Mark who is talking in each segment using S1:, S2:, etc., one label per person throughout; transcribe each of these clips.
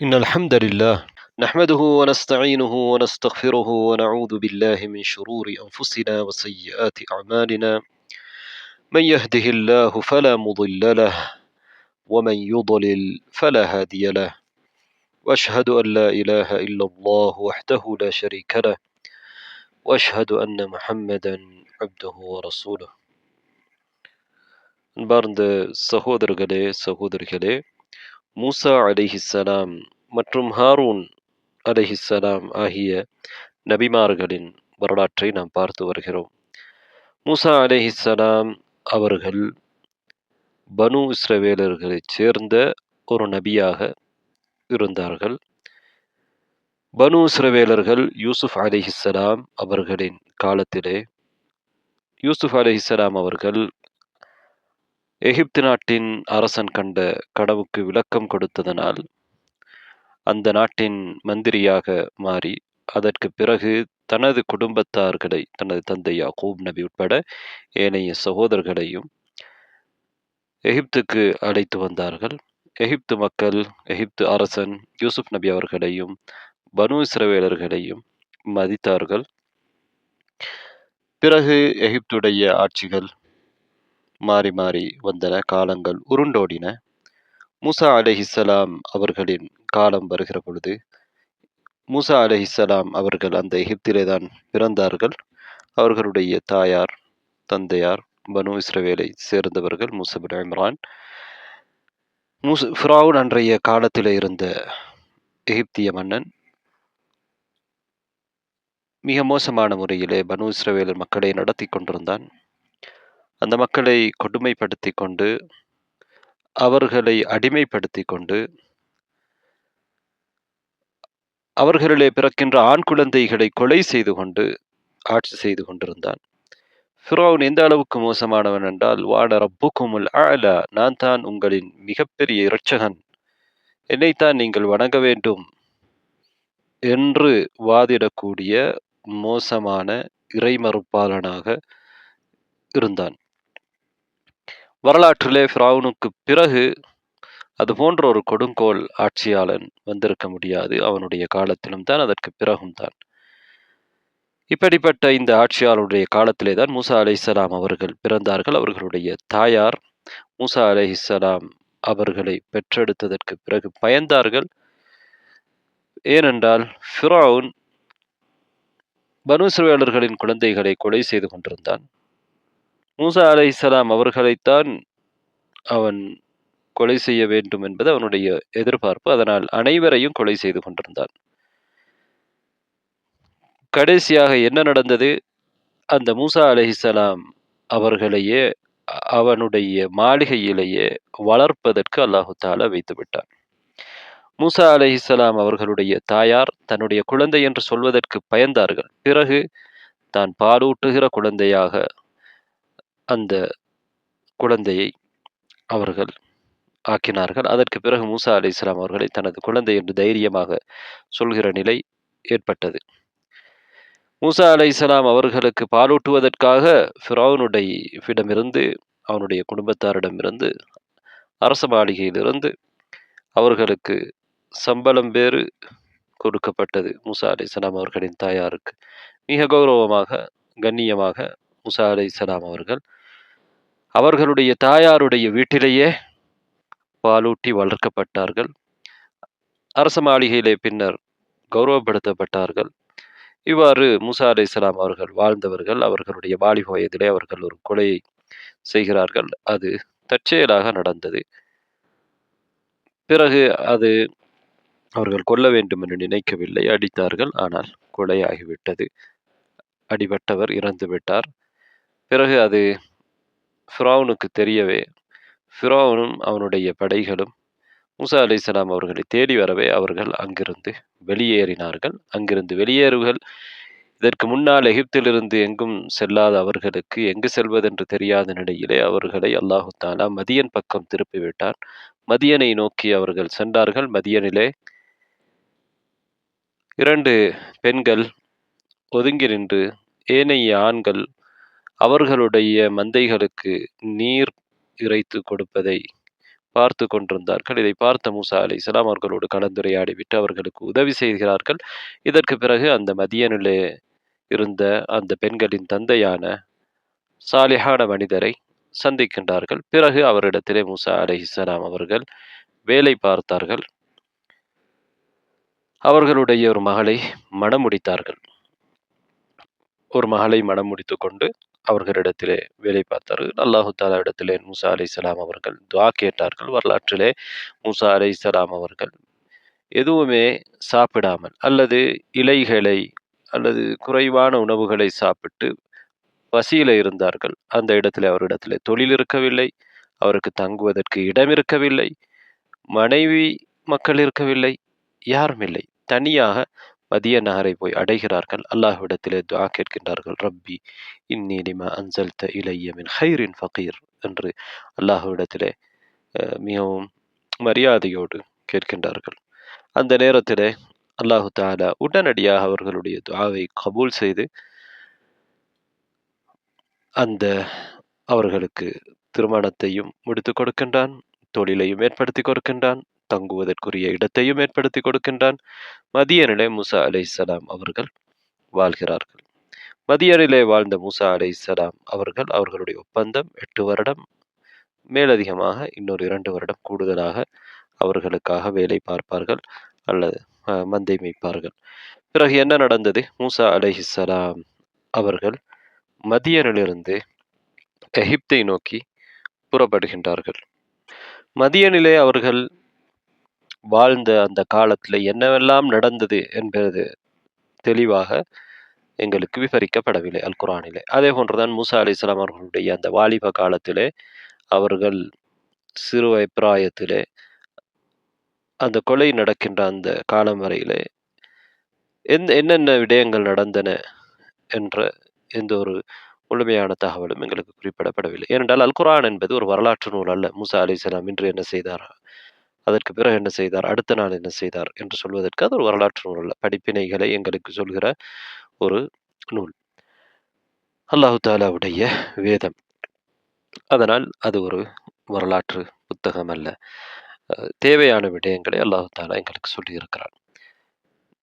S1: إن الحمد لله نحمده ونستعينه ونستغفره ونعوذ بالله من شرور أنفسنا وسيئات أعمالنا. من يهده الله فلا مضل له ومن يضلل فلا هادي له. وأشهد أن لا إله إلا الله وحده لا شريك له وأشهد أن محمدا عبده ورسوله. அன்பார்ந்த சகோதரர்களே சகோதரிகளே, மூசா அலைஹிஸ்ஸலாம் மற்றும் ஹாரூன் அலைஹிஸ்ஸலாம் ஆகிய நபிமார்களின் வரலாற்றை நாம் பார்த்து வருகிறோம். மூசா அலைஹிஸ்ஸலாம் அவர்கள் பனு இஸ்ரவேலர்களைச் சேர்ந்த ஒரு நபியாக இருந்தார்கள். பனு இஸ்ரவேலர்கள் யூசுப் அலைஹிஸ்ஸலாம் அவர்களின் காலத்திலே யூசுப் அலைஹிஸ்ஸலாம் அவர்கள் எகிப்து நாட்டின் அரசன் கண்ட கனவுக்கு விளக்கம் கொடுத்ததனால் அந்த நாட்டின் மந்திரியாக மாறி அதற்கு பிறகு தனது குடும்பத்தார்களை, தனது தந்தை யாக்கூப் நபி உட்பட ஏனைய சகோதரர்களையும் எகிப்துக்கு அழைத்து வந்தார்கள். எகிப்து மக்கள், எகிப்து அரசன் யூசுப் நபி அவர்களையும் பனு இஸ்ரவேலர்களையும் மதித்தார்கள். பிறகு எகிப்துடைய ஆட்சிகள் மாறி மாறி வந்தன, காலங்கள் உருண்டோடின. மூசா அலைஹிஸ்ஸலாம் அவர்களின் காலம் வருகிற பொழுது மூசா அலைஹிஸ்ஸலாம் அவர்கள் அந்த எகிப்திலே தான் பிறந்தார்கள். அவர்களுடைய தாயார் தந்தையார் பனு இஸ்ரவேலை சேர்ந்தவர்கள் மூசா பின் இம்ரான். ஃபிரௌன் அன்றைய காலத்தில் இருந்த எகிப்திய மன்னன் மிக மோசமான முறையிலே பனு இஸ்ரவேலர் மக்களை நடத்தி கொண்டிருந்தான். அந்த மக்களை கொடுமைப்படுத்தி கொண்டு, அவர்களை அடிமைப்படுத்தி கொண்டு, அவர்களிலே பிறக்கின்ற ஆண் குழந்தைகளை கொலை செய்து கொண்டு ஆட்சி செய்து கொண்டிருந்தான். ஃபிரௌன் எந்த அளவுக்கு மோசமானவன் என்றால், வான ரப்புக்குமுல் அஅலா, நான் தான் உங்களின் மிகப்பெரிய இரட்சகன், என்னைத்தான் நீங்கள் வணங்க வேண்டும் என்று வாதிடக்கூடிய மோசமான இறைமறுப்பாளனாக இருந்தான். வரலாற்றிலே ஃபிரௌனுக்கு பிறகு அது போன்ற ஒரு கொடுங்கோல் ஆட்சியாளன் வந்திருக்க முடியாது. அவனுடைய காலத்திலும் தான், அதற்கு பிறகும் தான். இப்படிப்பட்ட இந்த ஆட்சியாளருடைய காலத்திலே தான் மூசா அலைஹிஸ்ஸலாம் அவர்கள் பிறந்தார்கள். அவர்களுடைய தாயார் மூசா அலைஹிஸ்ஸலாம் அவர்களை பெற்றெடுத்ததற்கு பிறகு பயந்தார்கள். ஏனென்றால் ஃபிரௌன் பனு இஸ்ரவேலர்களின் குழந்தைகளை கொலை செய்து கொண்டிருந்தான். மூசா அலைஹிஸ்ஸலாம் அவர்களைத்தான் அவன் கொலை செய்ய வேண்டும் என்பது அவனுடைய எதிர்பார்ப்பு. அதனால் அனைவரையும் கொலை செய்து கொண்டிருந்தான். கடைசியாக என்ன நடந்தது? அந்த மூசா அலைஹிஸ்ஸலாம் அவர்களையே அவனுடைய மாளிகையிலேயே வளர்ப்பதற்கு அல்லாஹு தஆலா வைத்து விட்டான். மூசா அலைஹிஸ்ஸலாம் அவர்களுடைய தாயார் தன்னுடைய குழந்தை என்று சொல்வதற்கு பயந்தார்கள். பிறகு தான் பாலூட்டுகிற குழந்தையாக அந்த குழந்தையை அவர்கள் ஆக்கினார்கள். அதற்கு பிறகு மூசா அலைஹிஸ்ஸலாம் அவர்களை தனது குழந்தை என்று தைரியமாக சொல்கிற நிலை ஏற்பட்டது. மூசா அலைஹிஸ்ஸலாம் அவர்களுக்கு பாலூட்டுவதற்காக ஃபிரௌனுடையிடமிருந்து, அவனுடைய குடும்பத்தாரிடமிருந்து, அரச மாளிகையிலிருந்து அவர்களுக்கு சம்பளம் வேறு கொடுக்கப்பட்டது. மூசா அலைஹிஸ்ஸலாம் அவர்களின் தாயாருக்கு மிக கௌரவமாக, கண்ணியமாக மூசா அலைஹிஸ்ஸலாம் அவர்கள் அவர்களுடைய தாயாருடைய வீட்டிலேயே பாலூட்டி வளர்க்கப்பட்டார்கள். அரச மாளிகையிலே பின்னர் கௌரவப்படுத்தப்பட்டார்கள். இவ்வாறு மூசா அலைஹிஸ்ஸலாம் அவர்கள் வாழ்ந்தவர்கள். அவர்களுடைய வாலிப வயதிலே அவர்கள் ஒரு கொலையை செய்கிறார்கள். அது தற்செயலாக நடந்தது. பிறகு அது அவர்கள் கொல்ல வேண்டும் என்று நினைக்கவில்லை, அடித்தார்கள். ஆனால் கொலையாகிவிட்டது. அடிபட்டவர் இறந்து விட்டார். பிறகு அது ஃபிரௌனுக்கு தெரியவே, ஃபிரௌனும் அவனுடைய படைகளும் மூசா அலைஹிஸ்ஸலாம் அவர்களை தேடி வரவே அவர்கள் அங்கிருந்து வெளியேறினார்கள். அங்கிருந்து வெளியேறுகள் இதற்கு முன்னால் எகிப்திலிருந்து எங்கும் செல்லாத அவர்களுக்கு எங்கு செல்வதென்று தெரியாத நிலையிலே அவர்களை அல்லாஹு தஆலா மதியன் பக்கம் திருப்பிவிட்டார். மதியனை நோக்கி அவர்கள் சென்றார்கள். மதியனிலே 2 பெண்கள் ஒதுங்கி நின்று ஏனைய ஆண்கள் அவர்களுடைய மந்தைகளுக்கு நீர் இறைத்து கொடுப்பதை பார்த்து கொண்டிருந்தார்கள். இதை பார்த்த மூசா அலைஹிஸ்ஸலாம் அவர்களோடு கலந்துரையாடிவிட்டு அவர்களுக்கு உதவி செய்கிறார்கள். இதற்கு பிறகு அந்த மதியனிலே இருந்த அந்த பெண்களின் தந்தையான சாலிஹான மனிதரை சந்திக்கின்றார்கள். பிறகு அவரிடத்திலே மூசா அலைஹிஸ்ஸலாம் அவர்கள் வேலை பார்த்தார்கள். அவர்களுடைய ஒரு மகளை மணமுடித்தார்கள். ஒரு மகளை மணம் முடித்துக் கொண்டு அவர்களிடத்திலே வேலை பார்த்தார்கள். அல்லாஹு தாலா இடத்திலே மூசா அலைஹிஸ்ஸலாம் அவர்கள் துஆ கேட்டார்கள். வரலாற்றிலே மூசா அலைஹிஸ்ஸலாம் அவர்கள் எதுவுமே சாப்பிடாமல் அல்லது இலைகளை அல்லது குறைவான உணவுகளை சாப்பிட்டு பசியில இருந்தார்கள். அந்த இடத்திலே அவரிடத்திலே தொழில் இருக்கவில்லை. அவருக்கு தங்குவதற்கு இடம் இருக்கவில்லை. மனைவி மக்கள் இருக்கவில்லை. யாரும் இல்லை. தனியாக மதிய நகரை போய் அடைகிறார்கள். அல்லாஹ்விடத்திலே துஆ கேட்கின்றார்கள். ரப்பி இன்னி லிமா அன்சல்த இலைய மின் ஹைரின் ஃபகீர் என்று அல்லாஹ்விடத்திலே மிகவும் மரியாதையோடு கேட்கின்றார்கள். அந்த நேரத்திலே அல்லாஹு தஆலா உடனடியாக அவர்களுடைய துஆவை கபூல் செய்து அந்த அவர்களுக்கு திருமணத்தையும் முடித்துக் கொடுக்கின்றான். தொழிலையும் ஏற்படுத்தி கொடுக்கின்றான். தங்குவதற்குரிய இடத்தையும் ஏற்படுத்தி கொடுக்கின்றான். மதியனிலே மூசா அலைஹிஸ்ஸலாம் அவர்கள் வாழ்கிறார்கள். மதியனிலே வாழ்ந்த மூசா அலைஹிஸ்ஸலாம் அவர்கள் அவர்களுடைய ஒப்பந்தம் 8 வருடம், மேலதிகமாக இன்னொரு 2 வருடம் கூடுதலாக அவர்களுக்காக வேலை பார்ப்பார்கள் அல்லது மந்தை மேய்ப்பார்கள். பிறகு என்ன நடந்தது? மூசா அலைஹிஸ்ஸலாம் அவர்கள் மதியனிலிருந்து எகிப்தை நோக்கி புறப்படுகின்றார்கள். மதியனிலே அவர்கள் வாழ்ந்த அந்த காலத்தில் என்னவெல்லாம் நடந்தது என்பது தெளிவாக எங்களுக்கு விவரிக்கப்படவில்லை அல் குர்ஆனிலே. அதே போன்றுதான் மூசா அலைஹிஸ்ஸலாம் அவர்களுடைய அந்த வாலிப காலத்திலே அவர்கள் சிறு பிராயத்திலே அந்த கொலை நடக்கின்ற அந்த காலம் வரையிலே என்னென்ன விடயங்கள் நடந்தன என்ற எந்த ஒரு முழுமையான தகவலும் எங்களுக்கு குறிப்பிடப்படவில்லை. ஏனென்றால் அல் குர்ஆன் என்பது ஒரு வரலாற்று நூல் அல்ல. மூசா அலைஹிஸ்ஸலாம் இன்று என்ன செய்தார்? அதற்கு பிறகு என்ன செய்தார்? அடுத்த நாள் என்ன செய்தார்? என்று சொல்வதற்கு அது ஒரு வரலாற்று நூல் அல்ல. படிப்பினைகளை எங்களுக்கு சொல்கிற ஒரு நூல். அல்லாஹு தஆலாவுடைய வேதம். அதனால் அது ஒரு வரலாற்று புத்தகம் அல்ல. தேவையான விடயங்களை அல்லாஹு தஆலா எங்களுக்கு சொல்லியிருக்கிறான்.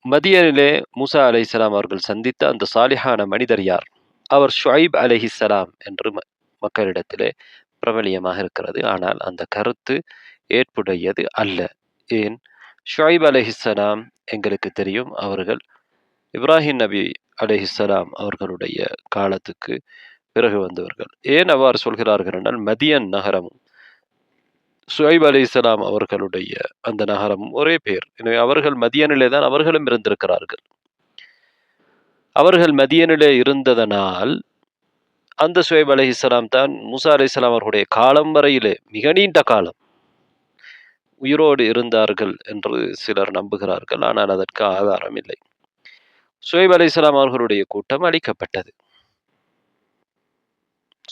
S1: மதியனிலே மூசா அலைஹிஸ்ஸலாம் அவர்கள் சந்தித்த அந்த சாலிஹான மனிதர் யார்? அவர் ஷுஐப் அலைஹிஸ்ஸலாம் என்று மக்களிடத்திலே பிரபலியமாக இருக்கிறது. ஆனால் அந்த கருத்து ஏற்புடையது அல்ல. ஏன்? ஷுஐப் அலைஹிஸ்ஸலாம் எங்களுக்கு தெரியும் அவர்கள் இப்ராஹிம் நபி அலைஹிஸ்ஸலாம் அவர்களுடைய காலத்துக்கு பிறகு வந்தவர்கள். ஏன் அவ்வாறு சொல்கிறார்கள் என்றால் மதியன் நகரமும் ஷுஐப் அலைஹிஸ்ஸலாம் அவர்களுடைய அந்த நகரமும் ஒரே பெயர். எனவே அவர்கள் மதியனிலே தான் அவர்களும் இருந்திருக்கிறார்கள். அவர்கள் மதியனிலே இருந்ததனால் அந்த ஷுஐப் அலைஹிஸ்ஸலாம் தான் மூசா அலைஹிஸ்ஸலாம் அவர்களுடைய காலம் வரையிலே மிக நீண்ட காலம் உயிரோடு இருந்தார்கள் என்று சிலர் நம்புகிறார்கள். ஆனால் அதற்கு ஆதாரம் இல்லை. ஷுஐப் அலைஹிஸ்ஸலாம் அவர்களுடைய கூட்டம் அழிக்கப்பட்டது.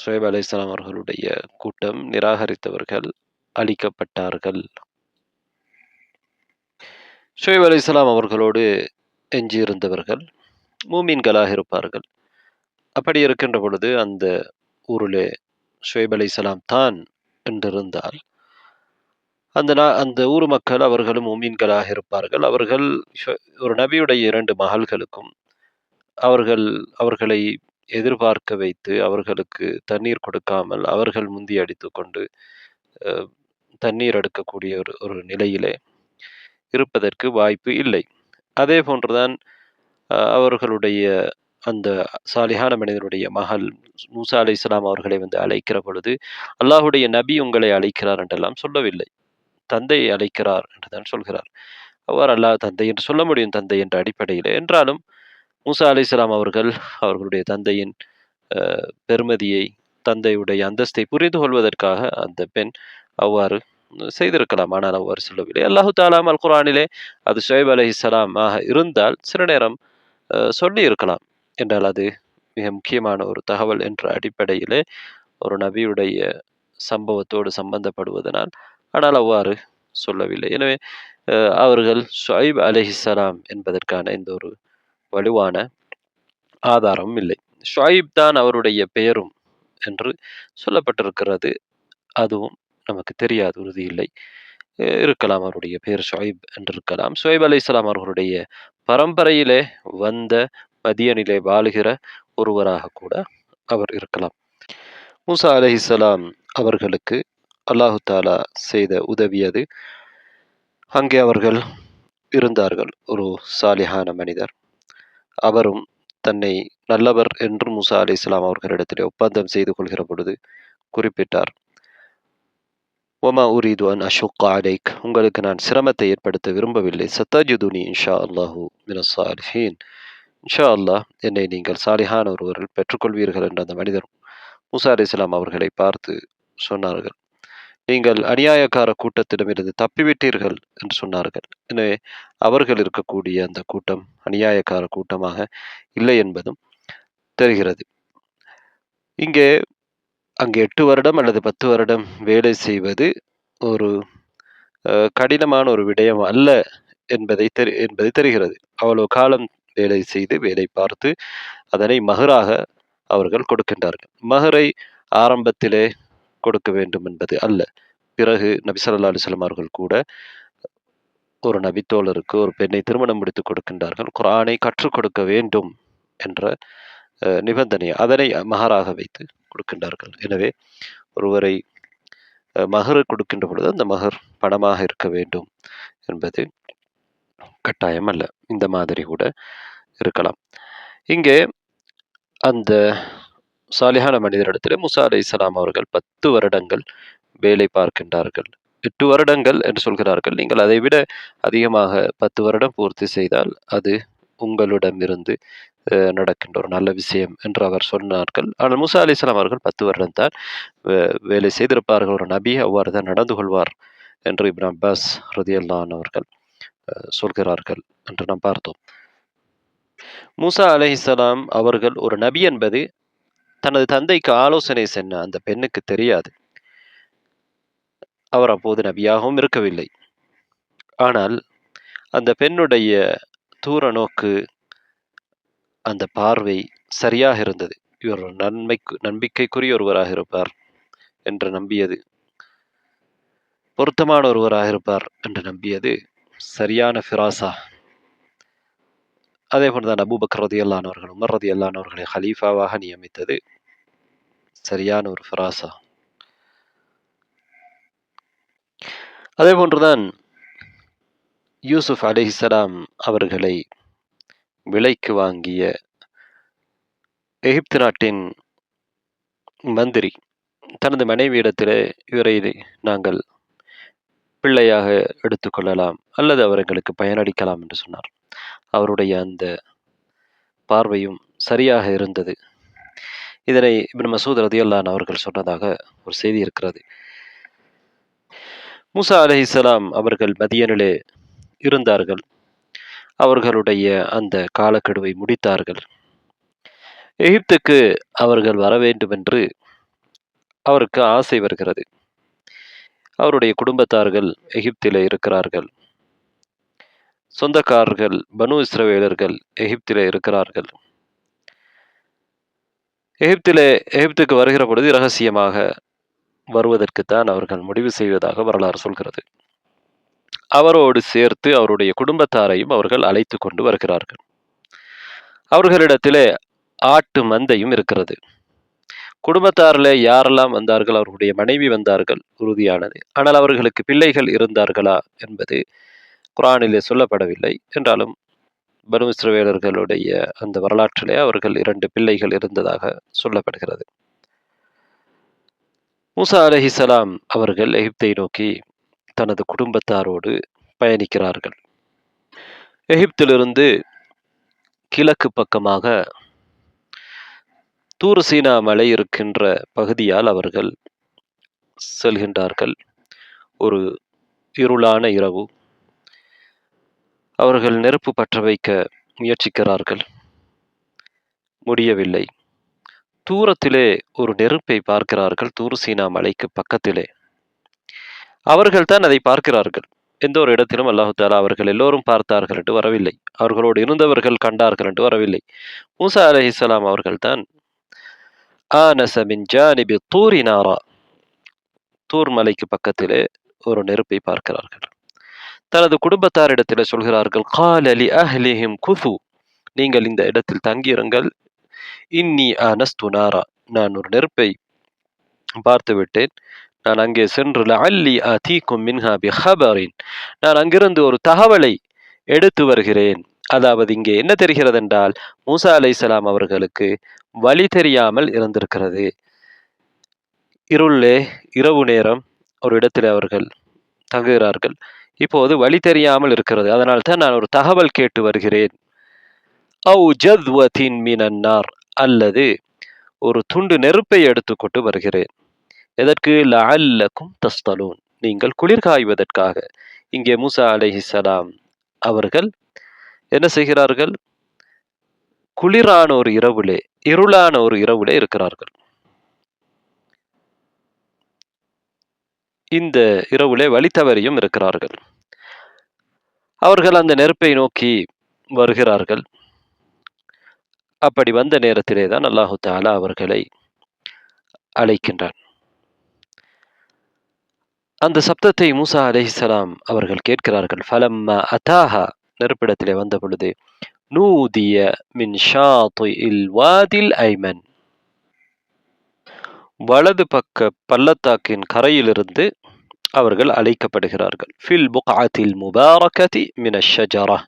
S1: ஷுஐப் அலைஹிஸ்ஸலாம் அவர்களுடைய கூட்டம் நிராகரித்தவர்கள் அழிக்கப்பட்டார்கள். ஷுஐப் அலைஹிஸ்ஸலாம் அவர்களோடு எஞ்சியிருந்தவர்கள் மூமின்களாக இருப்பார்கள். அப்படி இருக்கின்ற பொழுது அந்த ஊரிலே ஷுஐப் அலைஹிஸ்ஸலாம் தான் என்றிருந்தால் அந்த ஊர் மக்கள் அவர்களும் மூமின்களாக இருப்பார்கள். அவர்கள் ஒரு நபியுடைய 2 மகள்களுக்கும் அவர்களை எதிர்பார்க்க வைத்து அவர்களுக்கு தண்ணீர் கொடுக்காமல் அவர்கள் முந்தி அடித்துக்கொண்டு தண்ணீர் எடுக்கக்கூடிய ஒரு நிலையிலே இருப்பதற்கு வாய்ப்பு இல்லை. அதே போன்றுதான் அவர்களுடைய அந்த சாலிஹான மனிதனுடைய மகள் மூசா அலைஹிஸ்ஸலாம் அவர்களை வந்து அழைக்கிற பொழுது அல்லாஹுடைய நபி உங்களை அழைக்கிறார் என்றெல்லாம் சொல்லவில்லை. தந்தை அழைக்கிறார் என்றுதான் சொல்கிறார். அவ்வாறு அல்லாஹ் தந்தை என்று சொல்ல முடியும் தந்தை என்ற அடிப்படையிலே. என்றாலும் மூசா அலைஹிஸ்ஸலாம் அவர்கள் அவர்களுடைய தந்தையின் பெருமதியை தந்தையுடைய அந்தஸ்தை புரிந்து கொள்வதற்காக அந்த பெண் அவ்வாறு செய்திருக்கலாம். ஆனால் அவ்வாறு சொல்லவில்லை. அல்லாஹு தஆலா அல் குர்ஆனிலே அது ஷுஐப் அலைஹிஸ்ஸலாம் இருந்தால் சில நேரம் சொல்லி இருக்கலாம். என்றால் அது மிக முக்கியமான ஒரு தகவல் என்ற அடிப்படையிலே ஒரு நபியுடைய சம்பவத்தோடு சம்பந்தப்படுவதனால் ஆனால் அவ்வாறு சொல்லவில்லை. எனவே அவர்கள் ஷுஐப் அலைஹிஸ்ஸலாம் என்பதற்கான எந்த ஒரு வலுவான ஆதாரமும் இல்லை. ஷுஐப் தான் அவருடைய பெயரும் என்று சொல்லப்பட்டிருக்கிறது. அதுவும் நமக்கு தெரியாது, உறுதி இல்லை. இருக்கலாம், அவருடைய பேர் ஷுஐப் என்றிருக்கலாம். ஷுஐப் அலைஹிஸ்ஸலாம் அவர்களுடைய பரம்பரையிலே வந்த மதியனிலே வாழுகிற ஒருவராக கூட அவர் இருக்கலாம். மூசா அலைஹிஸ்ஸலாம் அவர்களுக்கு அல்லாஹு தாலா செய்த உதவி அது. அங்கே அவர்கள் இருந்தார்கள். ஒரு சாலிஹான மனிதர். அவரும் தன்னை நல்லவர் என்று மூசா அலைஹிஸ்ஸலாம் அவர்களிடத்திலே ஒப்பந்தம் செய்து கொள்கிற பொழுது குறிப்பிட்டார், ஒமா உரீது அன் அஷுக்க அலைக், உங்களுக்கு நான் சிரமத்தை ஏற்படுத்த விரும்பவில்லை. சத்தஜுதுனி இன்ஷா அல்லாஹூ மினஸ் சாலிஹீன், இன்ஷா அல்லாஹ் என்னை நீங்கள் சாலிஹான ஒருவரில் பெற்றுக்கொள்வீர்கள் என்று அந்த மனிதர் மூசா அலைஹிஸ்ஸலாம் அவர்களை பார்த்து சொன்னார்கள். நீங்கள் அநியாயக்கார கூட்டத்திடமிருந்து தப்பிவிட்டீர்கள் என்று சொன்னார்கள். எனவே அவர்கள் இருக்கக்கூடிய அந்த கூட்டம் அநியாயக்கார கூட்டமாக இல்லை என்பதும் தெரிகிறது. இங்கே அங்கே 8 வருடம் அல்லது 10 வருடம் வேலை செய்வது ஒரு கடினமான ஒரு விடயம் அல்ல என்பது தெரிகிறது. அவ்வளவு காலம் வேலை செய்து வேலை பார்த்து அதனை மகராக அவர்கள் கொடுக்கின்றார்கள். மகரை ஆரம்பத்திலே கொடுக்க வேண்டும் என்பது அல்ல. பிறகு நபி ஸல்லல்லாஹு அலைஹி வஸல்லம் அவர்கள் கூட ஒரு நபித்தோழருக்கு ஒரு பெண்ணை திருமணம் முடித்து கொடுக்கின்றார்கள். குர்ஆனை கற்றுக் கொடுக்க வேண்டும் என்ற நிபந்தனை, அதனை மகராக வைத்து கொடுக்கின்றார்கள். எனவே ஒருவரை மகர் கொடுக்கின்ற பொழுது அந்த மகர் பணமாக இருக்க வேண்டும் என்பது கட்டாயம் அல்ல. இந்த மாதிரி கூட இருக்கலாம். இங்கே அந்த சாலிஹான மனிதரிடத்தில் மூசா அலைஹிஸ்ஸலாம் அவர்கள் 10 வருடங்கள் வேலை பார்க்கின்றார்கள். 8 வருடங்கள் என்று சொல்கிறார்கள். நீங்கள் அதை விட அதிகமாக 10 வருடம் பூர்த்தி செய்தால் அது உங்களிடமிருந்து நடக்கின்ற ஒரு நல்ல விஷயம் என்று அவர் சொன்னார்கள். ஆனால் மூசா அலைஹிஸ்ஸலாம் அவர்கள் 10 வருடம் தான் வேலை செய்திருப்பார்கள். ஒரு நபி அவ்வாறு தான் நடந்து கொள்வார் என்று இப்னு அப்பாஸ் ரலியல்லாஹு அன்ஹு அவர்கள் சொல்கிறார்கள் என்று நாம் பார்த்தோம். மூசா அலைஹிஸ்ஸலாம் அவர்கள் ஒரு நபி என்பது தனது தந்தைக்கு ஆலோசனை சொன்ன அந்த பெண்ணுக்கு தெரியாது. அவர் அப்போது நபியாகவும் இருக்கவில்லை. ஆனால் அந்த பெண்ணுடைய தூர நோக்கு, அந்த பார்வை சரியாக இருந்தது. இவர் நம்பிக்கைக்குரிய ஒருவராக இருப்பார் என்று நம்பியது, பொருத்தமான ஒருவராக இருப்பார் என்று நம்பியது சரியான ஃபிராசா. அதே போன்றுதான் அபூபக்கர் ரலியல்லாஹு அன்ஹு அவர்கள், உமர் ரலியல்லாஹு அன்ஹு அவர்களை ஹலீஃபாவாக நியமித்தது சரியான ஒரு ஃபிராசா. அதே போன்றுதான் யூசுப் அலைஹிஸ்ஸலாம் அவர்களை விலைக்கு வாங்கிய எகிப்து நாட்டின் மந்திரி தனது மனைவியிடத்திலே இவரை நாங்கள் பிள்ளையாக எடுத்துக்கொள்ளலாம் அல்லது அவர்களுக்கு பயனளிக்கலாம் என்று சொன்னார். அவருடைய அந்த பார்வையும் சரியாக இருந்தது. இதனை இப்னு மசூத் ரலியல்லாஹு அன்ஹு அவர்கள் சொன்னதாக ஒரு செய்தி இருக்கிறது. மூசா அலைஹிஸ்ஸலாம் அவர்கள் மதியனிலே இருந்தார்கள். அவர்களுடைய அந்த காலக்கெடுவை முடித்தார்கள். எகிப்துக்கு அவர்கள் வர வேண்டும் என்று அவருக்கு ஆசை வருகிறது. அவருடைய குடும்பத்தார்கள் எகிப்திலே இருக்கிறார்கள். சொந்தக்காரர்கள் பனு இஸ்ரவேலர்கள் எகிப்திலே இருக்கிறார்கள். எகிப்துக்கு வருகிற பொழுது இரகசியமாக வருவதற்குத்தான் அவர்கள் முடிவு செய்வதாக வரலாறு சொல்கிறது. அவரோடு சேர்த்து அவருடைய குடும்பத்தாரையும் அவர்கள் அழைத்து கொண்டு வருகிறார்கள். அவர்களிடத்திலே ஆட்டு மந்தையும் இருக்கிறது. குடும்பத்தாரிலே யாரெல்லாம் வந்தார்கள்? அவர்களுடைய மனைவி வந்தார்கள், உறுதியானது. ஆனால் அவர்களுக்கு பிள்ளைகள் இருந்தார்களா என்பது குர்ஆனிலே சொல்லப்படவில்லை. என்றாலும் பனு இஸ்ரவேலர்களுடைய அந்த வரலாற்றிலே அவர்கள் 2 பிள்ளைகள் இருந்ததாக சொல்லப்படுகிறது. மூசா அலைஹிஸ்ஸலாம் அவர்கள் எகிப்தை நோக்கி தனது குடும்பத்தாரோடு பயணிக்கிறார்கள். எகிப்திலிருந்து கிழக்கு பக்கமாக தூர் சீனா மலை இருக்கின்ற பகுதியால் அவர்கள் செல்கின்றார்கள். ஒரு இருளான இரவு. அவர்கள் நெருப்பு பற்ற வைக்க முயற்சிக்கிறார்கள், முடியவில்லை. தூரத்திலே ஒரு நெருப்பை பார்க்கிறார்கள், தூர் சீனா மலைக்கு பக்கத்திலே. அவர்கள் தான் அதை பார்க்கிறார்கள். எந்த ஒரு இடத்திலும் அல்லாஹு தஆலா அவர்கள் எல்லோரும் பார்த்தார்கள் என்று வரவில்லை. அவர்களோடு இருந்தவர்கள் கண்டார்கள் என்று வரவில்லை. மூசா அலைஹிஸ்ஸலாம் அவர்கள் தான் ஆனஸ மின் ஜானிபி தூரி நாரா, தூர் மலைக்கு பக்கத்திலே ஒரு நெருப்பை பார்க்கிறார்கள். தனது குடும்பத்தாரிடத்தில் சொல்கிறார்கள், கால லி அஹ்லிஹிம் குது, நீங்கள் இந்த இடத்தில் தங்கியிருங்கள். இன்னி ஆனஸ்து நாரா, நான் ஒரு நெருப்பை பார்த்து விட்டேன். நான் அங்கே சென்று லஅல்லி ஆதீக்கும் மின்ஹா பிஹபரின், நான் அங்கிருந்து ஒரு தகவலை எடுத்து வருகிறேன். அதாவது இங்கே என்ன தெரிகிறது என்றால், மூசா அலைஹிஸ்ஸலாம் அவர்களுக்கு வழி தெரியாமல் இருந்திருக்கிறது. இருளே, இரவு நேரம் ஒரு இடத்தில் அவர்கள் தங்குகிறார்கள். இப்போது வழி தெரியாமல் இருக்கிறது. அதனால் தான் நான் ஒரு தகவல் கேட்டு வருகிறேன். அவு ஜத்வத்தின் மினன் நார், அல்லது ஒரு துண்டு நெருப்பை எடுத்துக்கொண்டு வருகிறேன். எதற்கு? லஅல்லக்கும் தஸ்தலூன், நீங்கள் குளிர் காய்வதற்காக. இங்கே மூசா அலைஹிஸ்ஸலாம் அவர்கள் என்ன செய்கிறார்கள்? குளிரான ஒரு இரவிலே, இருளான ஒரு இரவிலே இருக்கிறார்கள். இந்த இரவிலே வழி தவறியும் இருக்கிறார்கள். அவர்கள் அந்த நெருப்பை நோக்கி வருகிறார்கள். அப்படி வந்த நேரத்திலே தான் அல்லாஹு தஆலா அவர்களை அழைக்கின்றான். அந்த சப்தத்தை மூசா அலைஹிஸ்ஸலாம் அவர்கள் கேட்கிறார்கள். ஃபலம்மா அதாஹா, நெருப்பிடத்திலே வந்த பொழுது, நூதிய மின் ஷாத்திஇல் வாதில் ஐமன், வலது பக்க பள்ளத்தாக்கின் கரையிலிருந்து அவர்கள் அழைக்கப்படுகிறார்கள். ஃபில் புக்அத்தில் முபாரகதி மினஷ் ஷஜரா,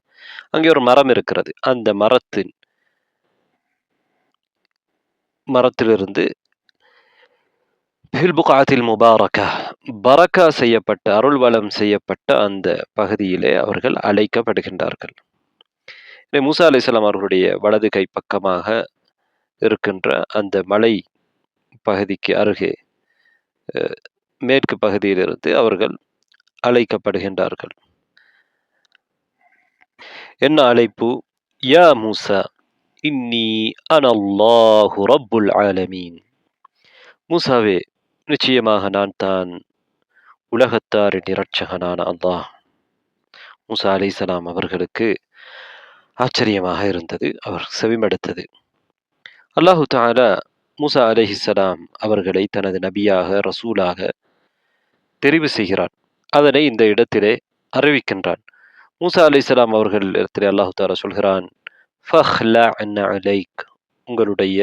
S1: அங்கே ஒரு மரம் இருக்கிறது. அந்த மரத்திலிருந்து ஃபில் புக்அத்தில் முபாரகா, பரக்கா செய்யப்பட்ட, அருள் வளம் செய்யப்பட்ட அந்த பகுதியிலே அவர்கள் அழைக்கப்படுகின்றார்கள். மூசா அலைஹிஸ்ஸலாம் அவர்களுடைய வலது கை பக்கமாக இருக்கின்ற அந்த மலை பகுதிக்கு அருகே மேற்கு பகுதியிலிருந்து அவர்கள் அழைக்கப்படுகின்றார்கள். என்ன அழைப்பு? யா மூசா இன்னி அனல்லாஹு ரப்புல் ஆலமீன், மூசாவே, நிச்சயமாக நான் தான் உலகத்தாரின் இரட்சகனான அல்லாஹ். மூசா அலைஹிஸ்ஸலாம் அவர்களுக்கு ஆச்சரியமாக இருந்தது. அவர் செவிமடுத்தது. அல்லாஹு தஆலா மூசா அலைஹிஸ்ஸலாம் அவர்களை தனது நபியாக, ரசூலாக தெரிவு செய்கிறான். அதனை இந்த இடத்திலே அறிவிக்கின்றான். மூசா அலைஹிஸ்ஸலாம் அவர்கள் இடத்திலே அல்லாஹு தஆலா சொல்கிறான், ஃபஹ்லஅன் அலைக், உங்களுடைய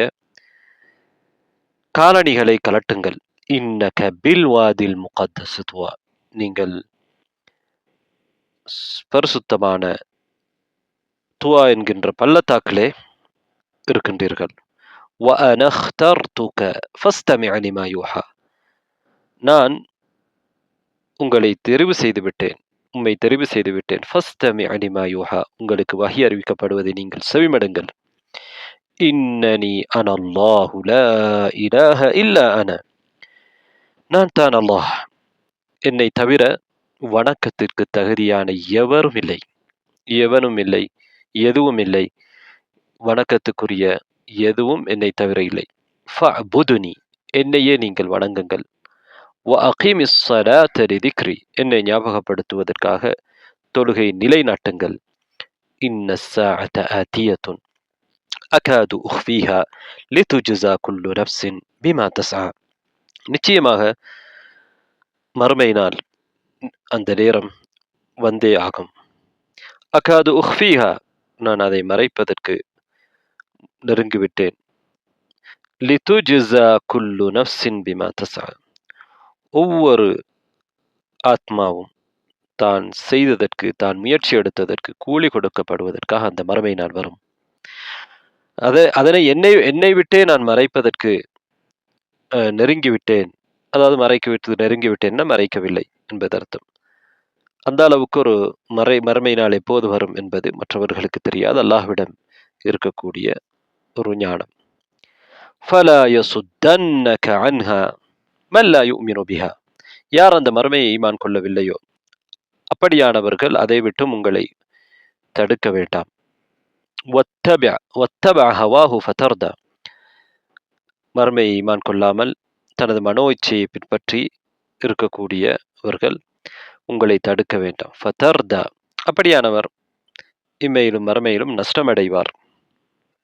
S1: காலணிகளை கலட்டுங்கள். இன்னக பில் வாதில் முகத்தஸ் துவா, நீங்கள் பரிசுத்தமான துவா என்கின்ற பள்ளத்தாக்கிலே இருக்கின்றீர்கள். وَأَنَا اخْتَرْتُكَ فَاسْتَمِعْ لِمَا يُوحَى, நான் உங்களை தெரிவு செய்து விட்டேன், உம்மை தெரிவு செய்து விட்டேன். ஃபஸ்தமி லிமா யூஹா, உங்களுக்கு வஹி அறிவிக்கப்படுவதை நீங்கள் செவிமடுங்கள். இன்னனி அனல்லாஹு லா இலாஹ இல்லா அன, நான் தான் அல்லாஹ், என்னை தவிர வணக்கத்திற்கு தகுதியான எவரும் இல்லை, எவனும் இல்லை, எதுவும் இல்லை, வணக்கத்துக்குரிய எதுவும் என்னை தவிர இல்லை. ஃபஅபுதுனி, என்னையே நீங்கள் வணங்குங்கள். வஅகீமிஸ் ஸலாத லிதிக்ரி, என்னை ஞாபகப்படுத்துவதற்காக தொழுகை நிலைநாட்டுங்கள். இன்னஸ் ஸாஅத ஆதியத்துன் அகாது உஃபீஹா லிதுஜ்ஸா குல்லு நஃப்ஸின் பிமா தஸ்ஆ, நிச்சயமாக மறுமை நாள் அந்த நேரம் வந்தே ஆகும். அகாது உஃபீஹா, நான் அதை மறைப்பதற்கு நெருங்கிவிட்டேன். லிதுஜ்ஸா குல்லு நஃப்ஸின் பிமா தஸ்ஆ, ஒவ்வொரு ஆத்மாவும் தான் செய்ததற்கு, தான் முயற்சி எடுத்ததற்கு கூலி கொடுக்கப்படுவதற்காக அந்த மறுமை நாள் வரும். அதனை என்னை விட்டே நான் மறைப்பதற்கு நெருங்கிவிட்டேன். அதாவது நெருங்கிவிட்டேன்னா மறைக்கவில்லை என்பது அர்த்தம். அந்த அளவுக்கு ஒரு மறுமை நாள் எப்போது வரும் என்பது மற்றவர்களுக்கு தெரியாது. அல்லாஹ்விடம் இருக்கக்கூடிய ஒரு ஞானம். ஃபலா யசுத்தன்னக அன்ஹா மன் லா யுமினு பிஹா, யார் அந்த மறுமையை ஈமான் கொள்ளவில்லையோ அப்படியானவர்கள் அதை விட்டும் உங்களை தடுக்க வேண்டாம். வத்தபஅ ஹவாஹு ஃபதர்தா, மறுமையை ஈமான் கொள்ளாமல் தனது மனோ இச்சையை பின்பற்றி இருக்கக்கூடியவர்கள் உங்களை தடுக்க வேண்டாம். ஃபதர்தா, அப்படியானவர் இம்மையிலும் மறுமையிலும் நஷ்டமடைவார்.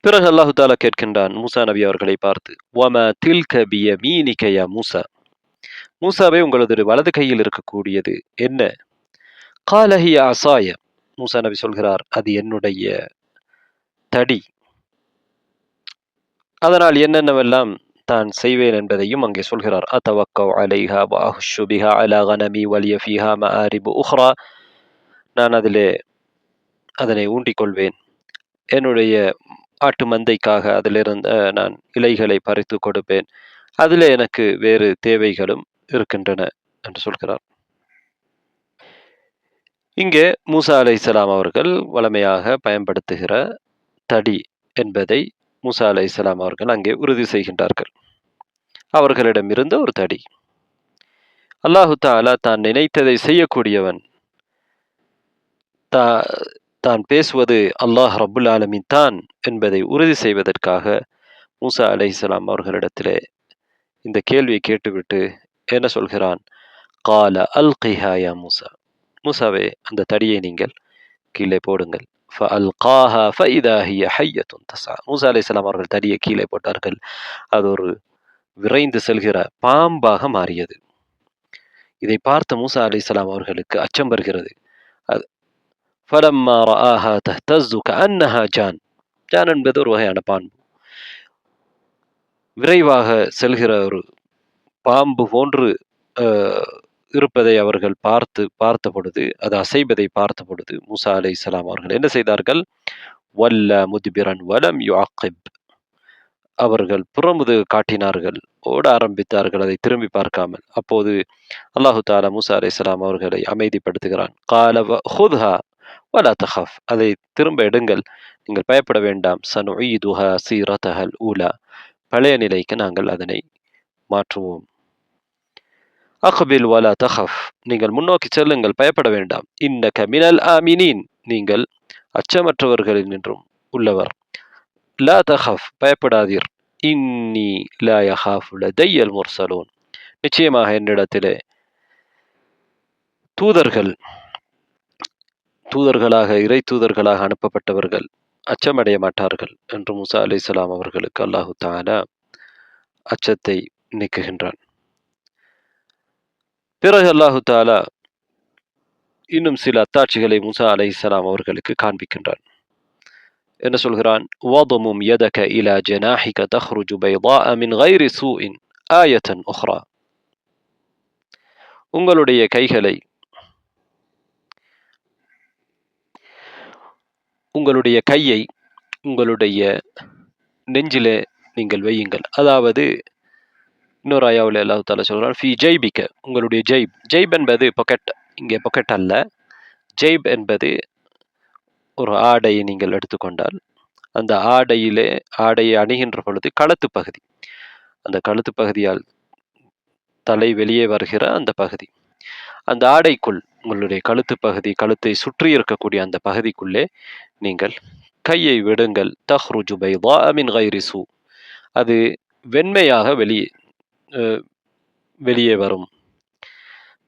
S1: பிறகு அல்லாஹு தஆலா கேட்கின்றான் மூசா நபி அவர்களை பார்த்து, வமா தில்க பியமீனிக யா மூசா, மூசாவே, உங்களது வலது கையில் இருக்கக்கூடியது என்ன? கால ஹிய அஸாய. மூசா நபி சொல்கிறார், அது என்னுடைய தடி. அதனால் என்னென்னவெல்லாம் தான் செய்வேன் என்பதையும் அங்கே சொல்கிறார். அதவக்கவ் அலைஹா வ அஹ்ஷு பிஹா அலா கனமி வலிய ஃபீஹா மஆரிபு உஹ்ரா. நான் அதனை ஊண்டிக்கொள்வேன். என்னுடைய ஆட்டு மந்தைக்காக அதிலிருந்து நான் இலைகளை பறித்து கொடுப்பேன். அதிலே எனக்கு வேறு தேவைகளும் இருக்கின்றன என்று சொல்கிறார். இங்கே மூசா அலைஹிஸ்ஸலாம் அவர்கள் வழமையாக பயன்படுத்துகிற தடி என்பதை மூசா அலைஹிஸ்ஸலாம் அவர்கள் அங்கே உறுதி செய்கின்றார்கள். அவர்களிடமிருந்த ஒரு தடி. அல்லாஹு தஆலா தான் நினைத்ததை செய்யக்கூடியவன். தான் பேசுவது அல்லாஹ் ரப்புல் ஆலமீன் தான் என்பதை உறுதி செய்வதற்காக மூசா அலைஹிஸ்ஸலாம் அவர்களிடத்திலே இந்த கேள்வியை கேட்டுவிட்டு என்ன சொல்கிறான்? கால அல்கிஹா யா மூசா. மூசாவே, அந்த தடியை நீங்கள் கீழே போடுங்கள். ஃபஅல்காஹா ஃபஇதா ஹிய ஹய்யத்துன் தஸ்ஆ. மூசா அலைஹிஸ்ஸலாம் அவர்கள் தடியை கீழே போட்டார்கள். அது ஒரு விரைந்து செல்கிற பாம்பாக மாறியது. இதை பார்த்த மூசா அலைஹிஸ்ஸலாம் அவர்களுக்கு அச்சம் வருகிறது. ஃபலம்மா ரஆஹா தஹ்தஸ்ஸு கஅன்னஹா ஜான். ஜான் என்பது ஒரு வகையான பாம்பு. விரைவாக செல்கிற ஒரு பாம்பு போன்று இருப்பதை அவர்கள் பார்த்த பொழுது, அது அசைவதை பார்த்த பொழுது மூசா அலைஹிஸ்ஸலாம் அவர்கள் என்ன செய்தார்கள்? வல்ல முத்பிரன் வலம் யுஅக்கிப். அவர்கள் புறமுதுகு காட்டினார்கள், ஓட ஆரம்பித்தார்கள், அதை திரும்பி பார்க்காமல். அப்போது அல்லாஹு தஆலா மூசா அலைஹிஸ்ஸலாம் அவர்களை அமைதிப்படுத்துகிறான். கால ஹுத்ஹா வலா தஹஃப். அதை திரும்ப எடுங்கள், நீங்கள் பயப்பட வேண்டாம். சனுஈதுஹா சீரத்தஹல் ஊலா. பழைய நிலைக்கு நாங்கள் அதனை மாற்றுவோம். அக்பில் வலா தஹஃப். நீங்கள் முன்னோக்கி செல்லுங்கள், பயப்பட வேண்டாம். இன்னக மினல் ஆமினீன். நீங்கள் அச்சமற்றவர்களில் நின்றும் உள்ளவர். லா தஹஃப். பயப்படாதீர். இன்னி லா யஹாஃபு லதையல் முர்சலூன். நிச்சயமாக என்னிடத்திலே தூதர்களாக இறை தூதர்களாக அனுப்பப்பட்டவர்கள் அச்சமடைய மாட்டார்கள் என்று மூசா அலைஹிஸ்ஸலாம் அவர்களுக்கு அல்லாஹு தஆலா அச்சத்தை நீக்குகின்றான். பிறகு அல்லாஹு தஆலா இன்னும் சில அத்தாட்சிகளை மூசா அலைஹிஸ்ஸலாம் அவர்களுக்கு காண்பிக்கின்றான். என்ன சொல்கிறான்? வதுமும் யதக இலா ஜனாஹிக தஹ்ருஜு பைதாஅ மின் கைரி சூஇன் ஆயத்தன் உஹ்ரா. உங்களுடைய கையை உங்களுடைய நெஞ்சிலே நீங்கள் வையுங்கள். அதாவது இன்னொரு ஆயாவில் அல்லாஹ் தஆலா சொல்கிறான், ஃபி ஜைபிக. உங்களுடைய ஜைப் என்பது பொக்கெட். இங்கே பொக்கெட் அல்ல. ஜைப் என்பது ஒரு ஆடையை நீங்கள் எடுத்துக்கொண்டால் அந்த ஆடையை அணிகின்ற பொழுது கழுத்து பகுதி, அந்த கழுத்து பகுதியால் தலை வெளியே வருகிற அந்த பகுதி, அந்த ஆடைக்குள் உங்களுடைய கழுத்து பகுதி, கழுத்தை சுற்றி இருக்கக்கூடிய அந்த பகுதிக்குள்ளே நீங்கள் கையை விடுங்கள். தஹ்ருஜு பைதாஅ மின் கைரி சூ. அது வெண்மையாக வெளியே வரும்.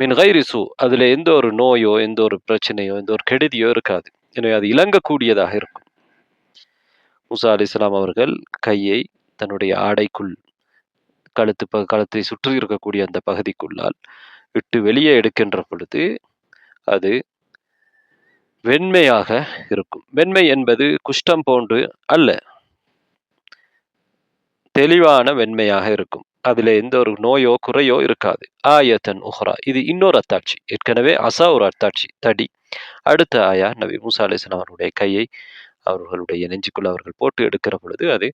S1: மின் கைரி சூ. அதில் எந்த ஒரு நோயோ, எந்த ஒரு பிரச்சனையோ, எந்த ஒரு கெடுதியோ இருக்காது. எனவே அது இலங்கக்கூடியதாக இருக்கும். மூசா அலைஹிஸ்ஸலாம் அவர்கள் கையை தன்னுடைய ஆடைக்குள், கழுத்தை சுற்றி இருக்கக்கூடிய அந்த பகுதிக்குள்ளால் விட்டு வெளியே எடுக்கின்ற பொழுது அது வெண்மையாக இருக்கும். வெண்மை என்பது குஷ்டம் போன்று அல்ல, தெளிவான வெண்மையாக இருக்கும். அதில் எந்த ஒரு நோயோ குறையோ இருக்காது. ஆயத்தன் உஹ்ரா. இது இன்னொரு அத்தாட்சி. ஏற்கனவே அசா ஒரு அத்தாட்சி, தடி. அடுத்த ஆயா நபி மூசா அலைஹிஸ்ஸலாம் அவருடைய கையை அவர்களுடைய நெஞ்சுக்குள் அவர்கள் போட்டு எடுக்கிற பொழுது அது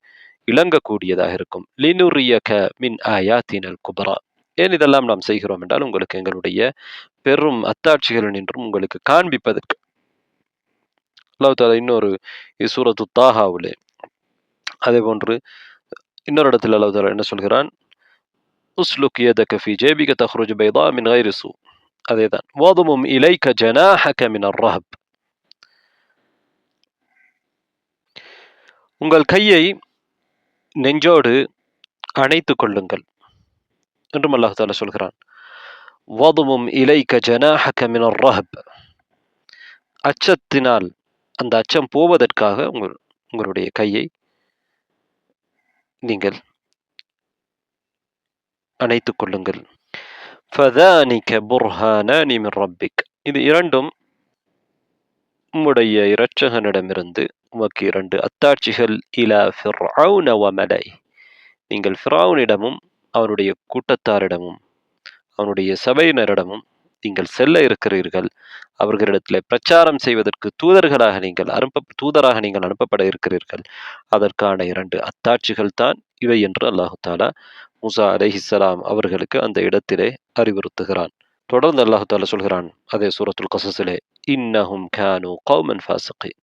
S1: இலங்கக்கூடியதாக இருக்கும். லினுரியக மின் ஆயாத்தினல் குபரா. ஏன் இதெல்லாம் நாம் செய்கிறோம் என்றால், உங்களுக்கு எங்களுடைய பெரும் அத்தாட்சிகள் நின்றும் உங்களுக்கு காண்பிப்பதற்கு. அல்லாஹ் தஆலா இன்னொரு சூரத்து தாஹாவிலே அதே போன்று இன்னொரு இடத்தில் அல்லாஹ் தஆலா என்ன சொல்கிறான்? உஸ்லுக் யதக ஃபி ஜேபிக தஹ்ருஜு பைதாஅ மின் கைரி சூ. அதேதான். வதுமும் இலைக ஜனாஹக மினர் ரஹப். உங்கள் கையை நெஞ்சோடு அணைத்துக் கொள்ளுங்கள் என்றும் அல்லாஹ் தஆலா சொல்கிறான். வதுமும் இலைக ஜனாஹக மினர் ரஹப். அச்சத்தினால், அந்த அச்சம் போவதற்காக உங்களுடைய கையை நீங்கள் அணைத்துக் கொள்ளுங்கள். فذانك برهانان من ربك. இது இரண்டும் உம்முடைய இரட்சகனிடமிருந்து உமக்கு இரண்டு அத்தாட்சிகள். இலா ஃபிர்அவுன வமலை. நீங்கள் ஃபிரௌனிடமும் அவனுடைய கூட்டத்தாரிடமும் அவனுடைய சபையினரிடமும் நீங்கள் செல்ல இருக்கிறீர்கள். அவர்களிடத்தில் பிரச்சாரம் செய்வதற்கு தூதராக நீங்கள் அனுப்பப்பட இருக்கிறீர்கள். அதற்கான இரண்டு அத்தாட்சிகள் தான் இவை என்று அல்லாஹு தாலா மூசா அலைஹிஸ்ஸலாம் அவர்களுக்கு அந்த இடத்திலே அறிவுறுத்துகிறான். தொடர்ந்து அல்லாஹு தாலா சொல்கிறான் அதே சூரத்துல் கஸஸிலே, இன்னஹும் கானு கௌமன் ஃபாஸிகீன்.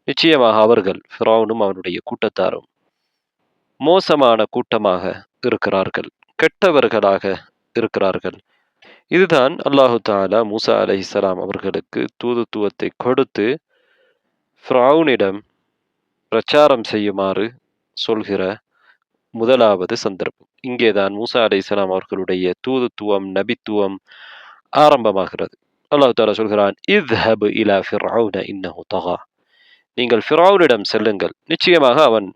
S1: நிச்சயமாக அவர்கள் ஃபிரௌனும் அவனுடைய கூட்டத்தாரும் மோசமான கூட்டமாக இருக்கிறார்கள், கெட்டவர்களாக இருக்கிறார்கள். இதுதான் அல்லாஹு தாலா மூசா அலைஹிஸ்ஸலாம் அவர்களுக்கு தூதுத்துவத்தை கொடுத்து ஃபிரௌனிடம் பிரச்சாரம் செய்யுமாறு சொல்கிற முதலாவது சந்தர்ப்பம். இங்கேதான் மூசா அலைஹிஸ்ஸலாம் அவர்களுடைய தூதுத்துவம், நபித்துவம் ஆரம்பமாகிறது. அல்லாஹு தாலா சொல்கிறான், இத்ஹபு இலா ஃபிர்அவுன இன்னஹு தகா. நீங்கள் ஃபிரௌனிடம் செல்லுங்கள், நிச்சயமாக அவன்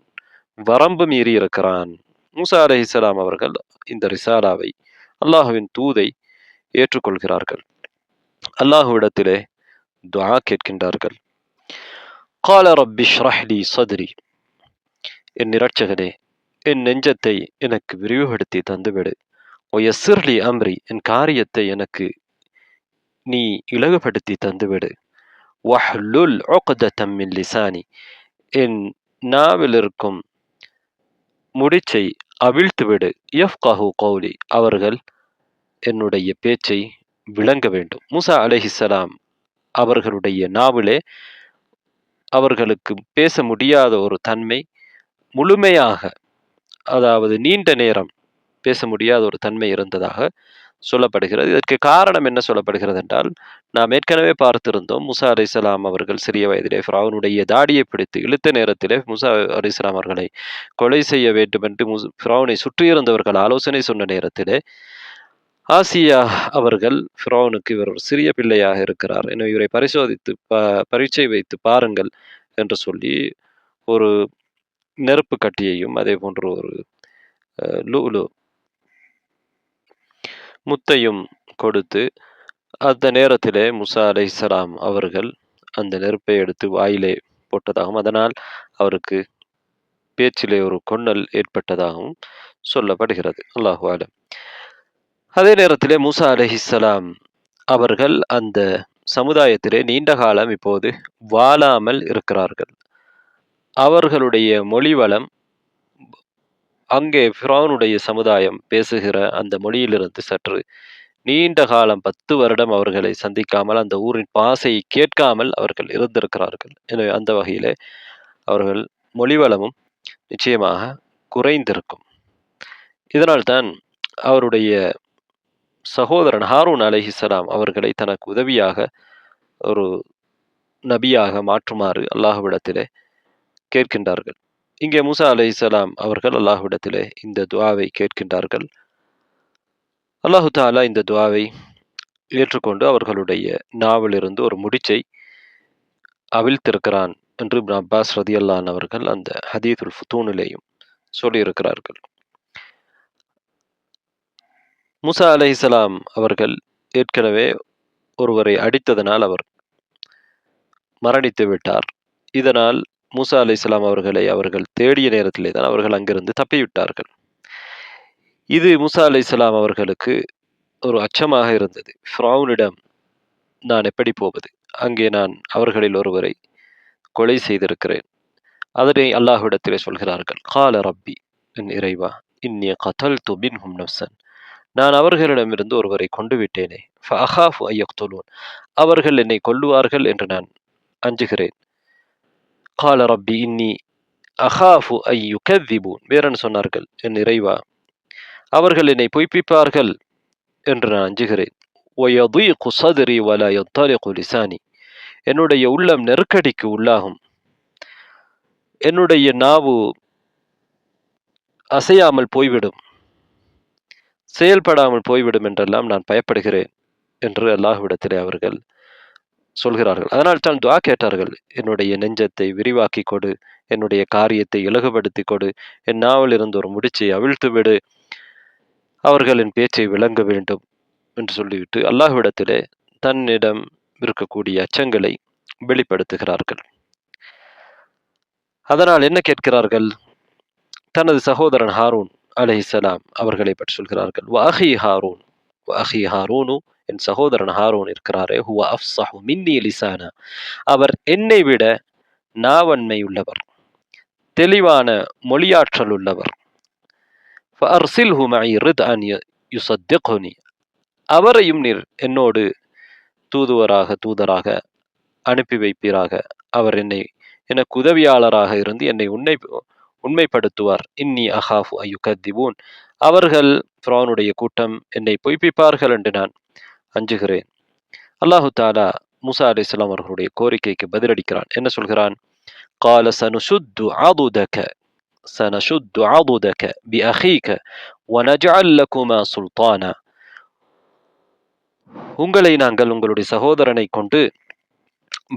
S1: வரம்பு மீறி இருக்கிறான். மூசா அலைஹிஸ்ஸலாம் அவர்கள் இந்த ரிசாலாவை, அல்லாஹுவின் தூதை ஏற்றுக்கொள்கிறார்கள். அல்லாஹுவிடத்திலே துஆ கேட்கின்றார்கள். கால ரப்பி ஷ்ரஹ் லி ஸத்ரி. என் இரட்சகனே, என் நெஞ்சத்தை எனக்கு விரிவுபடுத்தி தந்துவிடு. வயஸ்ஸிர் லி அம்ரி. என் காரியத்தை எனக்கு நீ இலகுபடுத்தி தந்துவிடு. வஹ்லுல் உக்ததம் மின் லிசானி. என் நாவில் இருக்கும் முடிச்சை அவிழ்த்துவிடு. யஃப்கஹு கௌலி. அவர்கள் என்னுடைய பேச்சை விளங்க வேண்டும். மூசா அலைஹிஸ்ஸலாம் அவர்களுடைய நாவிலே அவர்களுக்கு பேச முடியாத ஒரு தன்மை முழுமையாக, அதாவது நீண்ட நேரம் பேச முடியாத ஒரு தன்மை இருந்ததாக சொல்லப்படுகிறது. இதற்கு காரணம் என்ன சொல்லப்படுகிறது என்றால், நாம் ஏற்கனவே பார்த்திருந்தோம், மூசா அலைஹிஸ்ஸலாம் அவர்கள் சிறிய வயதிலே ஃபிரௌனுடைய தாடியை பிடித்து இழுத்த நேரத்திலே மூசா அலைஹிஸ்ஸலாம் அவர்களை கொலை செய்ய வேண்டும் என்று ஃபிரௌனை சுற்றியிருந்தவர்கள் ஆலோசனை சொன்ன நேரத்திலே ஆசியா அவர்கள் ஃபிரௌனுக்கு இவர் ஒரு சிறிய பிள்ளையாக இருக்கிறார், எனவே இவரை பரிசோதித்து பரீட்சை வைத்து பாருங்கள் என்று சொல்லி ஒரு நெருப்பு கட்டியையும் அதே போன்று ஒரு லூலு முத்தையும் கொடுத்து, அந்த நேரத்திலே மூசா அலைஹிஸ்ஸலாம் அவர்கள் அந்த நெருப்பை எடுத்து வாயிலே போட்டதாகவும் அதனால் அவருக்கு பேச்சிலே ஒரு கொன்னல் ஏற்பட்டதாகவும் சொல்லப்படுகிறது. அல்லாஹு ஆலம். அதே நேரத்திலே மூசா அலைஹிஸ்ஸலாம் அவர்கள் அந்த சமுதாயத்திலே நீண்ட காலம் இப்போது வாழாமல் இருக்கிறார்கள். அவர்களுடைய மொழி வளம் அங்கே ஃபிரௌனுடைய சமுதாயம் பேசுகிற அந்த மொழியிலிருந்து சற்று நீண்ட காலம் 10 வருடம் அவர்களை சந்திக்காமல், அந்த ஊரின் பாசையை கேட்காமல் அவர்கள் இருந்திருக்கிறார்கள். எனவே அந்த வகையிலே அவர்கள் மொழி வளமும் நிச்சயமாக குறைந்திருக்கும். இதனால்தான் அவருடைய சகோதரன் ஹாரூன் அலைஹிஸ்ஸலாம் அவர்களை தனக்கு உதவியாக ஒரு நபியாக மாற்றுமாறு அல்லாஹ்விடத்திலே கேட்கின்றார்கள். இங்கே மூசா அலைஹிஸ்ஸலாம் அவர்கள் அல்லாஹ்விடத்திலே இந்த துஆவை கேட்கின்றார்கள். அல்லாஹு தஆலா இந்த துஆவை ஏற்றுக்கொண்டு அவர்களுடைய நாவிலிருந்து ஒரு முடிச்சை அவிழ்த்திருக்கிறான் என்று இப்னு அப்பாஸ் ரதியல்லாஹு அன்ஹு அவர்கள் அந்த ஹதீதுல் ஃபுதூனிலேயும் சொல்லியிருக்கிறார்கள். மூசா அலைஹிஸ்ஸலாம் அவர்கள் ஏற்கனவே ஒருவரை அடித்ததனால் அவர் மரணித்து விட்டார். இதனால் மூசா அலைஹிஸ்ஸலாம் அவர்களை அவர்கள் தேடிய நேரத்திலே தான் அவர்கள் அங்கிருந்து தப்பிவிட்டார்கள். இது மூசா அலைஹிஸ்ஸலாம் அவர்களுக்கு ஒரு அச்சமாக இருந்தது. ஃபிரௌனிடம் நான் எப்படி போவது? அங்கே நான் அவர்களில் ஒருவரை கொலை செய்திருக்கிறேன். அதனை அல்லாஹ்விடத்திலே சொல்கிறார்கள். கால ரப்பி. என் இறைவா, இன்னி கதல்து மின்ஹும் நஃப்ஸன். நான் அவர்களிடமிருந்து ஒருவரை கொண்டு விட்டேனே. ஃபஅகாஃபு அன் யக்துலூன். அவர்கள் என்னை கொல்லுவார்கள் என்று நான் அஞ்சுகிறேன். கால ரப்பி இன்னி அகாஃபு அன் யுகذிபூன். வேறென்ன சொன்னார்கள்? என் இறைவா, அவர்கள் என்னை பொய்ப்பிப்பார்கள் என்று நான் அஞ்சுகிறேன். வயதீகு ஸத்ரி வலா யன்தலிகு லிசானி. என்னுடைய உள்ளம் நெருக்கடிக்கு உள்ளாகும், என்னுடைய நாவு அசையாமல் போய்விடும், செயல்படாமல் போய்விடும் என்றெல்லாம் நான் பயப்படுகிறேன் என்று அல்லாஹ்விடத்திலே அவர்கள் சொல்கிறார்கள். அதனால் தான் துஆ கேட்டார்கள். என்னுடைய நெஞ்சத்தை விரிவாக்கி கொடு, என்னுடைய காரியத்தை இலகுபடுத்தி கொடு, என் நாவில் இருந்து ஒரு முடிச்சை அவிழ்த்து விடு, அவர்களின் பேச்சை விளங்க வேண்டும் என்று சொல்லிவிட்டு அல்லாஹ்விடத்திலே தன்னிடம் இருக்கக்கூடிய அச்சங்களை வெளிப்படுத்துகிறார்கள். அதனால் என்ன கேட்கிறார்கள்? தனது சகோதரன் ஹாரூன் அலைஹிஸ்ஸலாம் அவர்களை பற்றி சொல்கிறார்கள். வஅஹி ஹாரூன் வஅஹி ஹாரூனு, என் சகோதரன் ஹாரூன் இருக்கிறாரே, ஹுவ அஃப்ஸஹு மின்னி லிசானா, அவர் என்னை விட நாவன்மை உள்ளவர், தெளிவான மொழியாற்றல் உள்ளவர். ஃபஅர்சில்ஹு மஇ ரித்அன் யுஸத்திக்ஹுனி, அவரையும் நீர் என்னோடு தூதராக அனுப்பி வைப்பீராக. அவர் எனக்கு உதவியாளராக இருந்து என்னை உண்மைப்படுத்துவார். இன்னி அஹாஃபு அய்யுகத்திபூன், அவர்கள் ஃபிரௌனுடைய கூட்டம் என்னை பொய்ப்பிப்பார்கள் என்று நான் அஞ்சுகிறேன். அல்லாஹு தாலா மூசா அலைஹிஸ்ஸலாம் அவர்களுடைய கோரிக்கைக்கு பதிலளிக்கிறான். என்ன சொல்கிறான்? قال سنشد عضدك بأخيك ونجعل لكما سلطانا, உங்களை நாங்கள் உங்களுடைய சகோதரனை கொண்டு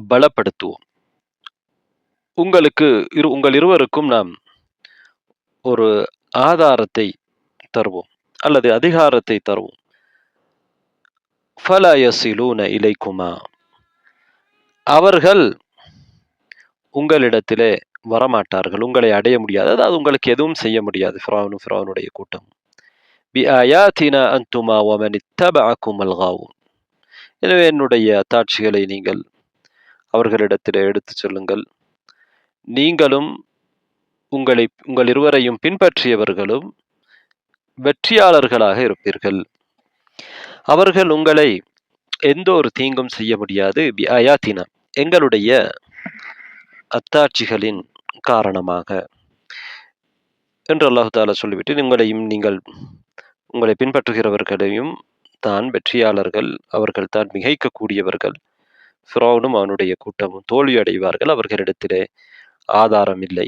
S1: பலப்படுத்துவோம். உங்கள் இருவருக்கும் நாம் ஒரு ஆதாரத்தை தருவோம் அல்லது அதிகாரத்தை தருவோம். ஃபலா யஸிலூன இலைக்குமா, அவர்கள் உங்களிடத்திலே வரமாட்டார்கள், உங்களை அடைய முடியாது, அதாவது உங்களுக்கு எதுவும் செய்ய முடியாது. ஃபிரௌனுடைய கூட்டம். பிஆயாத்தினா அன்துமா வமன் இத்தபஅகுமுல் காவூன், எனவே என்னுடைய அத்தாட்சிகளை நீங்கள் அவர்களிடத்திலே எடுத்துச் சொல்லுங்கள், நீங்களும் உங்கள் இருவரையும் பின்பற்றியவர்களும் வெற்றியாளர்களாக இருப்பீர்கள். அவர்கள் உங்களை எந்த ஒரு தீங்கும் செய்ய முடியாது. பிஆயாத்தினா, எங்களுடைய அத்தாட்சிகளின் காரணமாக என்று அல்லாஹு தாலா சொல்லிவிட்டு, உங்களை பின்பற்றுகிறவர்களையும் தான் வெற்றியாளர்கள், அவர்கள் தான் மிகைக்கக்கூடியவர்கள், ஃபிரௌனும் அவனுடைய கூட்டமும் தோல்வி அடைவார்கள், அவர்களிடத்திலே ஆதாரம் இல்லை,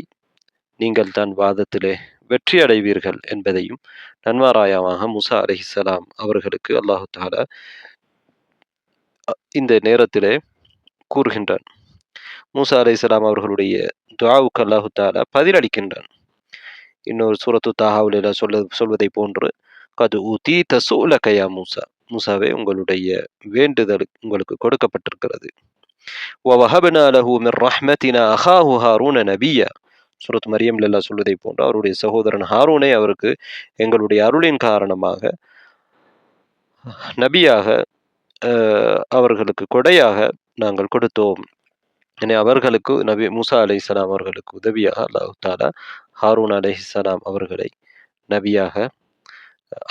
S1: நீங்கள் தான் வாதத்திலே வெற்றி அடைவீர்கள் என்பதையும் நன்மாராயமாக மூசா அலைஹிஸ்ஸலாம் அவர்களுக்கு அல்லாஹு தாலா இந்த நேரத்திலே கூறுகின்றான். மூசா அலைஹிஸ்ஸலாம் அவர்களுடைய துஆவுக்கு அல்லாஹு தாலா பதிலளிக்கின்றான். இன்னொரு சூரத்து தாஹாவில் சொல்வதை போன்று, கது ஊதீத சுஅலக யா மூசா, மூசாவே உங்களுடைய வேண்டுதல் உங்களுக்கு கொடுக்கப்பட்டிருக்கிறது. வவஹப்னா லஹு மின் ரஹ்மத்தினா அஹாஹு ஹாரூன நபியா, சூரத் மரியம்ல அல்லாஹ் சொல்வதை போன்று அவருடைய சகோதரன் ஹாரூனை அவருக்கு எங்களுடைய அருளின் காரணமாக நபியாக அவர்களுக்கு கொடையாக நாங்கள் கொடுத்தோம். எனவே அவர்களுக்கு நபி மூசா அலைஹிஸ்ஸலாம் அவர்களுக்கு உதவியாக அல்லாஹ் தாலா ஹாரூன் அலைஹிஸ்ஸலாம் அவர்களை நபியாக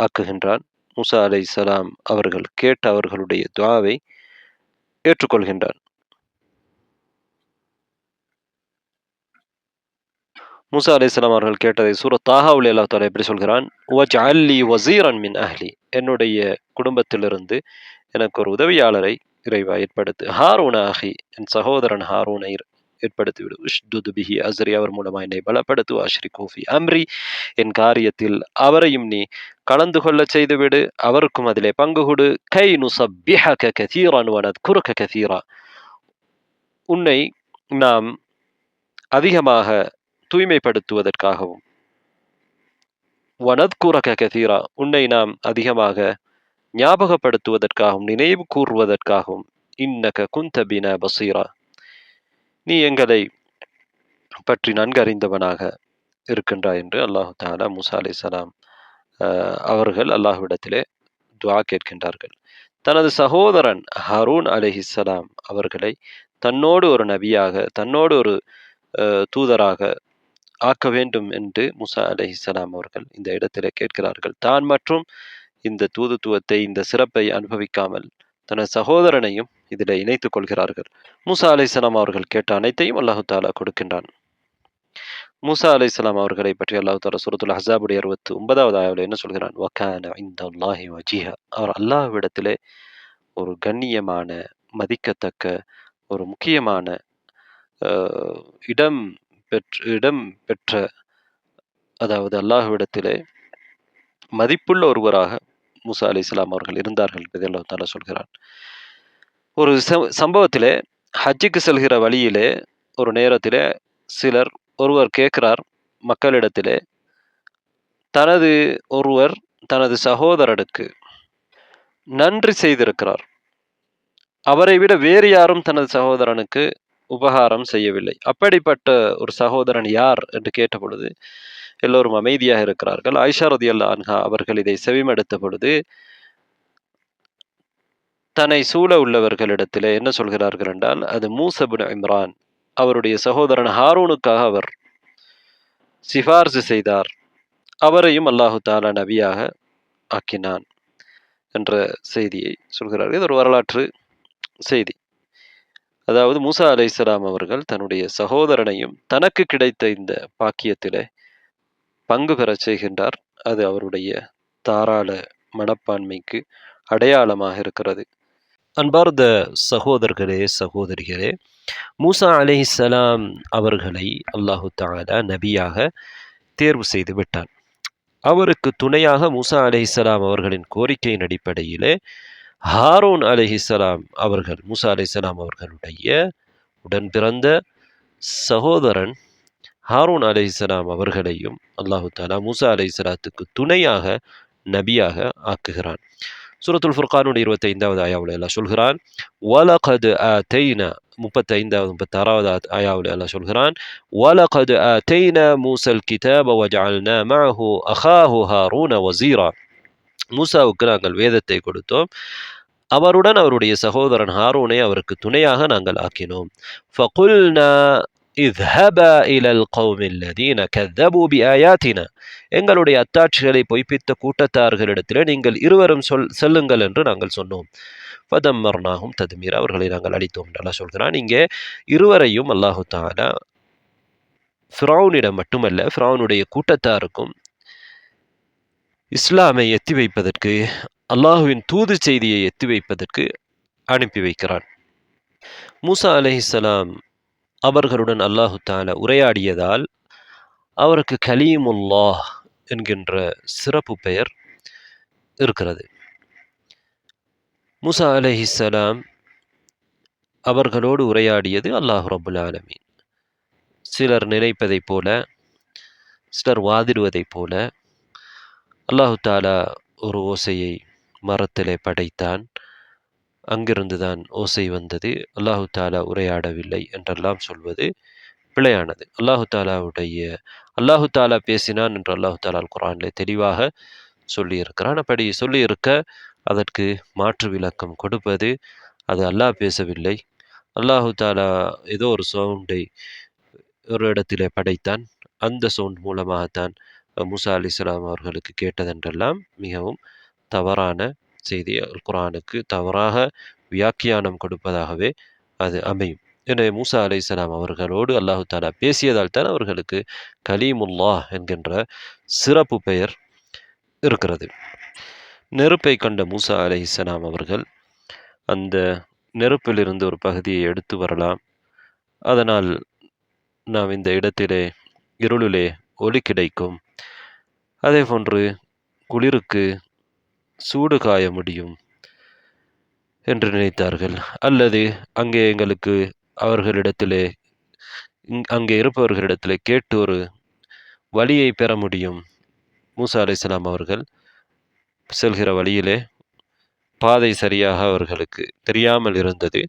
S1: ஆக்குகின்றான். மூசா அலைஹிஸ்ஸலாம் அவர்கள் கேட்ட அவர்களுடைய துஆவை ஏற்றுக்கொள்கின்றான். மூசா அலைஹிஸ்ஸலாம் அவர்கள் கேட்டதை சூரத் தாஹாவில் அல்லாஹ் தஆலா எப்படி சொல்கிறான்? வஜ்அல் லி வஸீரன் மின் அஹ்லி, என்னுடைய குடும்பத்திலிருந்து எனக்கு ஒரு உதவியாளரை இறைவா ஏற்படுத்து. ஹாரூன அஹி, என் சகோதரன் ஹாரூனை ஏற்படுத்திவிடு. உஷ்துது பிஹி அஸ்ரி, அவர் மூலமாக என்னை பலப்படுத்து. அஷ்ரிகு ஃபி அம்ரி, என் காரியத்தில் அவரையும் நீ கலந்து கொள்ள செய்துவிடு, அவருக்கும் அதிலே பங்கு கொடு. கை நுஸப்பிஹக கதீரன் வனத்குருக கதீரா, உன்னை நாம் அதிகமாக தூய்மைப்படுத்துவதற்காகவும், வனத்குரக கதீரா, உன்னை நாம் அதிகமாக ஞாபகப்படுத்துவதற்காகவும் நினைவு கூறுவதற்காகவும், இன்னக குந்த பினா பசீரா, நீ எங்களை பற்றி நன்கறிந்தவனாக இருக்கின்றாய் என்று அல்லாஹு தஆலா மூசா அலைஹிஸ்ஸலாம் அவர்கள் அல்லாஹ்விடத்திலே துஆ கேட்கின்றார்கள். தனது சகோதரன் ஹாரூன் அலைஹிஸ்ஸலாம் அவர்களை தன்னோடு ஒரு நபியாக, தன்னோடு ஒரு தூதராக ஆக்க வேண்டும் என்று மூசா அலைஹிஸ்ஸலாம் அவர்கள் இந்த இடத்திலே கேட்கிறார்கள். தான் மற்றும் இந்த தூதுத்துவத்தை, இந்த சிறப்பை அனுபவிக்காமல் தனது சகோதரனையும் இதில் இணைத்துக் கொள்கிறார்கள். மூசா அலைஹிஸ்ஸலாம் அவர்கள் கேட்ட அனைத்தையும் அல்லாஹு தாலா கொடுக்கின்றான். மூசா அலைஹிஸ்ஸலாம் அவர்களை பற்றி அல்லாஹு தாலா சூரத்துல் அஹ்ஸாபுடைய 69வது ஆயத்தில் என்ன சொல்கிறான்? வகான இன்தல்லாஹி வஜீஹா, அவர் அல்லாஹ்விடத்திலே ஒரு கண்ணியமான, மதிக்கத்தக்க, ஒரு முக்கியமான இடம் பெற்ற, அதாவது அல்லாஹ்விடத்திலே மதிப்புள்ள ஒருவராக மூசா அலைஹிஸ்ஸலாம் அவர்கள் இருந்தார்கள் என்பதை அல்லாஹ் தஆலா சொல்கிறான். ஒரு சம்பவத்திலே, ஹஜ்ஜுக்கு செல்கிற வழியிலே ஒரு நேரத்திலே ஒருவர் கேட்கிறார் மக்களிடத்திலே, தனது சகோதரனுக்கு நன்றி செய்திருக்கிறார். அவரை விட வேறு யாரும் தனது சகோதரனுக்கு உபகாரம் செய்யவில்லை. அப்படிப்பட்ட ஒரு சகோதரன் யார் என்று கேட்ட பொழுது எல்லோரும் அமைதியாக இருக்கிறார்கள். ஆயிஷா ரலியல்லாஹு அன்ஹா அவர்கள் இதை செவிமடுத்த பொழுது தன்னை சூழ உள்ளவர்களிடத்திலே என்ன சொல்கிறார்கள் என்றால், அது மூஸா இப்னு இம்ரான், அவருடைய சகோதரன் ஹாரூனுக்காக அவர் சிபார்சு செய்தார். அவரையும் அல்லாஹு தஆலா நபியாக ஆக்கினான் என்ற செய்தியை சொல்கிறார்கள். இது ஒரு வரலாற்று செய்தி. அதாவது மூசா அலைஹிஸ்ஸலாம் அவர்கள் தன்னுடைய சகோதரனையும் தனக்கு கிடைத்த இந்த பாக்கியத்திலே பங்கு பெறச் செய்கின்றார். அது அவருடைய தாராள மனப்பான்மைக்கு அடையாளமாக இருக்கிறது. அன்பார்ந்த சகோதரர்களே, சகோதரிகளே, மூசா அலைஹிஸ்ஸலாம் அவர்களை அல்லாஹு தஆலா நபியாக தேர்வு செய்து விட்டான். அவருக்கு துணையாக மூசா அலைஹிஸ்ஸலாம் அவர்களின் கோரிக்கையின் அடிப்படையிலே ஹாரூன் அலைஹிஸ்ஸலாம் அவர்கள், மூசா அலைஹிஸ்ஸலாம் அவர்களுடைய உடன் பிறந்த சகோதரன் ஹாரூன் அலைஹிஸ்ஸலாம் அவர்களையும் அல்லாஹு தஆலா மூசா அலைஹிஸ்ஸலாத்துக்கு துணையாக நபியாக ஆக்குகிறான். சூரத்துல் ஃபுர்கானுடைய 25வது ஆயாவுல அல்லாஹ் சொல்கிறான், வலகத் ஆதைனா 35வது 36வது ஆயாவுல அல்லாஹ் சொல்கிறான், வலகத் ஆதைனா மூஸல் கிதாப வஜஅல்னா மஅஹு அஹாஹு ஹாரூன வஸீரா. மூசாவுக்கு நாங்கள் வேதத்தை கொடுத்தோம், அவருடன் அவருடைய சகோதரன் ஹாரூனை அவருக்கு துணையாக நாங்கள் ஆக்கினோம். ஃபகுல்னா இத்ஹபா இலல் கௌமில் லதீன கذبوا பிஆயாத்தினா, எங்களுடைய அத்தாட்சிகளை பொய்ப்பித்த கூட்டத்தார்களிடத்திலே நீங்கள் இருவரும் செல்லுங்கள் என்று நாங்கள் சொன்னோம். ஃபதம்மர்னாஹும் தத்மீரா, அவர்களை நாங்கள் அழித்தோம் என்று அல்லாஹ் சொல்கிறான். இங்கே இருவரையும் அல்லாஹு தஆலா ஃபிரௌனிடம் மட்டுமல்ல, ஃபிரௌனுடைய கூட்டத்தாருக்கும் இஸ்லாமை எத்தி வைப்பதற்கு, அல்லாஹுவின் தூது செய்தியை எத்தி வைப்பதற்கு அனுப்பி வைக்கிறான். மூசா அலைஹிஸ்ஸலாம் அவர்களுடன் அல்லாஹு தஆலா உரையாடியதால் அவருக்கு கலீமுல்லாஹ் என்கின்ற சிறப்பு பெயர் இருக்கிறது. மூசா அலைஹிஸ்ஸலாம் அவர்களோடு உரையாடியது அல்லாஹ் ரப்புல் ஆலமீன். சிலர் நினைப்பதைப் போல, சிலர் வாதிடுவதைப் போல அல்லாஹு தஆலா ஒரு ஓசையை மரத்திலே படைத்தான், அங்கிருந்துதான் ஓசை வந்தது, அல்லாஹு தஆலா உரையாடவில்லை என்றெல்லாம் சொல்வது பிழையானது. அல்லாஹு தஆலா பேசினான் என்று அல்லாஹு தஆலா குர்ஆனிலே தெளிவாக சொல்லியிருக்கிறான். அப்படி சொல்லியிருக்க அதற்கு மாற்று விளக்கம் கொடுப்பது, அது அல்லாஹ் பேசவில்லை, அல்லாஹு தஆலா ஏதோ ஒரு சவுண்டை ஒரு இடத்திலே படைத்தான், அந்த சவுண்ட் மூலமாகத்தான் மூசா அலைஹிஸ்ஸலாம் அவர்களுக்கு கேட்டதென்றெல்லாம் மிகவும் தவறான செய்தி, குர்ஆனுக்கு தவறாக வியாக்கியானம் கொடுப்பதாகவே அது அமையும். எனவே மூசா அலைஹிஸ்ஸலாம் அவர்களோடு அல்லாஹு தஆலா பேசியதால் தான் அவர்களுக்கு கலீமுல்லாஹ் என்கின்ற சிறப்பு பெயர் இருக்கிறது. நெருப்பை கண்ட மூசா அலைஹிஸ்ஸலாம் அவர்கள் அந்த நெருப்பிலிருந்து ஒரு பகுதியை எடுத்து வரலாம், அதனால் நாம் இந்த இடத்திலே இருளிலே ஒளி கிடைக்கும், அதே போன்று குளிருக்கு சூடு காய முடியும் என்று நினைத்தார்கள். அல்லது அங்கே எங்களுக்கு அவர்களிடத்திலே அங்கே இருப்பவர்களிடத்திலே கேட்டு ஒரு வழியை பெற முடியும். மூசா அலைஹிஸ்ஸலாம் அவர்கள் செல்கிற வழியிலே பாதை சரியாக அவர்களுக்கு தெரியாமல் இருந்தது,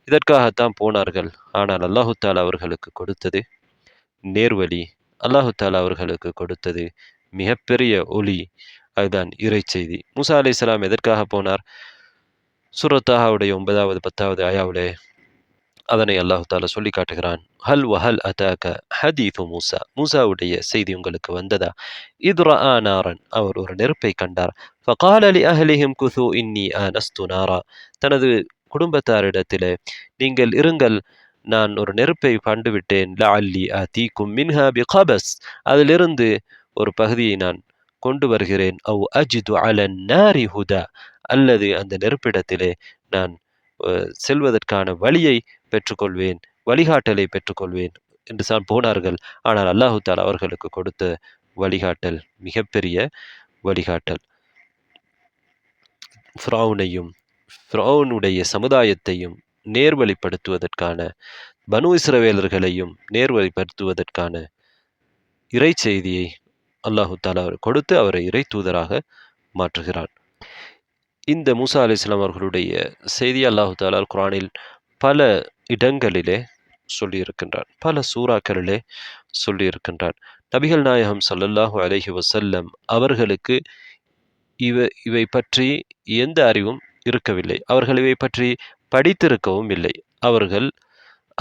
S1: இதற்காகத்தான் போனார்கள். ஆனால் அல்லாஹு தஆலா அவர்களுக்கு கொடுத்தது நேர்வழி, அல்லாஹு தஆலா அவர்களுக்கு கொடுத்தது மிகப்பெரிய ஒளி, அதுதான் இறை செய்தி. மூசா அலைஹிஸ்ஸலாம் எதற்காக போனார்? சூரத் தாஹாவுடைய 9வது 10வது ஆயாவிலே அதனை அல்லாஹு தஆலா சொல்லி காட்டுகிறான். ஹல் வஹல் அதாக ஹதீது மூசா, மூசாவுடைய செய்தி உங்களுக்கு வந்ததா? இத் ரஆ நாரன், அவர் ஒரு நெருப்பை கண்டார். ஃபகால லி அஹ்லிஹிம் குது இன்னி ஆனஸ்து நாரா, தனது குடும்பத்தாரிடத்திலே நீங்கள் இருங்கள், நான் ஒரு நெருப்பை கண்டுவிட்டேன், லஅல்லி ஆதீக்கும் மின்ஹா பிகபஸ், அதிலிருந்து ஒரு பகுதியை நான் கொண்டு வருகிறேன், அவ் அஜிது அலன் நாரி ஹுதா, அல்லது அந்த நெருப்பிடத்திலே நான் செல்வதற்கான வழியை பெற்றுக்கொள்வேன், வழிகாட்டலை பெற்றுக்கொள்வேன் என்று தான் போனார்கள். ஆனால் அல்லாஹு தஆலா அவர்களுக்கு கொடுத்த வழிகாட்டல் மிகப்பெரிய வழிகாட்டல். ஃபிரௌனையும் ஃபிரௌனுடைய சமுதாயத்தையும் நேர்வழிப்படுத்துவதற்கான, பனு இஸ்ரவேலர்களையும் நேர்வழிப்படுத்துவதற்கான இறை செய்தியை அல்லாஹு தஆலா கொடுத்து அவரை இறை தூதராக மாற்றுகிறான். இந்த மூசா அலைஹிஸ்ஸலாம் அவர்களுடைய செய்தி அல்லாஹு தஆலா குர்ஆனில் பல இடங்களிலே சொல்லியிருக்கின்றான். பல சூறாக்களிலே சொல்லியிருக்கின்றான். நபிகள் நாயகம் ஸல்லல்லாஹு அலைஹி வஸல்லம் அவர்களுக்கு இவை பற்றி எந்த அறிவும் இருக்கவில்லை. அவர்கள் இவை பற்றி படித்திருக்கவும் இல்லை. அவர்கள்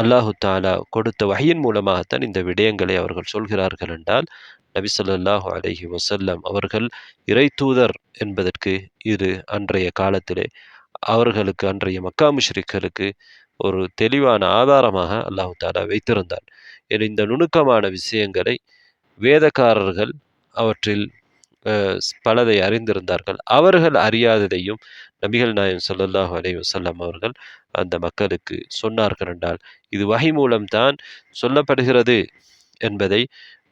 S1: அல்லாஹு தஆலா கொடுத்த வஹ்யின் மூலமாகத்தான் இந்த விடயங்களை அவர்கள் சொல்கிறார்கள் என்றால், நபி ஸல்லல்லாஹு அலைஹி வஸல்லம் அவர்கள் இறை தூதர் என்பதற்கு இது அன்றைய காலத்திலே அவர்களுக்கு அன்றைய மக்கா முஷ்ரிக்களுக்கு ஒரு தெளிவான ஆதாரமாக அல்லாஹு தஆலா வைத்திருந்தான். இந்த நுணுக்கமான விஷயங்களை வேதக்காரர்கள் அவற்றில் பலதை அறிந்திருந்தார்கள். அவர்கள் அறியாததையும் நபிகள் நாயகம் ஸல்லல்லாஹு அலைஹி வஸல்லம் அவர்கள் அந்த மக்களுக்கு சொன்னார்கள் என்றால், இது வஹி மூலம்தான் சொல்லப்படுகிறது என்பதை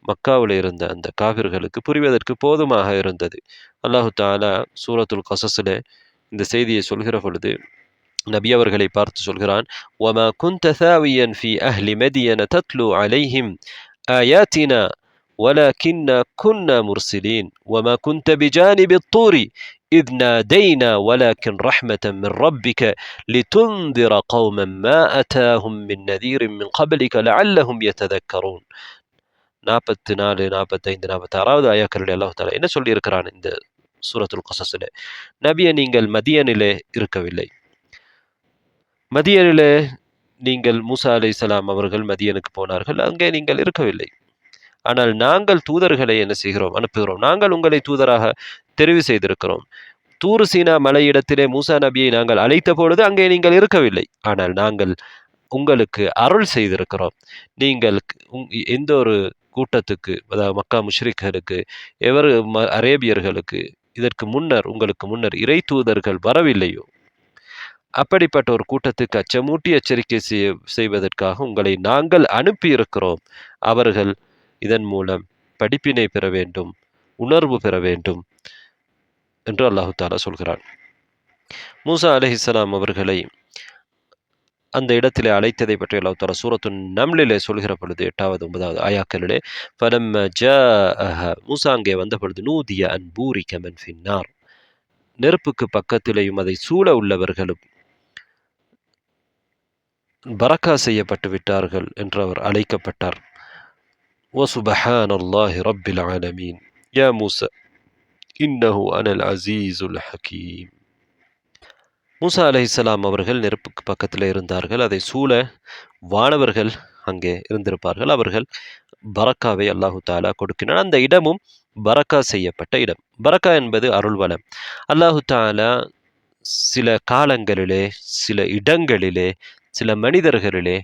S1: மக்காவில் இருந்த அந்த காபிர்களுக்கு புரிவதற்கு போதுமாக இருந்தது. அல்லாஹு தஆலா சூரத்துல் கஸஸிலே இந்த செய்தியை சொல்கிற பொழுது நபி அவர்களை பார்த்து சொல்கிறான், وَمَا كُنْتَ ثَاوِيًا فِي أَهْلِ مَدْيَنَ تَتْلُو عَلَيْهِمْ آيَاتِنَا وَلَكِنَّا كُنَّا مُرْسِلِينَ وَمَا كُنْتَ بِجَانِبِ الطُّورِ إِذْ نَادَيْنَا وَلَكِنْ رَحْمَةً مِّن رَّبِّكَ لِتُنذِرَ قَوْمًا مَّا أَتَاهُم مِّن نَّذِيرٍ مِّن قَبْلِكَ لَعَلَّهُمْ يَتَذَكَّرُونَ. 44, 45, 46வது ஆயங்களில் அல்லாஹ் தஆலா என்ன சொல்லியிருக்கிறான் இந்த சூரத்துல் கஸஸிலே? நபியே, நீங்கள் மதியனிலே இருக்கவில்லை. மதியனிலே நீங்கள் மூசா அலைஹிஸ்ஸலாம் அவர்கள் மதியனுக்கு போனார்கள். அங்கே நீங்கள் இருக்கவில்லை. ஆனால் நாங்கள் தூதர்களை என்ன செய்கிறோம்? அனுப்புகிறோம். நாங்கள் உங்களை தூதராக தெரிவு செய்திருக்கிறோம். தூர் சீனா மலையிடத்திலே மூசா நபியை நாங்கள் அழைத்த பொழுது அங்கே நீங்கள் இருக்கவில்லை. ஆனால் நாங்கள் உங்களுக்கு அருள் செய்திருக்கிறோம். நீங்கள் எந்த ஒரு கூட்டத்துக்கு, அதாவது மக்கா முஷ்ரிக்களுக்கு, அரேபியர்களுக்கு இதற்கு முன்னர், உங்களுக்கு முன்னர் இறை தூதர்கள் வரவில்லையோ, அப்படிப்பட்ட ஒரு கூட்டத்துக்கு அச்சமூட்டி எச்சரிக்கை செய்வதற்காக உங்களை நாங்கள் அனுப்பியிருக்கிறோம். அவர்கள் இதன் மூலம் படிப்பினை பெற வேண்டும், உணர்வு பெற வேண்டும் என்று அல்லாஹு தஆலா சொல்கிறான். மூசா அலைஹிஸ்ஸலாம் அவர்களை அந்த இடத்திலே அழைத்ததை பற்றி அல்லாஹ் தஆலா சூரத்துன் நம்லிலே சொல்கிற பொழுது 8வது 9வது ஆயக்களிலே, ஃபலம்ம ஜாஅஹ, மூசா அங்கே வந்த பொழுது, நூதிய அன் பூரிக மன் ஃபின்னார், நெருப்புக்கு பக்கத்திலேயும் அதை சூழ உள்ளவர்களும் பரக்கா செய்யப்பட்டு விட்டார்கள் என்று அவர் அழைக்கப்பட்டார். வசுபஹானல்லாஹி ரப்பில் ஆலமீன் யா மூசா இன்னஹு அனல் அஸீஸுல் ஹகீம். மூசா அலைஹிஸ்ஸலாம் அவர்கள் நெருப்புக்கு பக்கத்தில் இருந்தார்கள். அதை சூழ வானவர்கள் அங்கே இருந்திருப்பார்கள். அவர்கள் பரக்காவை அல்லாஹு தஆலா கொடுக்கின்றான். அந்த இடமும் பரக்கா செய்யப்பட்ட இடம். பரக்கா என்பது அருள்வளம். அல்லாஹு தஆலா சில காலங்களிலே, சில இடங்களிலே, சில மனிதர்களிலே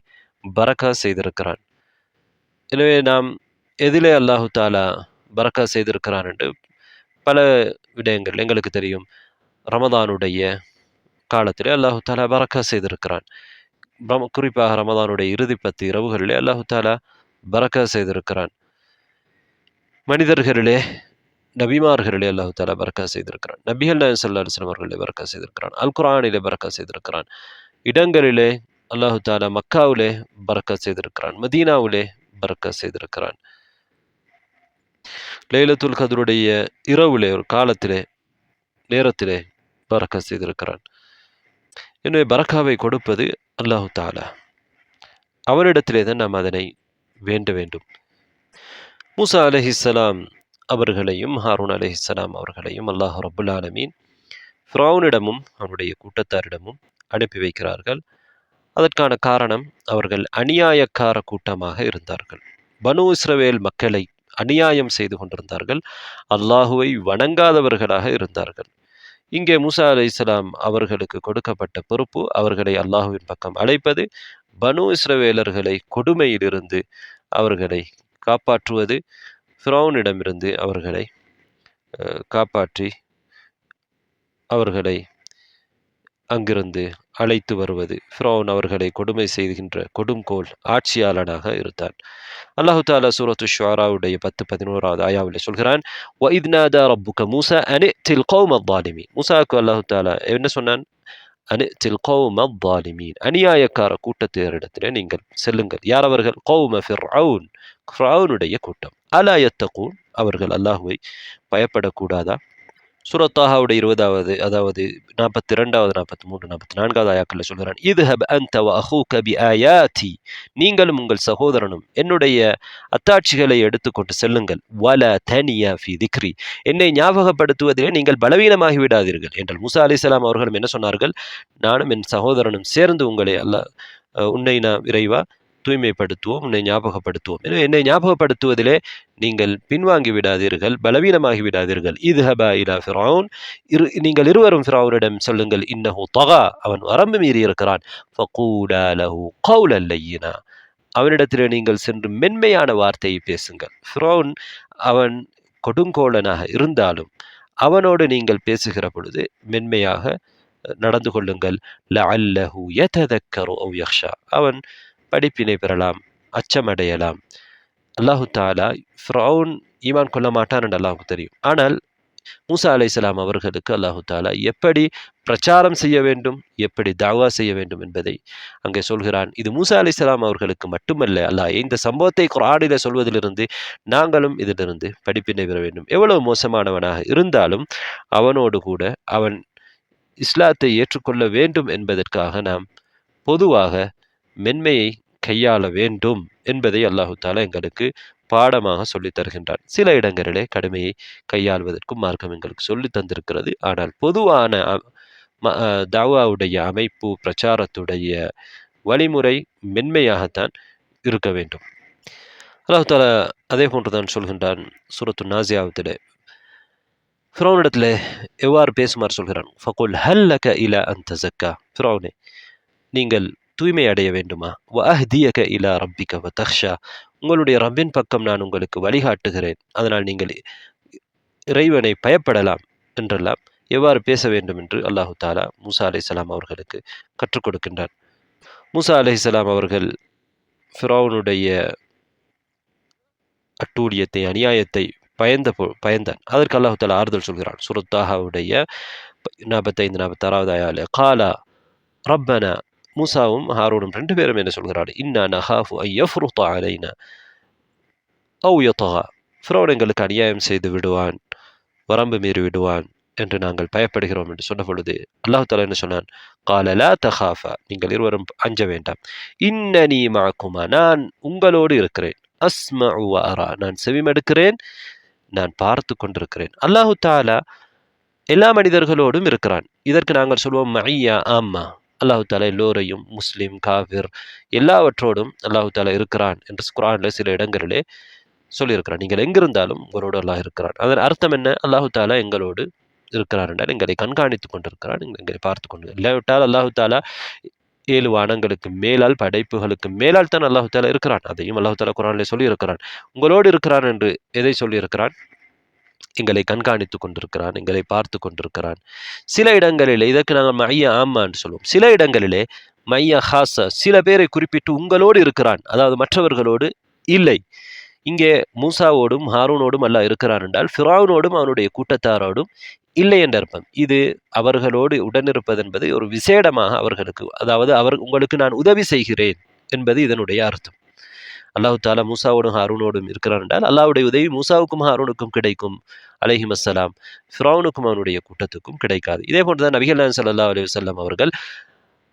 S1: பரக்கா செய்திருக்கிறான். எனவே நாம் எதிலே அல்லாஹு தஆலா பரக்கா செய்திருக்கிறான் என்று பல விடயங்கள் எங்களுக்கு தெரியும். ரமதானுடைய காலத்திலே அல்லாஹு தஆலா பரக்கா செய்திருக்கிறான். குறிப்பாக ரமதானுடைய இறுதி 10 இரவுகளிலே அல்லாஹு தஆலா பரக்கா செய்திருக்கிறான். மனிதர்களிலே, நபிமார்களிலே அல்லாஹு தஆலா பரக்கா செய்திருக்கிறான். நபிகள் நாயகம் ஸல்லல்லாஹு அலைஹி வஸல்லம் அவர்களிலே பரக்கா செய்திருக்கிறான். அல் குர்ஆனிலே பரக்கா செய்திருக்கிறான். இடங்களிலே அல்லாஹு தஆலா மக்காவிலே பரக்கா செய்திருக்கிறான். மதீனாவிலே பரக்கா செய்திருக்கிறான். லைலத்துல் கத்ருடைய இரவிலே, ஒரு காலத்திலே, நேரத்திலே பரக்கா செய்திருக்கிறான். எனவே பரக்காவை கொடுப்பது அல்லாஹு தஆலா. அவரிடத்திலே தான் நாம் அதனை வேண்ட வேண்டும். மூசா அலைஹிஸ்ஸலாம் அவர்களையும் ஹாரூன் அலைஹிஸ்ஸலாம் அவர்களையும் அல்லாஹ் ரப்புல் ஆலமீன் ஃபிரௌனிடமும் அவருடைய கூட்டத்தாரிடமும் அனுப்பி வைக்கிறார்கள். அதற்கான காரணம், அவர்கள் அநியாயக்கார கூட்டமாக இருந்தார்கள். பனு இஸ்ரவேல் மக்களை அநியாயம் செய்து கொண்டிருந்தார்கள். அல்லாஹுவை வணங்காதவர்களாக இருந்தார்கள். இங்கே மூசா அலைஹிஸ்ஸலாம் அவர்களுக்கு கொடுக்கப்பட்ட பொறுப்பு, அவர்களை அல்லாஹுவின் பக்கம் அழைப்பது, பனு இஸ்ரவேலர்களை கொடுமையிலிருந்து அவர்களை காப்பாற்றுவது, ஃபிரௌனிடமிருந்து அவர்களை காப்பாற்றி அவர்களை அங்கிருந்து அழைத்து வருவது. ஃபிரௌன் அவர்களை கொடுமை செய்கின்ற கொடுங்கோல் ஆட்சியாளனாக இருந்தான். அல்லாஹு தஆலா சூரத்து ஷுஆராவுடைய 10, 11வது ஆயாவிலே சொல்கிறான், وَإِذْ نَادَى رَبُّكَ مُوسَى أَنِ ائْتِ الْقَوْمَ الظَّالِمِينَ. மூசாவுக்கு அல்லாஹு தஆலா என்ன சொன்னான்? அன் இஅ்தில் கௌம الظَّالِمِينَ, அநியாயக்கார கூட்டத்தினரிடத்திலே நீங்கள் செல்லுங்கள். யார் அவர்கள்? கௌம ஃபிர்அவுன், ஃபிர்அவுனுடைய கூட்டம். அலா யத்தகூன், அவர்கள் அல்லாஹுவை பயப்படக்கூடாதா? சூரத் தாஹாவுடைய 20வது, அதாவது 42வது, 43, 44வது ஆயாக்களில் சொல்கிறான், இத்ஹப் அன்த வ அஹூக பிஆயாத்தி, நீங்களும் உங்கள் சகோதரனும் என்னுடைய அத்தாட்சிகளை எடுத்துக்கொண்டு செல்லுங்கள். வல தனியா ஃபி திக்ரி, என்னை ஞாபகப்படுத்துவதிலே நீங்கள் பலவீனமாகி விடாதீர்கள் என்றால் மூசா அலைஹிஸ்ஸலாம் அவர்களும் என்ன சொன்னார்கள், நானும் என் சகோதரனும் சேர்ந்து உங்களை உன்னை நான் இறைவா தூய்மைப்படுத்துவோம், உன்னை ஞாபகப்படுத்துவோம். எனவே என்னை ஞாபகப்படுத்துவதிலே நீங்கள் பின்வாங்கி விடாதீர்கள், பலவீனமாகி விடாதீர்கள். இத்ஹபா இலா ஃபிரௌன், நீங்கள் இருவரும் ஃபிரௌனிடம் சொல்லுங்கள், இன்னஹு தகா, அவன் வரம்பு மீறி இருக்கிறான். ஃபகூலா லஹு கௌலன் லய்யினா, அவனிடத்திலே நீங்கள் சென்று மென்மையான வார்த்தையை பேசுங்கள். ஃபிரௌன் அவன் கொடுங்கோலனாக இருந்தாலும் அவனோடு நீங்கள் பேசுகிற பொழுது மென்மையாக நடந்து கொள்ளுங்கள். லஅல்லஹு யததக்கரு அவ் யக்ஷா, அவன் படிப்பினை பெறலாம், அச்சமடையலாம். அல்லாஹு தாலா ஃபிரௌன் ஈமான் கொள்ள மாட்டான் என்று அல்லாஹுக்கு தெரியும். ஆனால் மூசா அலைஹிஸ்ஸலாம் அவர்களுக்கு அல்லாஹு தாலா எப்படி பிரச்சாரம் செய்ய வேண்டும், எப்படி தாவா செய்ய வேண்டும் என்பதை அங்கே சொல்கிறான். இது மூசா அலைஹிஸ்ஸலாம் அவர்களுக்கு மட்டுமல்ல, அல்லாஹ் இந்த சம்பவத்தை குர்ஆனிலே சொல்வதிலிருந்து நாங்களும் இதிலிருந்து படிப்பினை பெற வேண்டும். எவ்வளவு மோசமானவனாக இருந்தாலும் அவனோடு கூட அவன் இஸ்லாத்தை ஏற்றுக்கொள்ள வேண்டும் என்பதற்காக நாம் பொதுவாக மென்மையை கையாள வேண்டும் என்பதை அல்லாஹு தாலா எங்களுக்கு பாடமாக சொல்லித் தருகின்றான். சில இடங்களிலே கடுமையை கையாள்வதற்கும் மார்க்கம் எங்களுக்கு சொல்லி தந்திருக்கிறது. ஆனால் பொதுவான தாவாவுடைய அமைப்பு, பிரச்சாரத்துடைய வழிமுறை மென்மையாகத்தான் இருக்க வேண்டும். அல்லாஹு தாலா அதே போன்றுதான் சொல்கின்றான் சூரத்து நாசியாவத்திலே, ஃபிரௌனிடத்தில் எவ்வாறு பேசுமாறு சொல்கிறான். ஃபகுல் ஹல்லக இலா அன் தஸக்கா, ஃபிரௌனே நீங்கள் தூய்மை அடைய வேண்டுமா? வ அஹ்தியக இலா ரப்பிக வ தக்ஷா, உங்களுடைய ரப்பின் பக்கம் நான் உங்களுக்கு வழிகாட்டுகிறேன், அதனால் நீங்கள் இறைவனை பயப்படலாம் என்றெல்லாம் எவ்வாறு பேச வேண்டும் என்று அல்லாஹு தாலா மூசா அலைஹிஸ்ஸலாம் அவர்களுக்கு கற்றுக் கொடுக்கின்றான். மூசா அலைஹிஸ்ஸலாம் அவர்கள் ஃபிரௌனுடைய அட்டூழியத்தை, அநியாயத்தை பயந்தான். அதற்கு அல்லாஹு தாலா ஆறுதல் சொல்கிறான். சூரத் தாஹாவுடைய 45, 46வது ஆயால, காலா ரப்பனா, மூசாவும் ஹாரூனும் ரெண்டு பேரும் என்ன சொல்கிறார், இன்னா நஹாஃபு அன் யஃப்ருத அலைனா அவ் யத்கா, ஃபிரௌன் எங்களுக்கு அநியாயம் செய்து விடுவான், வரம்பு மீறி விடுவான் என்று நாங்கள் பயப்படுகிறோம் என்று சொன்ன பொழுது அல்லாஹ் தஆலா என்ன சொன்னான், கால லா தஹாஃபா, நீங்கள் இருவரும் அஞ்ச வேண்டாம், இன்னனி மஅகுமா, நான் உங்களோடு இருக்கிறேன், அஸ்மஉ வ அரா, நான் செவிமடுக்கிறேன், நான் பார்த்து கொண்டிருக்கிறேன். அல்லாஹு தஆலா எல்லா மனிதர்களோடும் இருக்கிறான். இதற்கு நாங்கள் சொல்வோம் மஇய்யா ஆம்மா, அல்லாஹு தாலா எல்லோரையும், முஸ்லிம், காஃபிர் எல்லாவற்றோடும் அல்லாஹு தாலா இருக்கிறான் என்று குர்ஆனில் சில இடங்களிலே சொல்லியிருக்கிறான். நீங்கள் எங்கிருந்தாலும் உங்களோடு அல்லாஹ் இருக்கிறான். அதன் அர்த்தம் என்ன? அல்லாஹு தாலா எங்களோடு இருக்கிறார் என்றால் எங்களை கண்காணித்து கொண்டிருக்கிறான், எங்களை பார்த்து கொண்டு, இல்லாவிட்டால் அல்லாஹு தாலா 7 வானங்களுக்கு மேலால், படைப்புகளுக்கு மேலால் தான் அல்லாஹு தாலா இருக்கிறான். அதையும் அல்லாஹு தாலா குர்ஆனிலே சொல்லி இருக்கிறான். உங்களோடு இருக்கிறான் என்று எதை சொல்லி இருக்கிறான்? எங்களை கண்காணித்து கொண்டிருக்கிறான், எங்களை பார்த்து கொண்டிருக்கிறான். சில இடங்களிலே இதற்கு நாங்கள் மையா ஆமான்னு சொல்லுவோம். சில இடங்களிலே மையா ஹாசா, சில பேரை குறிப்பிட்டு உங்களோடு இருக்கிறான், அதாவது மற்றவர்களோடு இல்லை. இங்கே மூசாவோடும் ஹாரூனோடும் அல்லாஹ் இருக்கிறான் என்றால் ஃபிரௌனோடும் அவனுடைய கூட்டத்தாரோடும் இல்லை என்ற அர்த்தம். இது அவர்களோடு உடனிருப்பது என்பது ஒரு விசேடமாக அவர்களுக்கு, அதாவது உங்களுக்கு நான் உதவி செய்கிறேன் என்பது இதனுடைய அர்த்தம். அல்லாஹு தாலா மூசாவோடும் ஹாரூனோடும் இருக்கிறான் என்றால் அல்லாஹ்வுடைய உதவி மூசாவுக்கும் ஹாரூனுக்கும் கிடைக்கும் அலைஹிம் அஸ்ஸலாம், ஃபிரௌனுக்கும் அவனுடைய கூட்டத்துக்கும் கிடைக்காது. இதே போன்றுதான் நபிகள் நாயகம் ஸல்லல்லாஹு அலைஹி வஸல்லம் அவர்கள்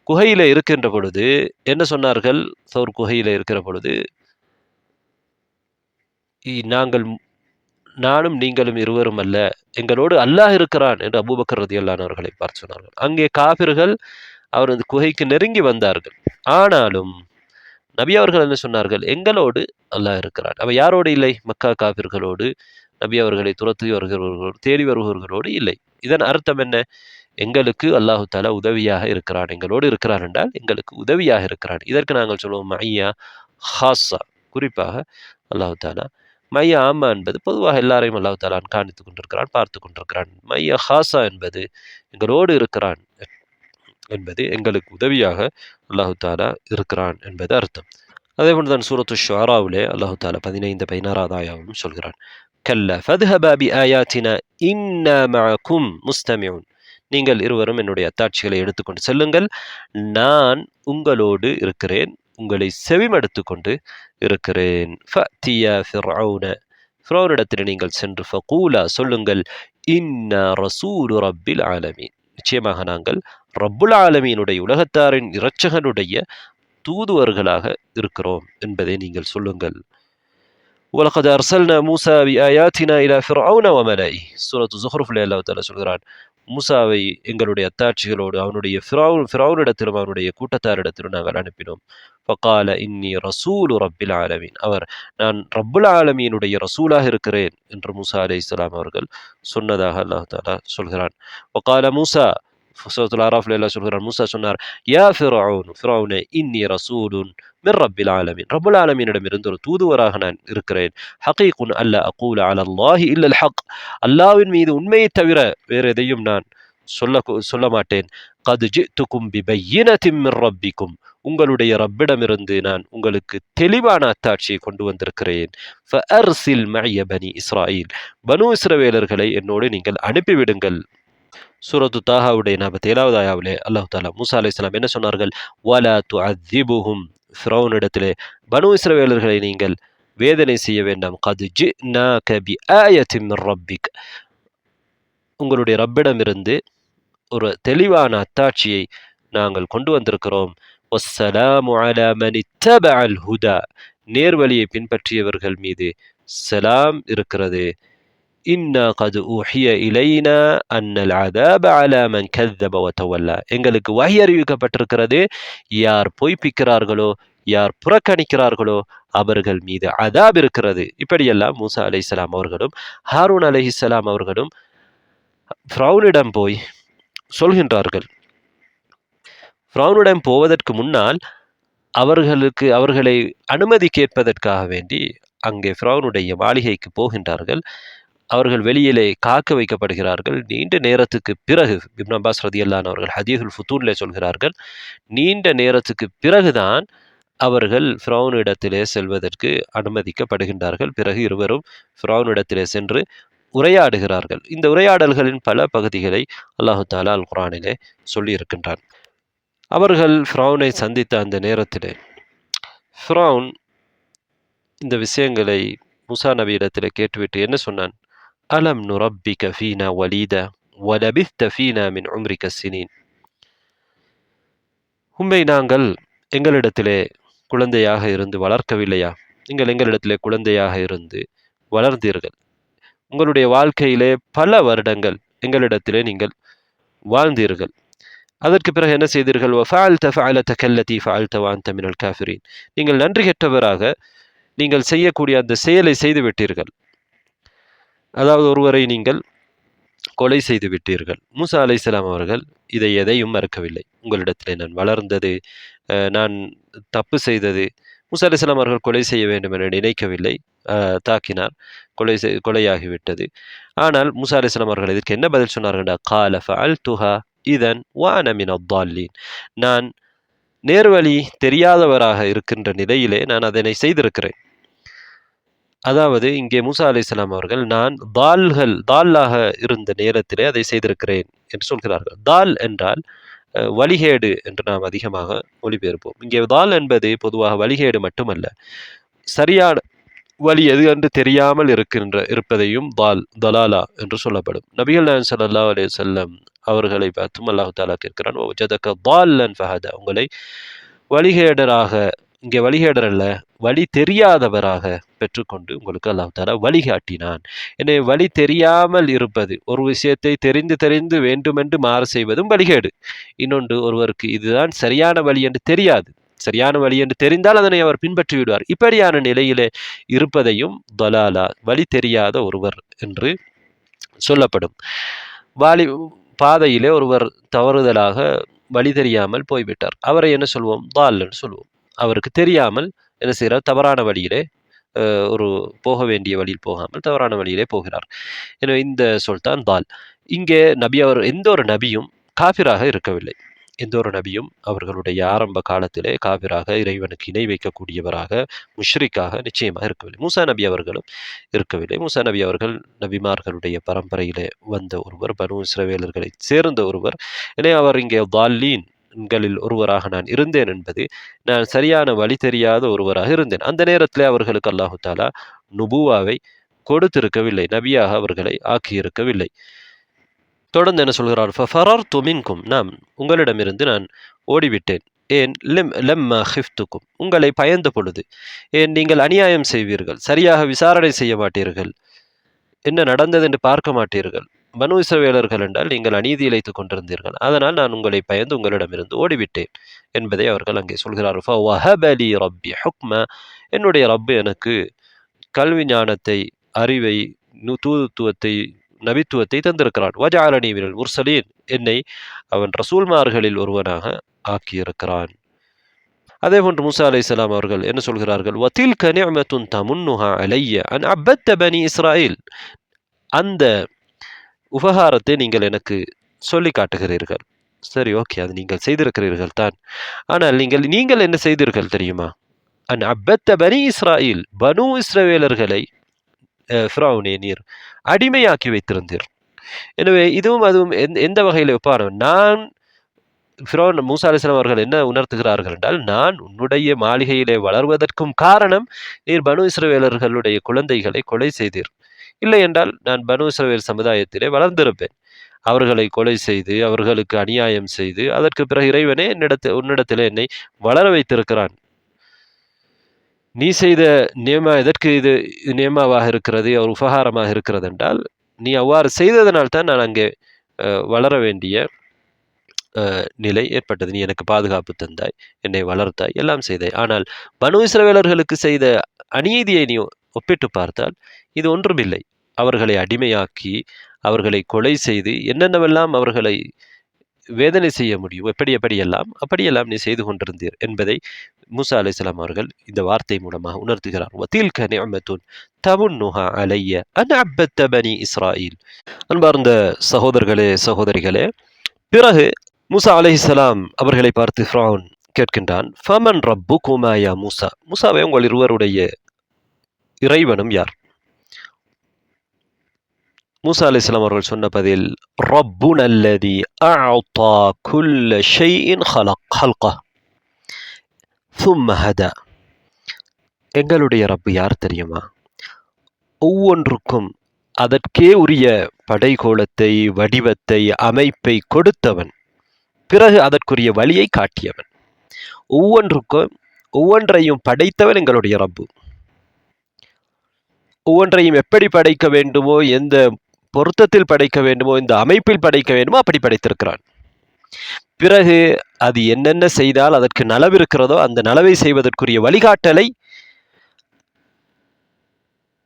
S1: குகையில இருக்கின்ற பொழுது என்ன சொன்னார்கள்? சௌர் குகையில இருக்கிற பொழுது, நானும் நீங்களும் இருவரும் அல்ல, எங்களோடு அல்லாஹ் இருக்கிறான் என்று அபூபக்கர் ரலியல்லாஹு அன்ஹு அவர்களை பார்த்து சொன்னார்கள். அங்கே காபிர்கள் அவர் அந்த குகைக்கு நெருங்கி வந்தார்கள். ஆனாலும் நபி அவர்கள் என்ன சொன்னார்கள்? எங்களோடு அல்லாஹ் இருக்கிறான். அவ யாரோடு இல்லை? மக்கா காபிர்களோடு, நபி அவர்களை துரத்தி வருகிறவர்களோடு, தேடி வருபவர்களோடு இல்லை. இதன் அர்த்தம் என்ன? எங்களுக்கு அல்லாஹு தாலா உதவியாக இருக்கிறான், எங்களோடு இருக்கிறான் என்றால் எங்களுக்கு உதவியாக இருக்கிறான். இதற்கு நாங்கள் சொல்லுவோம் மையா ஹாஸா, குறிப்பாக அல்லாஹு தாலா. மையா ஆமா என்பது பொதுவாக எல்லாரையும் அல்லாஹு தாலா காணித்துக் கொண்டிருக்கிறான், பார்த்து கொண்டிருக்கிறான். மையா ஹாஸா என்பது எங்களோடு இருக்கிறான் என்பது எங்களுக்கு உதவியாக அல்லாஹு தாலா இருக்கிறான் என்பது அர்த்தம். அதே போன்றுதான் சூரத்து ஷுஆராவிலே அல்லாஹு தாலா 15, 16வது ஆயாவும் சொல்கிறான், கல்ல ஃபத்ஹபா பிஆயாத்தினா இன்னா மஅகும் முஸ்தமிஊன், நீங்கள் இருவரும் என்னுடைய அத்தாட்சிகளை எடுத்துக்கொண்டு செல்லுங்கள், நான் உங்களோடு இருக்கிறேன், உங்களை செவிமடுத்து கொண்டு இருக்கிறேன். ஃபஅத்தியா ஃபிர்அவுன, ஃபிரௌனிடத்தில் நீங்கள் சென்று ஃபகூலா சொல்லுங்கள், இன்னா ரசூலு ரப்பில் ஆலமீன், நிச்சயமாக நாங்கள் ரப்புல் ஆலமீனுடைய உலகத்தாரின் இரட்சகனுடைய தூதுவர்களாக இருக்கிறோம் என்பதை நீங்கள் சொல்லுங்கள். وَلَقَدْ أَرْسَلْنَا مُوسَى بِآيَاتِنَا إِلَى فِرْعَوْنَ وَمَلَئِهِ. சூரத்து ஸுஹ்ருஃப்ல அல்லாஹ் தஆலா சொல்கிறான், மூசாவை எங்களுடைய அத்தாட்சிகளோடு அவனுடைய ஃபிரௌனிடத்திலும் அவனுடைய கூட்டத்தாரிடத்திலும் நாங்கள் அனுப்பினோம். ஃபகால இன்னி ரசூலு ரப்பில் ஆலமீன், அவர் நான் ரப்புல் ஆலமீனுடைய ரசூலாக இருக்கிறேன் என்று மூசா அலைஹிஸ்ஸலாம் அவர்கள் சொன்னதாக அல்லாஹ் தஆலா சொல்கிறான். வகால மூசா, சூரத்துல் ஆராஃப்ல அல்லாஹ் சொல்கிறான், மூசா சொன்னார், யா ஃபிரௌனே இன்னி ரசூலுன் மிர் ரப்பில் ஆலமீன், ரப்புல் ஆலமீனிடமிருந்து ஒரு தூதுவராக நான் இருக்கிறேன். ஹகீகுன் அல்லா அகூல அலல்லாஹி இல்லல் ஹக், அல்லாஹ்வின் மீது உண்மையை தவிர வேறு எதையும் நான் சொல்ல மாட்டேன். கத் ஜிஅ்துகும் பிபையினத்தின் மிர் ரப்பிக்கும், உங்களுடைய ரப்பிடமிருந்து நான் உங்களுக்கு தெளிவான அத்தாட்சியை கொண்டு வந்திருக்கிறேன். ஃபஅர்சில் மஅய பனி இஸ்ராயீல், பனு இஸ்ரவேலர்களை என்னோடு நீங்கள் அனுப்பிவிடுங்கள். சூரத்து தாஹாவுடைய 47வது ஆயாவிலே அல்லாஹ் தஆலா மூசா அலைஹிஸ்ஸலாம் என்ன சொன்னார்கள்? வலா துஅذிபுஹும், ஃபிரௌனிடத்திலே பனு இஸ்ரவேலர்களை நீங்கள் வேதனை செய்ய வேண்டாம். கத் ஜிஅ்னாக பிஆயத்தின் மிர் ரப்பிக், உங்களுடைய ரப்பிடமிருந்து ஒரு தெளிவான அத்தாட்சியை நாங்கள் கொண்டு வந்திருக்கிறோம். வஸ்ஸலாமு அலா மன் இத்தபஅல் ஹுதா, நேர்வழியை பின்பற்றியவர்கள் மீது சலாம் இருக்கிறது. இன்னா கத் ஊஹிய இலைனா அன்னல் அஸாப அலா மன் கஸ்ஸப வதவல்லா, எங்களுக்கு வஹி அறிவிக்கப்பட்டிருக்கிறது, யார் பொய்ப்பிக்கிறார்களோ யார் புறக்கணிக்கிறார்களோ அவர்கள் மீது அஸாப் இருக்கிறது. இப்படியெல்லாம் மூசா அலைஹிஸ்ஸலாம் அவர்களும் ஹாரூன் அலைஹிஸ்ஸலாம் அவர்களும் ஃபிரௌனிடம் போய் சொல்கின்றார்கள். ஃபிரௌனிடம் போவதற்கு முன்னால் அவர்களை அனுமதி கேட்பதற்காக வேண்டி அங்கே ஃபிரௌனுடைய மாளிகைக்கு போகின்றார்கள். அவர்கள் வெளியிலே காக்க வைக்கப்படுகிறார்கள். நீண்ட நேரத்துக்கு பிறகு, இப்னு அப்பாஸ் ரலியல்லாஹு அன்ஹு அவர்கள் ஹதீஸுல் ஃபுதூன்ல சொல்கிறார்கள், நீண்ட நேரத்துக்கு பிறகுதான் அவர்கள் ஃபிரௌனிடத்திலே செல்வதற்கு அனுமதிக்கப்படுகின்றார்கள். பிறகு இருவரும் ஃபிரௌனிடத்திலே சென்று உரையாடுகிறார்கள். இந்த உரையாடல்களின் பல பகுதிகளை அல்லாஹு தஆலா அல் குர்ஆனிலே சொல்லி இருக்கின்றான். அவர்கள் ஃபிரௌனை சந்தித்த அந்த நேரத்திலே ஃபிரௌன் இந்த விஷயங்களை மூசா நபியிடத்திலே கேட்டுவிட்டு என்ன சொன்னான்? அலம் நுரப்பிக ஃபீனா வலீதா வலபிஸ்த ஃபீனா மின் உம்ரிக ஸினீன், உம்மை நாங்கள் எங்களிடத்திலே குழந்தையாக இருந்து வளர்க்கவில்லையா? நீங்கள் எங்களிடத்திலே குழந்தையாக இருந்து வளர்ந்தீர்கள். உங்களுடைய வாழ்க்கையிலே பல வருடங்கள் எங்களிடத்திலே நீங்கள் வாழ்ந்தீர்கள். அதற்கு பிறகு என்ன செய்தீர்கள்? வஃபஅல்த ஃபஅலதக அல்லதி ஃபஅல்த வஅன்த மினல் காஃபிரீன், நீங்கள் நன்றி கெட்டவராக நீங்கள் செய்யக்கூடிய அந்த செயலை செய்து விட்டீர்கள். அதாவது ஒருவரை நீங்கள் கொலை செய்து விட்டீர்கள். மூசா அலைஹிஸ்ஸலாம் அவர்கள் இதை எதையும் மறக்கவில்லை. உங்களிடத்திலே நான் வளர்ந்தது, நான் தப்பு செய்தது. மூசா அலைஹிஸ்ஸலாம் அவர்கள் கொலை செய்ய வேண்டும் என நினைக்கவில்லை. தாக்கினார், கொலையாகிவிட்டது. ஆனால் மூசா அலைஹிஸ்ஸலாம் அவர்கள் இதற்கு என்ன பதில் சொன்னார்கள்? கால ஃபஅல்துஹா இதன் வஅன மினத் ضالين, நான் நேர்வழி தெரியாதவராக இருக்கின்ற நிலையிலே நான் அதனை செய்திருக்கிறேன். அதாவது இங்கே மூசா அலைஹிஸ்ஸலாம் அவர்கள் நான் தால்லாக இருந்த நேரத்திலே அதை செய்திருக்கிறேன் என்று சொல்கிறார்கள். தால் என்றால் வழிகேடு என்று நாம் அதிகமாக மொழிபெயர்ப்போம். இங்கே தால் என்பது பொதுவாக வழிகேடு மட்டுமல்ல, சரியான வழி எது என்று தெரியாமல் இருப்பதையும் தலாலா என்று சொல்லப்படும். நபிகள் நாயகம் ஸல்லல்லாஹு அலைஹி வஸல்லம் அவர்களை பார்த்தும் அல்லாஹ் தஆலா கேட்கிறான், வஜதக ضالًا فهدى, உங்களை வழிகேடராக, இங்கே வழிகேடர் அல்ல, வழி தெரியாதவராக பெற்றுக்கொண்டு உங்களுக்கு அல்லாஹ் தஆலா வழிகாட்டினான். எனவே வழி தெரியாமல் இருப்பது, ஒரு விஷயத்தை தெரிந்து வேண்டுமென்று மாறு செய்வதும் வழிகேடு. இன்னொன்று, ஒருவருக்கு இதுதான் சரியான வழி என்று தெரியாது, சரியான வழி என்று தெரிந்தால் அதனை அவர் பின்பற்றி விடுவார். இப்படியான நிலையிலே இருப்பதையும் தலாலா, வழி தெரியாத ஒருவர் என்று சொல்லப்படும். பாதையிலே ஒருவர் தவறுதலாக வழி தெரியாமல் போய்விட்டார், அவரை என்ன சொல்வோம்? தால் என்று சொல்வோம். அவருக்கு தெரியாமல் என்ன செய்கிறார்? தவறான வழியிலே, ஒரு போக வேண்டிய வழியில் போகாமல் தவறான வழியிலே போகிறார். எனவே இந்த சொல் தான் தால். இங்கே எந்த ஒரு நபியும் காபிராக இருக்கவில்லை. எந்த ஒரு நபியும் அவர்களுடைய ஆரம்ப காலத்திலே காபிராக, இறைவனுக்கு இணை வைக்கக்கூடியவராக, முஷ்ரிக்காக நிச்சயமாக இருக்கவில்லை. மூசா நபி அவர்களும் இருக்கவில்லை. மூசா நபி அவர்கள் நபிமார்களுடைய பரம்பரையிலே வந்த ஒருவர், பனு இஸ்ரவேலர்களை சேர்ந்த ஒருவர். எனவே அவர் இங்கே தால்லீன்களில் ஒருவராக நான் இருந்தேன் என்பது, நான் சரியான வழி தெரியாத ஒருவராக இருந்தேன். அந்த நேரத்திலே அவர்களுக்கு அல்லாஹு தஆலா நுபுவாவை கொடுத்திருக்கவில்லை, நபியாக அவர்களை ஆக்கியிருக்கவில்லை. தொடர்ந்து என்ன சொல்கிறார், ஃபஃபரர்து மின்கும், நாம் உங்களிடமிருந்து நான் ஓடிவிட்டேன். ஏன் லம்மா ஹிஃப்துக்கும், உங்களை பயந்த பொழுது. ஏன் நீங்கள் அநியாயம் செய்வீர்கள், சரியாக விசாரணை செய்ய மாட்டீர்கள், என்ன நடந்தது என்று பார்க்க மாட்டீர்கள். பனு இஸ்ரவேலர்கள் என்றால் நீங்கள் அநீதி இழைத்துக் கொண்டிருந்தீர்கள், அதனால் நான் உங்களை பயந்து உங்களிடமிருந்து ஓடிவிட்டேன் என்பதை அவர்கள் அங்கே சொல்கிறார். ஃபவஹபலி ரப்பி ஹுக்மா, என்னுடைய ரப்பு எனக்கு கல்வி ஞானத்தை, அறிவை, தூதுத்துவத்தை, நபித்துவத்தை தந்திருக்கிறான். வஜஅலனி மினல் முர்சலீன், என்னை அவன் ரசூல்மார்களில் ஒருவனாக ஆக்கியிருக்கிறான். அதே போன்று மூசா அலைஹிஸ்ஸலாம் அவர்கள் என்ன சொல்கிறார்கள், வதில்க நிஅமத்துன் தமுன்னுஹா அலைய அன் அபத்த பனி இஸ்ராயில், அந்த உபகாரத்தை நீங்கள் எனக்கு சொல்லி காட்டுகிறீர்கள். சரி, ஓகே, அது நீங்கள் செய்திருக்கிறீர்கள் தான். ஆனால் நீங்கள் என்ன செய்தீர்கள் தெரியுமா? அன் அபத்த பனி இஸ்ராயில், பனு இஸ்ரவேலர்களை ஃபிரௌனே நீர் அடிமையாக்கி வைத்திருந்தீர். எனவே இதுவும் அதுவும் எந்த வகையில் ஒப்பான, நான் ஃபிரௌன் மூசா அலைஹிஸ்ஸலாம் அவர்கள் என்ன உணர்த்துகிறார்கள் என்றால், நான் உன்னுடைய மாளிகையிலே வளர்வதற்கும் காரணம் நீர் பனு இஸ்ரவேலர்களுடைய குழந்தைகளை கொலை செய்தீர். இல்லை என்றால் நான் பனு இஸ்ரவேல் சமுதாயத்திலே வளர்ந்திருப்பேன். அவர்களை கொலை செய்து, அவர்களுக்கு அநியாயம் செய்து, அதற்கு பிறகு இறைவனே உன்னிடத்திலே என்னை வளர வைத்திருக்கிறான். நீ செய்த நியமா எதற்கு இது நியமாவாக இருக்கிறது, ஒரு உபகாரமாக இருக்கிறது என்றால், நீ அவ்வாறு செய்ததனால் தான் நான் அங்கே வளர வேண்டிய நிலை ஏற்பட்டது. நீ எனக்கு பாதுகாப்பு தந்தாய், என்னை வளர்த்தாய், எல்லாம் செய்தாய். ஆனால் பனு இஸ்ரவேலர்களுக்கு செய்த அநீதியை நீ ஒப்பிட்டு பார்த்தால் இது ஒன்றுமில்லை. அவர்களை அடிமையாக்கி, அவர்களை கொலை செய்து, என்னென்னவெல்லாம் அவர்களை வேதனை செய்ய முடியும், அப்படியெல்லாம் நீ செய்து கொண்டிருந்தீர் என்பதை மூசா அலைஹிஸ்ஸலாம் அவர்கள் இந்த வார்த்தை மூலமாக உணர்த்துகிறார். வதில்க நிஅமத்துன் தமுன்னுஹா அலைய அன் அபத்த பனி இஸ்ராயில். அன்பார்ந்த சகோதரர்களே, சகோதரிகளே, பிறகு மூசா அலைஹிஸ்ஸலாம் அவர்களை பார்த்து ஃபிரௌன் கேட்கின்றான், ஃபமன் ரப்புகுமா யா மூசா, மூசாவே உங்கள் இருவருடைய இறைவனும் யார்? மூசா அலைஹிஸ்ஸலாம் அவர்கள் சொன்ன பதில், ரப்புன அல்லதி அஅதா குல்ல ஷைஇன் ஹல்கஹ் சும்ம ஹதா, எங்களுடைய ரப்பு யார் தெரியுமா? ஒவ்வொன்றுக்கும் அதற்கே உரிய படைகோலத்தை, வடிவத்தை, அமைப்பை கொடுத்தவன், பிறகு அதற்குரிய வழியை காட்டியவன். ஒவ்வொன்றையும் படைத்தவன் எங்களுடைய ரப்பு. ஒவ்வொன்றையும் எப்படி படைக்க வேண்டுமோ, எந்த பொருத்தத்தில் படைக்க வேண்டுமோ, இந்த அமைப்பில் படைக்க வேண்டுமோ அப்படி படைத்திருக்கிறான். பிறகு அது என்னென்ன செய்தால் அதற்கு நலவு இருக்கிறதோ அந்த நலவை செய்வதற்குரிய வழிகாட்டலை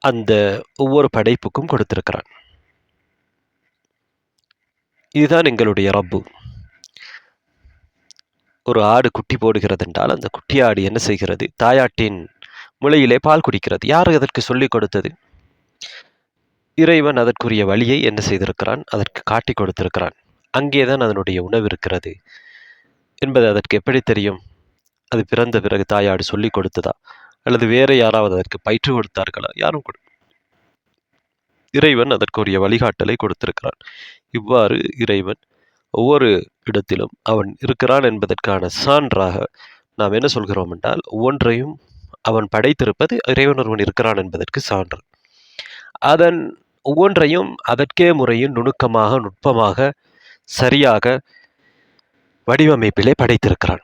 S1: அந்த ஒவ்வொரு படைப்புக்கும் கொடுத்திருக்கிறான். இதுதான் எங்களுடைய ரப்பு. ஒரு ஆடு குட்டி போடுகிறது என்றால் அந்த குட்டி ஆடு என்ன செய்கிறது? தாயாட்டின் முளையிலே பால் குடிக்கிறது. யார் அதற்கு சொல்லிக் கொடுத்தது? இறைவன் அதற்குரிய வழியை என்ன செய்திருக்கிறான்? அதற்கு காட்டி கொடுத்திருக்கிறான். அங்கேதான் அதனுடைய உணவு இருக்கிறது என்பது அதற்கு எப்படி தெரியும்? அது பிறந்த பிறகு தாயாடு சொல்லிக் கொடுத்ததா, அல்லது வேற யாராவது அதற்கு பயிற்று கொடுத்தார்களா? யாரும் இறைவன் அதற்குரிய வழிகாட்டலை கொடுத்திருக்கிறான். இவ்வாறு இறைவன் ஒவ்வொரு இடத்திலும் அவன் இருக்கிறான் என்பதற்கான சான்றாக நாம் என்ன சொல்கிறோம் என்றால், ஒவ்வொன்றையும் அவன் படைத்திருப்பது இறைவன் ஒருவன் இருக்கிறான் என்பதற்கு சான்று. அதன் ஒவ்வொன்றையும் அதற்கே முறையில் நுணுக்கமாக, நுட்பமாக, சரியாக வடிவமைப்பிலே படைத்திருக்கிறான்.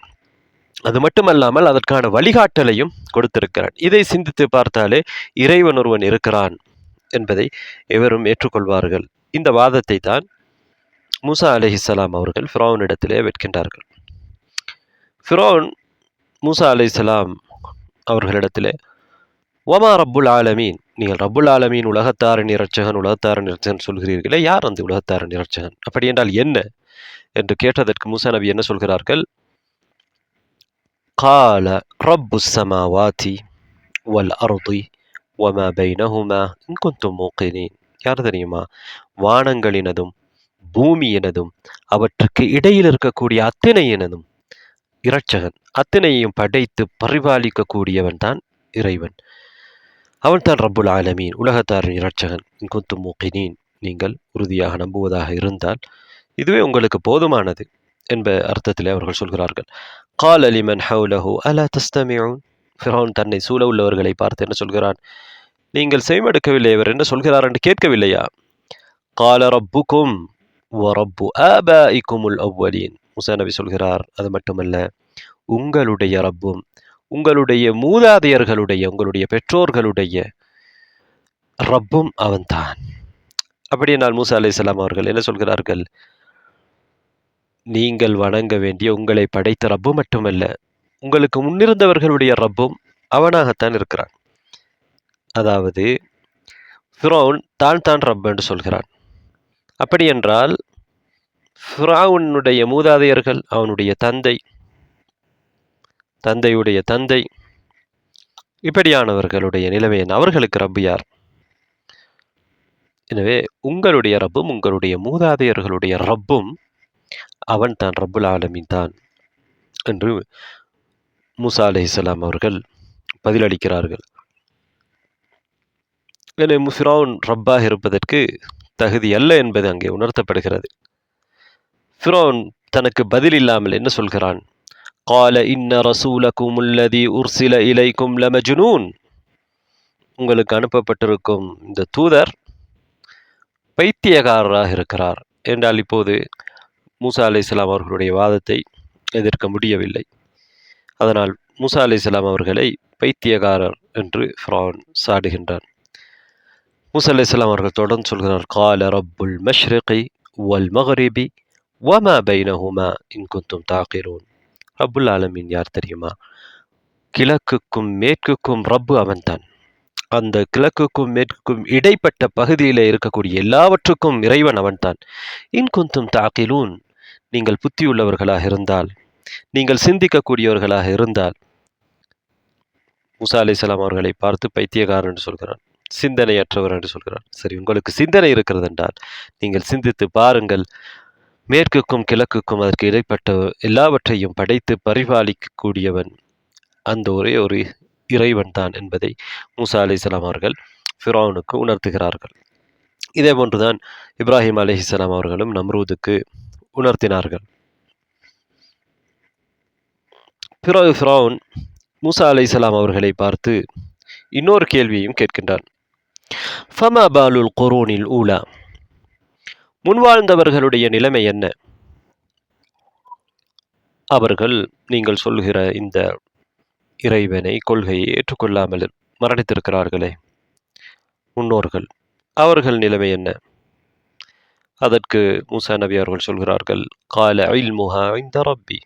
S1: அது மட்டுமல்லாமல் அதற்கான வழிகாட்டலையும் கொடுத்திருக்கிறான். இதை சிந்தித்து பார்த்தாலே இறைவன் ஒருவன் இருக்கிறான் என்பதை எவரும் ஏற்றுக்கொள்வார்கள். இந்த வாதத்தை தான் மூசா அலைஹிஸ்ஸலாம் அவர்கள் ஃபிரௌனிடத்திலே வைக்கின்றார்கள். ஃபிரௌன் மூசா அலைஹிஸ்ஸலாம் அவர்களிடத்திலே, வமா ரப்புல் ஆலமீன், நீங்கள் ரப்புல் ஆலமீன், உலகத்தாரின் இரட்சகன், உலகத்தாரின் இரட்சகன் சொல்கிறீர்களே, யார் அந்த உலகத்தாரின் இரட்சகன்? அப்படி என்றால் என்ன என்று கேட்டதற்கு மூசா நபி என்ன சொல்கிறார்கள்? கால ரப்புஸ் ஸமாவாதி வல் அர்தி வமா பைனஹுமா இன் குன்தும் மூகினீன். யார் தெரியுமா? வானங்களினதும் பூமியினதும் அவற்றுக்கு இடையில் இருக்கக்கூடிய அத்தனையினதும் இரட்சகன். அத்தனையையும் படைத்து பரிபாலிக்கக்கூடியவன் தான் இறைவன். அவன் தான் ரப்புல் ஆலமீன், உலகத்தாரின் இரட்சகன். இன் குன்தும் மூகினீன், நீங்கள் உறுதியாக நம்புவதாக இருந்தால் இதுவே உங்களுக்கு போதுமானது என்ப அர்த்தத்திலே அவர்கள் சொல்கிறார்கள். கால லிமன் ஹவுலஹு அலா தஸ்தமிஊன். ஃபிரௌன் தன்னை சூழ உள்ளவர்களை பார்த்து என்ன சொல்கிறான்? நீங்கள் செவிமடுக்கவில்லை, அவர் என்ன சொல்கிறார் என்று கேட்கவில்லையா? கால ரப்புக்கும் வரப்பு ஆபாஇக்குமுல் அவ்வலீன். மூசா நபி சொல்கிறார், அது மட்டுமல்ல, உங்களுடைய ரப்பும் உங்களுடைய மூதாதையர்களுடைய உங்களுடைய பெற்றோர்களுடைய ரப்பும் அவன்தான். அப்படியானால் மூசா அலைஹிஸ்ஸலாம் அவர்கள் என்ன சொல்கிறார்கள்? நீங்கள் வணங்க வேண்டிய உங்களை படைத்த ரப்பு மட்டுமல்ல, உங்களுக்கு முன்னிருந்தவர்களுடைய ரப்பும் அவனாகத்தான் இருக்கிறான். அதாவது ஃபிரௌன் தான் ரப் என்று சொல்கிறான். அப்படி என்றால் ஃபிரௌனுடைய மூதாதையர்கள், அவனுடைய தந்தையுடைய தந்தை, இப்படியானவர்களுடைய நிலைமை என்ன? அவர்களுக்கு ரப்பு யார்? எனவே உங்களுடைய ரப்பும் உங்களுடைய மூதாதையர்களுடைய ரப்பும் அவன் தான், ரப்புல் ஆலமீன் தான் என்று மூசா அலைஹிஸ்ஸலாம் அவர்கள் பதிலளிக்கிறார்கள். எனவே ஃபிரௌன் ரப்பாக இருப்பதற்கு தகுதி அல்ல என்பது அங்கே உணர்த்தப்படுகிறது. ஃபிரௌன் தனக்கு பதில் இல்லாமல் என்ன சொல்கிறான்? கால இன்ன ரசூலக்கும் அல்லதி உர்சில இலைக்கும் லமஜ்னூன். உங்களுக்கு அனுப்பப்பட்டிருக்கும் இந்த தூதர் பைத்தியக்காரராக இருக்கிறார் என்றால் இப்போது மூசா அலைஹிஸ்ஸலாம் அவர்களுடைய வாதத்தை எதிர்க்க முடியவில்லை. அதனால் மூசா அலைஹிஸ்ஸலாம் அவர்களை பைத்தியக்காரர் என்று ஃபிரௌன் சாடுகின்றான். மூசா அலைஹிஸ்ஸலாம் அவர்கள் தொடர்ந்து சொல்கிறார், கால ரப்புல் மஷ்ரிகி வல் மக்ரிபி வமா பைனஹுமா இன் குன்தும் தாகிரூன். ரப்புல் ஆலமீன் யார் தெரியுமா? கிழக்குக்கும் மேற்குக்கும் ரப்பு அவன்தான். அந்த கிழக்குக்கும் மேற்குக்கும் இடைப்பட்ட பகுதியில் இருக்கக்கூடிய எல்லாவற்றுக்கும் இறைவன் அவன்தான். இன் குன்தும் தாகிலூன், நீங்கள் புத்தியுள்ளவர்களாக இருந்தால், நீங்கள் சிந்திக்கக்கூடியவர்களாக இருந்தால். மூசா அலைஹிஸ்ஸலாம் அவர்களை பார்த்து பைத்தியக்காரன் என்று சொல்கிறான், சிந்தனையற்றவர் என்று சொல்கிறான். சரி, உங்களுக்கு சிந்தனை இருக்கிறது என்றால் நீங்கள் சிந்தித்து பாருங்கள். மேற்குக்கும் கிழக்குக்கும் அதற்கு இடைப்பட்ட எல்லாவற்றையும் படைத்து பரிபாலிக்கக்கூடியவன் அந்த ஒரே ஒரு இறைவன் தான் என்பதை மூசா அலைஹிஸ்ஸலாம் அவர்கள் ஃபிரௌனுக்கு உணர்த்துகிறார்கள். இதே போன்றுதான் இப்ராஹிம் அலைஹிஸ்ஸலாம் அவர்களும் நம்ரூதுக்கு உணர்த்தினார்கள். பிறகு ஃபிரௌன் மூசா அலைஹிஸ்ஸலாம் அவர்களை பார்த்து இன்னொரு கேள்வியையும் கேட்கின்றான். ஃபமா பாலுல் குரூனில் ஊலா, முன்வாழ்ந்தவர்களுடைய நிலைமை என்ன? அவர்கள் நீங்கள் சொல்கிற இந்த இறைவனை, கொள்கையை ஏற்றுக்கொள்ளாமல் மரணித்திருக்கிறார்களே முன்னோர்கள், அவர்கள் நிலைமை என்ன? அதற்கு மூசா நபி அவர்கள் சொல்கிறார்கள், கால இல்முஹா இன்த ரப்பி,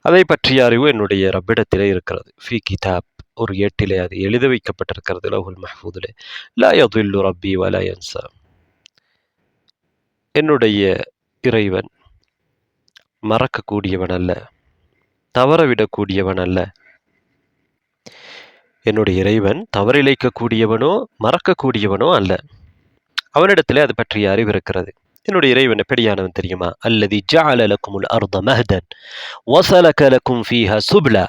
S1: அதை பற்றிய அறிவு என்னுடைய ரப்பிடத்திலே இருக்கிறது. ஃபி கிதாப், ஒரு ஏட்டிலே அது எழுத வைக்கப்பட்டிருக்கிறது, லவ்ஹுல் மஹ்ஃபூதிலே. லா யதில்லு ரப்பி வலா யன்சா, என்னுடைய இறைவன் மறக்கக்கூடியவன் அல்ல, தவறவிடக்கூடியவன் அல்ல. என்னுடைய இறைவன் தவறிழைக்கக்கூடியவனோ மறக்கக்கூடியவனோ அல்ல. அவனிடத்திலே அது பற்றிய அறிவு இருக்கிறது. என்னுடைய இறைவன் எப்படியானவன் தெரியுமா? அல்லதி ஜஅல லக்குமுல் அர்த மஹ்தன் வஸலக லக்கும் ஃபீஹா சுப்லா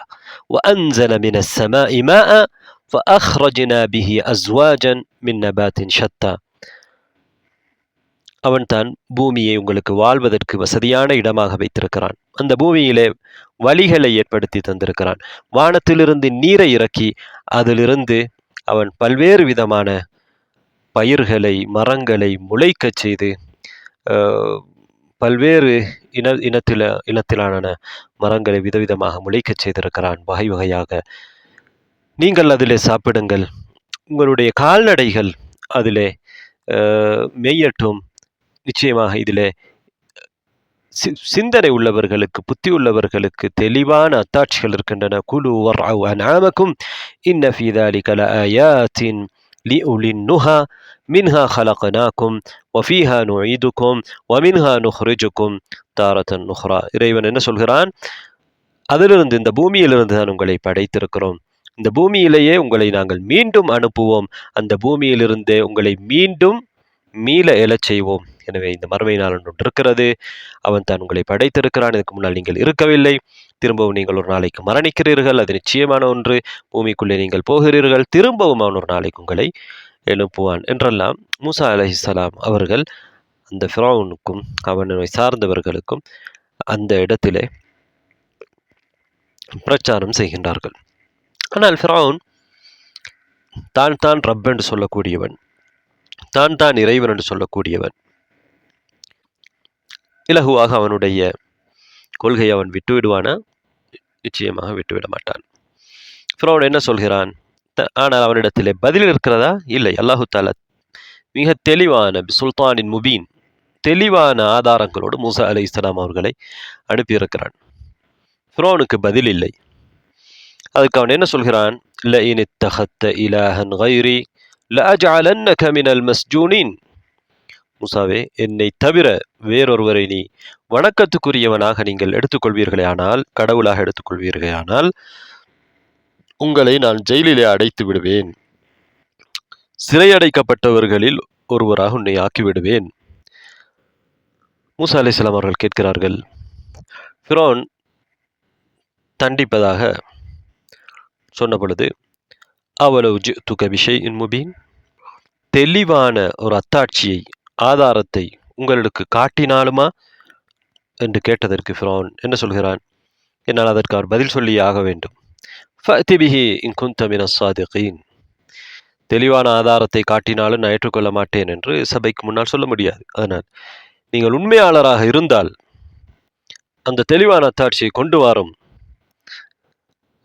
S1: வஅன்ஸல மினஸ் ஸமாஇ மாஅ ஃபஅக்ரஜ்னா பிஹி அஸ்வாஜன் மின் நபாத்தின் ஷத்தா. அவன்தான் பூமியை உங்களுக்கு வாழ்வதற்கு வசதியான இடமாக வைத்திருக்கிறான். அந்த பூமியிலே வழிகளை ஏற்படுத்தி தந்திருக்கிறான். வானத்திலிருந்து நீரை இறக்கி அதிலிருந்து அவன் பல்வேறு விதமான பயிர்களை, மரங்களை முளைக்கச் செய்து, பல்வேறு இனத்திலான மரங்களை விதவிதமாக முளைக்கச் செய்திருக்கிறான், வகை வகையாக. நீங்கள் அதிலே சாப்பிடுங்கள், உங்களுடைய கால்நடைகள் அதிலே மேயட்டும். நிச்சயமாக இதிலே சிந்தனை உள்ளவர்களுக்கு, புத்தி உள்ளவர்களுக்கு தெளிவான அத்தாட்சிகள் இருக்கின்றன. குலு வர்அு அன்ஆமக்கும் இன்ன ஃபீ ذلك லஆயாத்தின் லிஉலின் நுஹா மின்ஹா خلقناكم وفيها نعيدكم ومنها نخرجكم تارة أخرى. இறைவன் என்ன சொல்கிறான்? அதிலிருந்து, இந்த பூமியிலிருந்து தான் உங்களை படைத்திருக்கிறோம். இந்த பூமியிலேயே உங்களை நாங்கள் மீண்டும் அனுப்புவோம். அந்த பூமியிலிருந்தே உங்களை மீண்டும் மீள எழச் செய்வோம். எனவே இந்த மறுமை நாள் ஒன்று இருக்கிறது. அவன் தான் உங்களை படைத்திருக்கிறான். இதுக்கு முன்னால் நீங்கள் இருக்கவில்லை. திரும்பவும் நீங்கள் ஒரு நாளைக்கு மரணிக்கிறீர்கள். அது நிச்சயமான ஒன்று. பூமிக்குள்ளே நீங்கள் போகிறீர்கள். திரும்பவும் அவன் ஒரு நாளைக்கு உங்களை எழுப்புவான் என்றெல்லாம் மூசா அலைஹிஸ்ஸலாம் அவர்கள் அந்த ஃபிரௌனுக்கும் அவனை சார்ந்தவர்களுக்கும் அந்த இடத்திலே பிரச்சாரம் செய்கின்றார்கள். ஆனால் ஃபிரௌன் தான் தான் ரப் என்று சொல்லக்கூடியவன், தான் தான் இறைவன் என்று சொல்லக்கூடியவன், இலகுவாக அவனுடைய கொள்கையை அவன் விட்டுவிடுவானா? நிச்சயமாக விட்டுவிட மாட்டான். ஃபிரௌன் என்ன சொல்கிறான்? ஆனால் அவனிடத்திலே பதில் இருக்கிறதா? இல்லை. அல்லாஹு தாலா மிக தெளிவான சுல்தானின் முபீன், தெளிவான ஆதாரங்களோடு மூசா அலைஹிஸ்ஸலாம் அவர்களை அனுப்பியிருக்கிறான். ஃபிரௌனுக்கு பதில் இல்லை. அதுக்கு அவன் என்ன சொல்கிறான்? லஇன் இத்தஹத்த இலாஹன் கைரி லஅஜஅலன்னக மினல் மஸ்ஜூனின். மூசாவே, என்னை தவிர வேறொருவரை நீ வணக்கத்துக்குரியவனாக நீங்கள் எடுத்துக்கொள்வீர்களே ஆனால், கடவுளாக எடுத்துக்கொள்வீர்களே ஆனால், உங்களை நான் ஜெயிலிலே அடைத்து விடுவேன், சிறையடைக்கப்பட்டவர்களில் ஒருவராக உன்னை ஆக்கிவிடுவேன். மூசா அலைஹிஸ்ஸலாம் அவர்கள் கேட்கிறார்கள், ஃபிரௌன் தண்டிப்பதாக சொன்ன பொழுது, அவலவ் ஜிஅ்துக பிஷைஇன் முபீன், தெளிவான ஒரு அத்தாட்சியை, ஆதாரத்தை உங்களுக்கு காட்டினாலுமா என்று கேட்டதற்கு ஃபிரௌன் என்ன சொல்கிறான்? என்னால் அதற்கு அவர் பதில் சொல்லியே ஆக வேண்டும். ஃபஅதி பிஹி இன் குன்த மினஸ் ஸாதிகீன். தெளிவான ஆதாரத்தை காட்டினாலும் நான் ஏற்றுக்கொள்ள மாட்டேன் என்று சபைக்கு முன்னால் சொல்ல முடியாது. அதனால் நீங்கள் உண்மையாளராக இருந்தால் அந்த தெளிவான அத்தாட்சியை கொண்டு வாரும்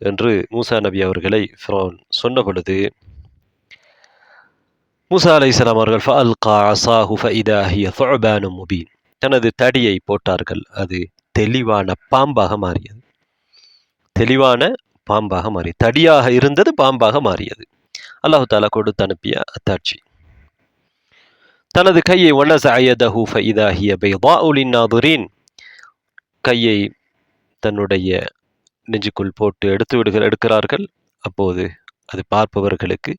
S1: என்று மூசா நபி அவர்களை ஃபிரௌன் சொன்ன பொழுது, மூசா அலைஹிஸ்ஸலாம் அவர்கள் ஃபஅல்கா அஸாஹு ஃபஇதா ஹிய ஸுஅபானும் முபீன், தனது தடியை போட்டார்கள், அது தெளிவான பாம்பாக மாறியது. தெளிவான பாம்பாக மாறியது. தடியாக இருந்தது பாம்பாக மாறியது. அல்லாஹு தாலா கொடுத்து அனுப்பிய அத்தாட்சி. தனது கையை வனஸஅ யதஹு ஃபஇதா ஹிய பைதாஉ லின்னாதிரீன், கையை தன்னுடைய நெஞ்சுக்குள் போட்டு எடுக்கிறார்கள். அப்போது அது பார்ப்பவர்களுக்கு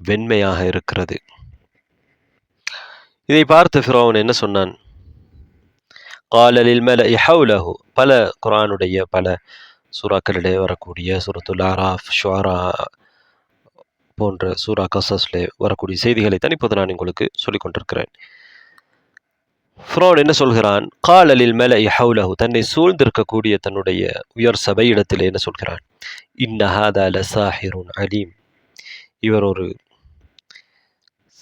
S1: வெண்மையாக இருக்கிறது. இதை பார்த்த ஃபிரௌன் என்ன சொன்னான்? قال للملأ حوله, பல குர்ஆனுடைய பல சூறாக்களிலே வரக்கூடிய சூரத்துல் அராஃப், ஷுஆரா போன்ற சூரா கஸஸ்லே வரக்கூடிய செய்திகளை தான் இப்போது நான் உங்களுக்கு சொல்லிக் கொண்டிருக்கிறேன். ஃபிரௌன் என்ன சொல்கிறான்? قال للملأ حوله, தன்னை சூழ்ந்திருக்கக்கூடிய தன்னுடைய உயர் சபையிடத்திலே என்ன சொல்கிறான்? இன்ன ஹாதா லசாஹிருன் அலீம், இவர் ஒரு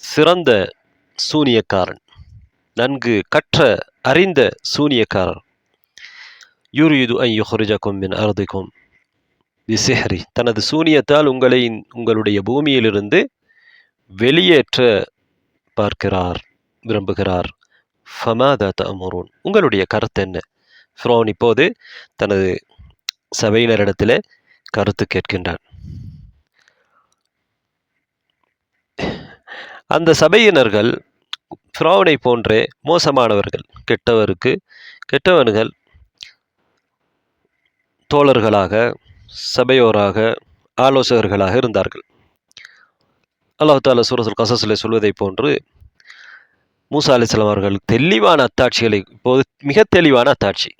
S1: சிறந்த சூனியக்காரன், நன்கு கற்ற அறிந்த சூனியக்காரர். யுரீது அன் யுஹ்ரிஜகும் மின் அர்திகும் பிசிஹ்ரி, தனது சூனியத்தால் உங்களை உங்களுடைய பூமியிலிருந்து வெளியேற்ற பார்க்கிறார், விரும்புகிறார். ஃபமாதா தஅமுரூன், உங்களுடைய கருத்து என்ன? ஃபிரௌன் இப்போது தனது சபையினரிடத்திலே கருத்து கேட்கின்றான். அந்த சபையினர்கள் ஃபிரௌனை போன்றே மோசமானவர்கள், கெட்டவர்கள் தோழர்களாக, சபையோராக, ஆலோசகர்களாக இருந்தார்கள். அல்லாஹ் தஆலா சூரத்துல் கஸஸ்லே சொல்வதை போன்று மூசா அலைஹிஸ்ஸலாம் அவர்கள் தெளிவான அத்தாட்சிகளை, இப்போது மிக தெளிவான அத்தாட்சி,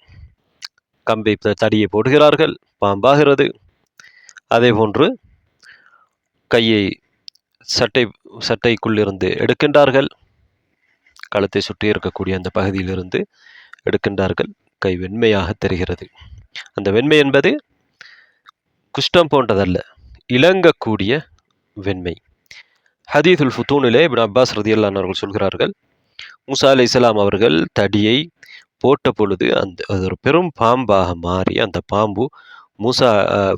S1: கம்பை தடியை போடுகிறார்கள், பாம்பாகிறது. அதே போன்று கையை சட்டைக்குள்ளிருந்து எடுக்கின்றார்கள், கழுத்தை சுற்றி இருக்கக்கூடிய அந்த பகுதியிலிருந்து எடுக்கின்றார்கள். கை வெண்மையாக தெரிகிறது. அந்த வெண்மை என்பது குஷ்டம் போன்றதல்ல, இலங்கக்கூடிய வெண்மை. ஹதீதுல் ஃபுதூனிலே இப்னு அப்பாஸ் ரலியல்லாஹு அன்ஹு அவர்கள் சொல்கிறார்கள், மூசா அலைஹிஸ்ஸலாம் அவர்கள் தடியை போட்ட பொழுது அது ஒரு பெரும் பாம்பாக மாறி அந்த பாம்பு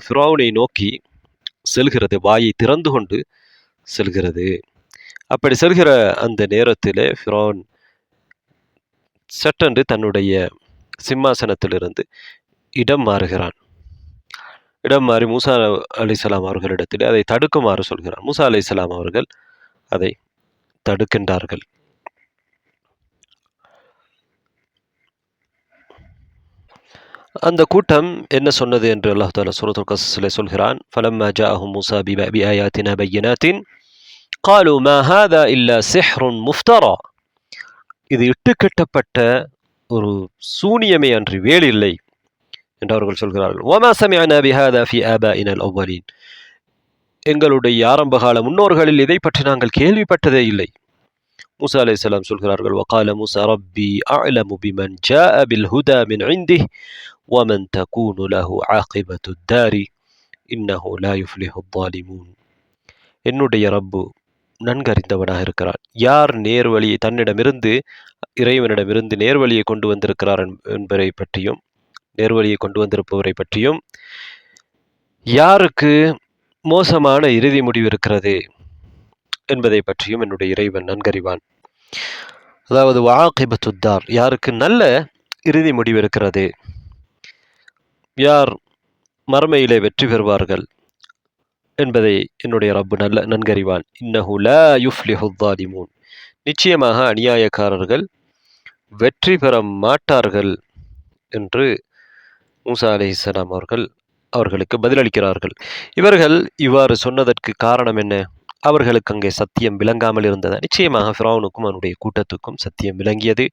S1: ஃபிரௌனை நோக்கி செல்கிறது, வாயை திறந்து கொண்டு செல்கிறது. அப்படி செல்கிற அந்த நேரத்திலே ஃபிரௌன் சட்டென்று தன்னுடைய சிம்மாசனத்திலிருந்து இடம் மாறுகிறான். இடம் மாறி மூசா அலைஹிஸ்ஸலாம் அவர்களிடத்திலே அதை தடுக்குமாறு சொல்கிறான். மூசா அலைஹிஸ்ஸலாம் அவர்கள் அதை தடுக்கின்றார்கள். அந்த கூட்டம் என்ன சொன்னது என்று அல்லாஹ் தஆலா சூரத்துல் கஸஸ்லே சொல்கிறான். ஃபலம்மா ஜாஅஹும் மூசா பிஆயாத்தினா பையினாத்தின் قالوا ما هذا إلا سحر مفترى, இது இட்டுக்கட்டப்பட்ட ஒரு சூனியமே அன்றி வேறில்லை என்று அவர்கள் சொல்கிறார்கள். وما سمعنا بهذا في آبائنا الأولين, எங்களுடைய ஆரம்பகால முன்னோர்களில் இதை பற்றி நாங்கள் கேள்விப்பட்டதே இல்லை. மூசா அலைஹிஸ்ஸலாம் சொல்கிறார்கள், وقال موسى ربي أعلم بمن جاء بالهدى من عنده ومن تكون له عاقبة الدار إنه لا يفلح الظالمون. என்னுடைய ரப்பு நன்கறிந்தவனாக இருக்கிறான். யார் நேர்வழியை தன்னிடமிருந்து இறைவனிடமிருந்து நேர்வழியை கொண்டு வந்திருக்கிறார் என்பதை பற்றியும், நேர்வழியை கொண்டு வந்திருப்பவரை பற்றியும், யாருக்கு மோசமான இறுதி முடிவு இருக்கிறது என்பதை பற்றியும் என்னுடைய இறைவன் நன்கறிவான். அதாவது வாகிபத்துத்தார், யாருக்கு நல்ல இறுதி முடிவு இருக்கிறது, யார் மறுமையிலே வெற்றி பெறுவார்கள் என்பதை என்னுடைய ரப்பு நன்கறிவான். இன்னஹு லா யுஃப்லிஹு ஸாலிமூன், நிச்சயமாக அநியாயக்காரர்கள் வெற்றி பெற மாட்டார்கள் என்று மூசா அலைஹிஸ்ஸலாம் அவர்களுக்கு பதிலளிக்கிறார்கள். இவர்கள் இவ்வாறு சொன்னதற்கு காரணம் என்ன? அவர்களுக்கு அங்கே சத்தியம் விளங்காமல் இருந்தது. நிச்சயமாக ஃபிரௌனுக்கும் அவனுடைய கூட்டத்துக்கும் சத்தியம் விளங்கியது.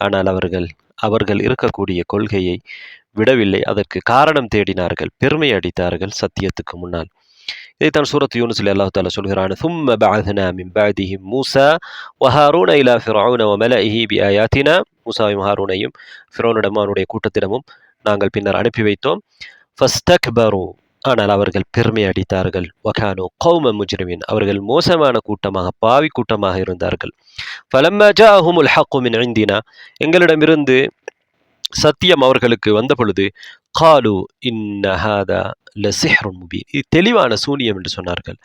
S1: ஆனால் அவர்கள் இருக்கக்கூடிய கொள்கையை விடவில்லை. அதற்கு காரணம் தேடினார்கள், பெருமை அடித்தார்கள் சத்தியத்துக்கு முன்னால். இதைத்தான் சூரத் யூனுஸில் அல்லாஹ் தஆலா சொல்கிறான், ثم بعثنا من بعدهم موسى وهارون إلى فرعون وملئه بآياتنا. மூசாவையும் ஹாரூனையும் ஃபிரௌனிடமும் அவனுடைய கூட்டத்திடமும் நாங்கள் பின்னர் அனுப்பி வைத்தோம். ஃபஸ்தக்பரு, ஆனால் அவர்கள் பெருமை அடித்தார்கள். வகானு கௌம முஜ்ரிமீன், அவர்கள் மோசமான கூட்டமாக, பாவி கூட்டமாக இருந்தார்கள். ஃபலம்மா ஜாஅஹுமுல் ஹக்கு மின் இந்தினா, எங்களிடமிருந்து சத்தியம் அவர்களுக்கு வந்த பொழுது, காலு இன்ன ஹாதா லசிஹ்ருன் முபீன், இது தெளிவான சூனியம் என்று சொன்னார்கள்.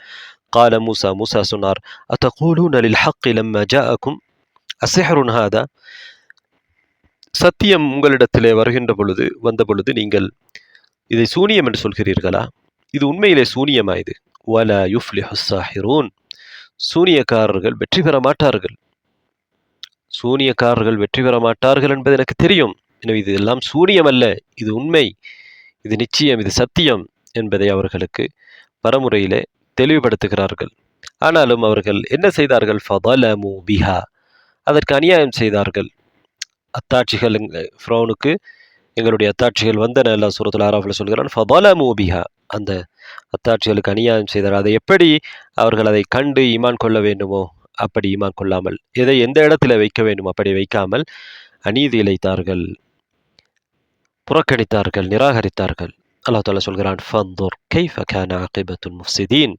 S1: கால மூசா, மூசா சொன்னார், அத்தகூலூன லில் ஹக்கி லம்மா ஜாஅக்கும் அசிஹ்ருன் ஹாதா, சத்தியம் உங்களிடத்திலே வந்த பொழுது நீங்கள் இதை சூனியம் என்று சொல்கிறீர்களா? இது உண்மையிலே சூனியமா இது? வலா யுஃப்லிஹு ஸாஹிரூன், சூனியக்காரர்கள் வெற்றி பெற மாட்டார்கள். சூனியக்காரர்கள் வெற்றி பெற மாட்டார்கள் என்பது எனக்கு தெரியும். எனவே இது எல்லாம் சூனியம் அல்ல, இது உண்மை, இது நிச்சயம், இது சத்தியம் என்பதை அவர்களுக்கு பரமுறையிலே தெளிவுபடுத்துகிறார்கள். ஆனாலும் அவர்கள் என்ன செய்தார்கள்? ஃபதலமு பிஹா, அதற்கு அநியாயம் செய்தார்கள். அத்தாட்சிகள் ஃபிரௌனுக்கு எங்களுடைய அத்தாட்சிகள் வந்தன, அல்லாஹ் சூரத்துல் ஆராஃபில் சொல்கிறான். ஃபதலமு பிஹா, அந்த அத்தாட்சிகளுக்கு அநியாயம் செய்தார். அதை எப்படி அவர்கள் அதை கண்டு ஈமான் கொள்ள வேண்டுமோ அப்படி ஈமான் கொள்ளாமல், எந்த இடத்துல வைக்க வேண்டும் அப்படி வைக்காமல் அநீதி இழைத்தார்கள், புறக்கணித்தார்கள், நிராகரித்தார்கள். அல்லாஹ் தஆலா சொல்கிறான், ஃபன்துர் கைஃப கான ஆகிபத்துல் முஃப்ஸிதீன்,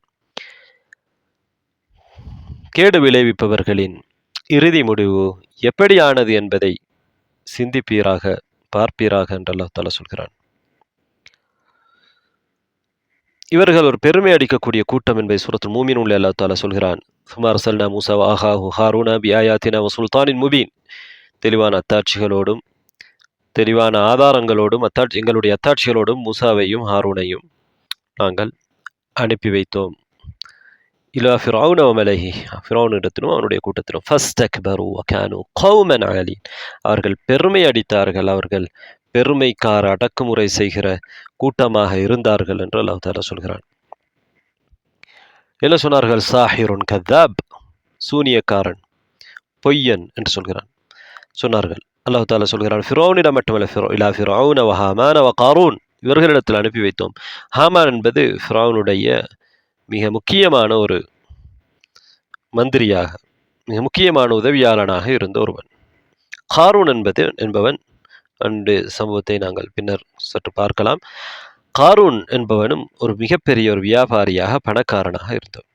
S1: கேடு விளைவிப்பவர்களின் இறுதி முடிவு எப்படியானது என்பதை சிந்திப்பீராக, பார்ப்பீராக என்று அல்லாஹ் தஆலா சொல்கிறான். இவர்கள் ஒரு பெருமை அடிக்கக்கூடிய கூட்டம் என்பதை சூரத்துல் மூமினூனில் அல்லாஹ் தஆலா சொல்கிறான். சும்மா அர்ஸல்னா மூஸா வ அஹாஹு ஹாரூன பிஆயாத்தினா வ சுல்தானின் முபீன், தெளிவான அத்தாட்சிகளோடும் தெளிவான ஆதாரங்களோடும் எங்களுடைய அத்தாட்சிகளோடும் மூசாவையும் ஹாரூனையும் நாங்கள் அனுப்பி வைத்தோம். இலா ஃபிரௌன வ மலஹி, ஃபிரௌனிடத்திலும் அவனுடைய கூட்டத்திலும். ஃபஸ்தக்பரு வ கானு கௌமன் ஆலீன், அவர்கள் பெருமை அடித்தார்கள், அவர்கள் பெருமைக்கார அடக்குமுறை செய்கிற கூட்டமாக இருந்தார்கள் என்று அல்லாஹ் தஆலா சொல்கிறான். என்ன சொன்னார்கள்? சாஹிருன் கத்தாப், சூனியக்காரன், பொய்யன் என்று சொன்னார்கள். அல்லாஹ் தஆலா சொல்கிறான், ஃபிரௌனிடம் மட்டுமல்ல, இலா ஃபிரௌன வ ஹாமான வ காரூன், இவர்களிடத்தில் அனுப்பி வைத்தோம். ஹாமான் என்பது ஃபிரௌனுடைய மிக முக்கியமான ஒரு மந்திரியாக, மிக முக்கியமான உதவியாளனாக இருந்த ஒருவன். காரூன் என்பவன் அன்று சம்பவத்தை நாங்கள் பின்னர் சற்று பார்க்கலாம். காரூன் என்பவனும் ஒரு மிகப்பெரிய ஒரு வியாபாரியாக, பணக்காரனாக இருந்தவன்.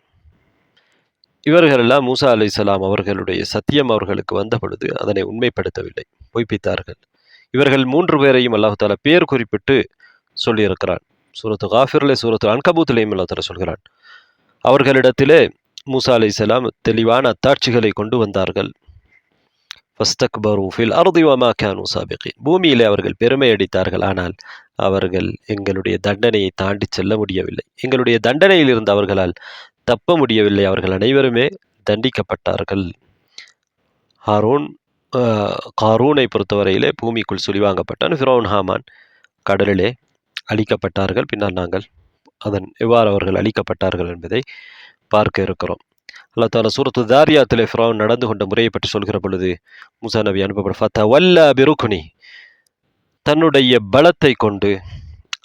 S1: இவர்களெல்லாம் மூசா அலைஹிஸ்ஸலாம் அவர்களுடைய சத்தியம் அவர்களுக்கு வந்த பொழுது அதனை உண்மைப்படுத்தவில்லை, பொய்ப்பித்தார்கள். இவர்கள் 3 பேரையும் அல்லாஹ் தஆலா பேர் குறிப்பிட்டு சொல்லியிருக்கிறான். சூரத்து காஃபிர்ல, சூரத்து அன்கபூத்திலையும் அல்லாஹ் தஆலா சொல்கிறான். அவர்களிடத்திலே மூசா அலைஹிஸ்ஸலாம் தெளிவான அத்தாட்சிகளை கொண்டு வந்தார்கள். ஃபஸ்தக்பரு ஃபில் அர்தி வமா கானூ சாபிகீன், பூமியிலே அவர்கள் பெருமை அடித்தார்கள். ஆனால் அவர்கள் எங்களுடைய தண்டனையை தாண்டி செல்ல முடியவில்லை, எங்களுடைய தண்டனையில் இருந்து அவர்களால் தப்ப முடியவில்லை. அவர்கள் அனைவருமே தண்டிக்கப்பட்டார்கள். காரூனை பொறுத்தவரையிலே பூமிக்குள் சுழிவாங்கப்பட்டான். ஃபிரௌன், ஹாமான் கடலிலே அழிக்கப்பட்டார்கள். பின்னால் நாங்கள் எவ்வாறு அவர்கள் அழிக்கப்பட்டார்கள் என்பதை பார்க்க இருக்கிறோம். அல்லாஹ் தஆலா சூரத்து தாரியாத்திலே ஃபிரௌன் நடந்து கொண்ட முறையை பற்றி சொல்கிற பொழுது, மூசா நபி அனுப்பப்பட்ட ஃபதவல்லா பிருக்னி, தன்னுடைய பலத்தை கொண்டு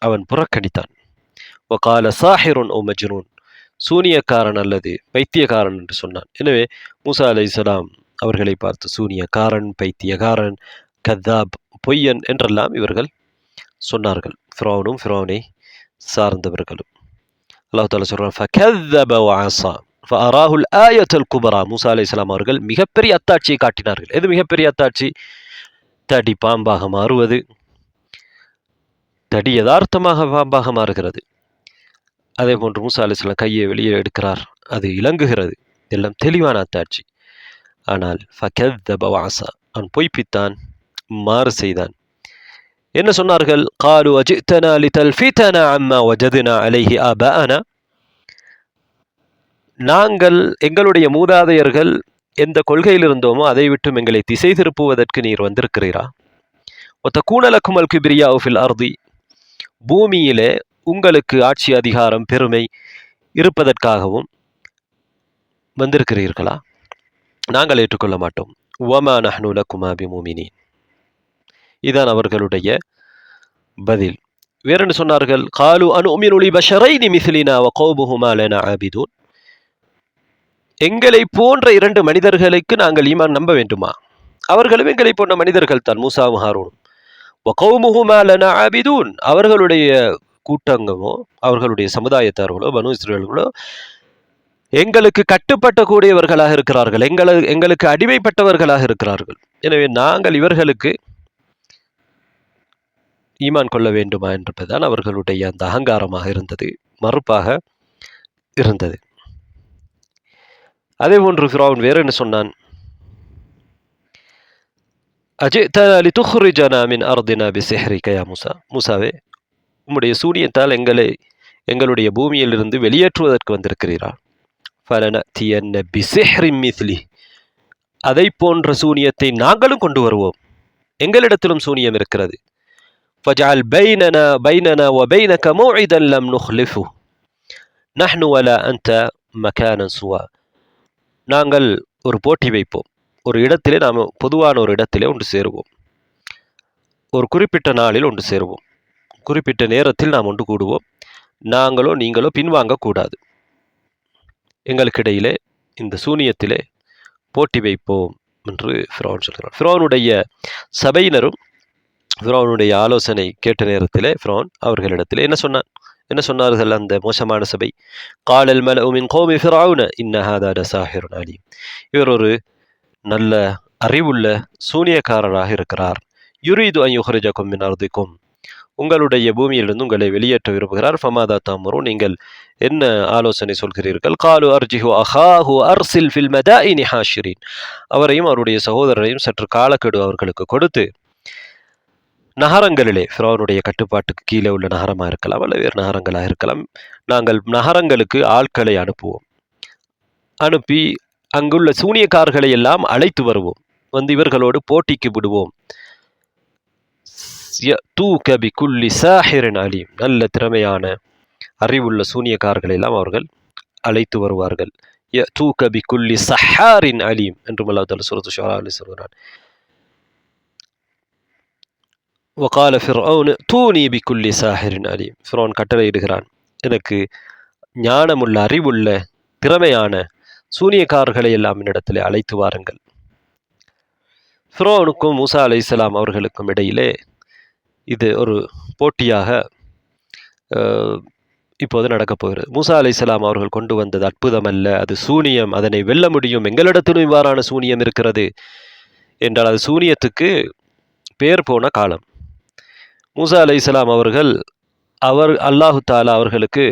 S1: அவன் புறக்கணித்தான். வகால சாஹிருன் ஓ மஜ்னூன், சூனியக்காரன் அல்லது பைத்தியக்காரன் என்று சொன்னான். எனவே மூசா அலைஹிஸ்ஸலாம் அவர்களை பார்த்து சூனியக்காரன், பைத்தியக்காரன், கத்தாப், பொய்யன் என்றெல்லாம் இவர்கள் சொன்னார்கள். ஃபிரௌனும் ஃபிரௌனை சார்ந்தவர்களும். அல்லாஹ் தஆலா சொல்றான் ஃபகذب وعصى فأراه الآية الكبرى. மூசா அலைஹிஸ்ஸலாம் அவர்கள் மிகப்பெரிய அத்தாட்சியை காட்டினார்கள். எது மிகப்பெரிய அத்தாட்சி? தடி பாம்பாக மாறுவது, தடி யதார்த்தமாக பாம்பாக மாறுகிறது. அதே போன்று மூசா அலைஹிஸ்ஸலாம் கையை வெளியே எடுக்கிறார், அது இலங்குகிறது. எல்லாம் தெளிவான அத்தாட்சி. ஆனால் ஃபகذب وعصى, அவன் பொய்ப்பித்தான், மாறு செய்தான். என்ன சொன்னார்கள்? قالوا أجئتنا لتلفتنا عما وجدنا عليه آباءنا, நாங்கள் எங்களுடைய மூதாதையர்கள் எந்த கொள்கையில் இருந்தோமோ அதை விட்டும் எங்களை திசை திருப்புவதற்கு நீர் வந்திருக்கிறீரா? وتكون لكم الكبرياء في الأرض, பூமியிலே உங்களுக்கு ஆட்சி அதிகாரம் பெருமை இருப்பதற்காகவும் வந்திருக்கிறீர்களா? நாங்கள் ஏற்றுக்கொள்ள மாட்டோம். وما نحن لكما بمؤمنين, இதான் அவர்களுடைய பதில். வேறென்று சொன்னார்கள், قالوا أنؤمن لبشرين مثلنا وقومهما لنا عابدون, எங்களை போன்ற இரண்டு மனிதர்களுக்கு நாங்கள் ஈமான் நம்ப வேண்டுமா? அவர்களும் எங்களை போன்ற மனிதர்கள் தான், மூசாவும் ஹாரூனும். وقومهما لنا عابدون, அவர்களுடைய கூட்டங்கமோ அவர்களுடைய சமுதாயத்தார்களோ பனு இஸ்ரேல்களோ எங்களுக்கு கட்டுப்பட்ட கூடியவர்களாக இருக்கிறார்கள், எங்களுக்கு அடிமைப்பட்டவர்களாக இருக்கிறார்கள். எனவே நாங்கள் இவர்களுக்கு ஈமான் கொள்ள வேண்டுமா என்பதுதான் அவர்களுடைய அந்த அகங்காரமாக இருந்தது, மறுப்பாக இருந்தது. அதே போன்று ஃபிரௌன் வேற என்ன சொன்னான்? அஜிதனா லிதுக்ரிஜனா மின் அர்தினா பிசிஹ்ரிக யா மூசா, மூசாவே உம்முடைய சூனியத்தால் எங்களுடைய பூமியிலிருந்து வெளியேற்றுவதற்கு வந்திருக்கிறீரா? ஃபலனஅதியன்ன பிசிஹ்ரின் மிஸ்லி, அதை போன்ற சூனியத்தை நாங்களும் கொண்டு வருவோம், எங்களிடத்திலும் சூனியம் இருக்கிறது. ஃபஜஅல் பைனனா வபைனக மௌஇதன் லம் நுக்லிஃபு நஹ்னு வலா அன்த மகானன் சுவா, நாங்கள் ஒரு போட்டி வைப்போம், ஒரு இடத்திலே நாம் பொதுவான ஒரு இடத்திலே ஒன்று சேருவோம், ஒரு குறிப்பிட்ட நாளில் ஒன்று சேருவோம், குறிப்பிட்ட நேரத்தில் நாம் ஒன்று கூடுவோம், நாங்களோ நீங்களோ பின்வாங்கக்கூடாது, எங்களுக்கு இடையிலே இந்த சூனியத்திலே போட்டி வைப்போம் என்று ஃபிரௌன் சொல்கிறார். ஃபிரௌனுடைய சபையினரும் ஃபிரௌனுடைய ஆலோசனை கேட்ட நேரத்திலே ஃபிரௌன் அவர்களிடத்திலே என்ன சொன்னார்கள் அந்த மோசமான சபை? காலல் மலஉ மின் கௌமி ஃபிரௌன இன்ன ஹாதா லசாஹிருன் அலீம், இவர் ஒரு நல்ல அறிவுள்ள சூனியக்காரராக இருக்கிறார். யுரீது அன் யுஹ்ரிஜகும் மின் அர்திக்கும், உங்களுடைய பூமியிலிருந்து உங்களை வெளியேற்ற விரும்புகிறார். ஃபமாதா தஅமுரூன், நீங்கள் என்ன ஆலோசனை சொல்கிறீர்கள்? காலு அர்ஜிஹு அஹாஹு அர்சில் ஃபில் மதாயினி ஹாஷிரீன், அவரையும் அவருடைய சகோதரரையும் சற்று காலக்கெடு அவர்களுக்கு கொடுத்து நகரங்களிலே, ஃபிரௌனுடைய கட்டுப்பாட்டுக்கு கீழே உள்ள நகரமாக இருக்கலாம் அல்ல வேறு நகரங்களாக இருக்கலாம், நாங்கள் நகரங்களுக்கு ஆட்களை அனுப்புவோம், அனுப்பி அங்குள்ள சூனியக்காரர்களை எல்லாம் அழைத்து வருவோம், வந்து இவர்களோடு போட்டிக்கு விடுவோம். யஅதூக பிகுல்லி சாஹிரின் அலீம், நல்ல திறமையான அறிவுள்ள சூனியக்காரர்களை எல்லாம் அவர்கள் அழைத்து வருவார்கள். யஅதூக பிகுல்லி சஹாரின் அலீம் என்று அல்லாஹ் தஆலா சூரத்து ஷுஆராவில் சொல்கிறான். வகால ஃபிர்அவுன் தூனி பிகுல்லி சாஹிரின் அலீம், ஃபிர்அவுன் கட்டளையிடுகிறான், எனக்கு ஞானமுள்ள அறிவுள்ள திறமையான சூனியக்காரர்களை எல்லாம் என்னிடத்திலே அழைத்து வாருங்கள். ஃபிர்அவுனுக்கும் மூசா அலைஹிஸ்ஸலாம் அவர்களுக்கும் இடையிலே இது ஒரு போட்டியாக இப்போது நடக்கப் போகிறது. மூசா அலைஹிஸ்ஸலாம் அவர்கள் கொண்டு வந்தது அற்புதம் அல்ல, அது சூனியம், அதனை வெல்ல முடியும், எங்களிடத்திலும் இவ்வாறான சூனியம் இருக்கிறது என்றால் அது சூனியத்துக்கு பேர் போன காலம். மூசா அலைஹிஸ்ஸலாம் அவர்கள் அல்லாஹு தஆலா அவர்களுக்கு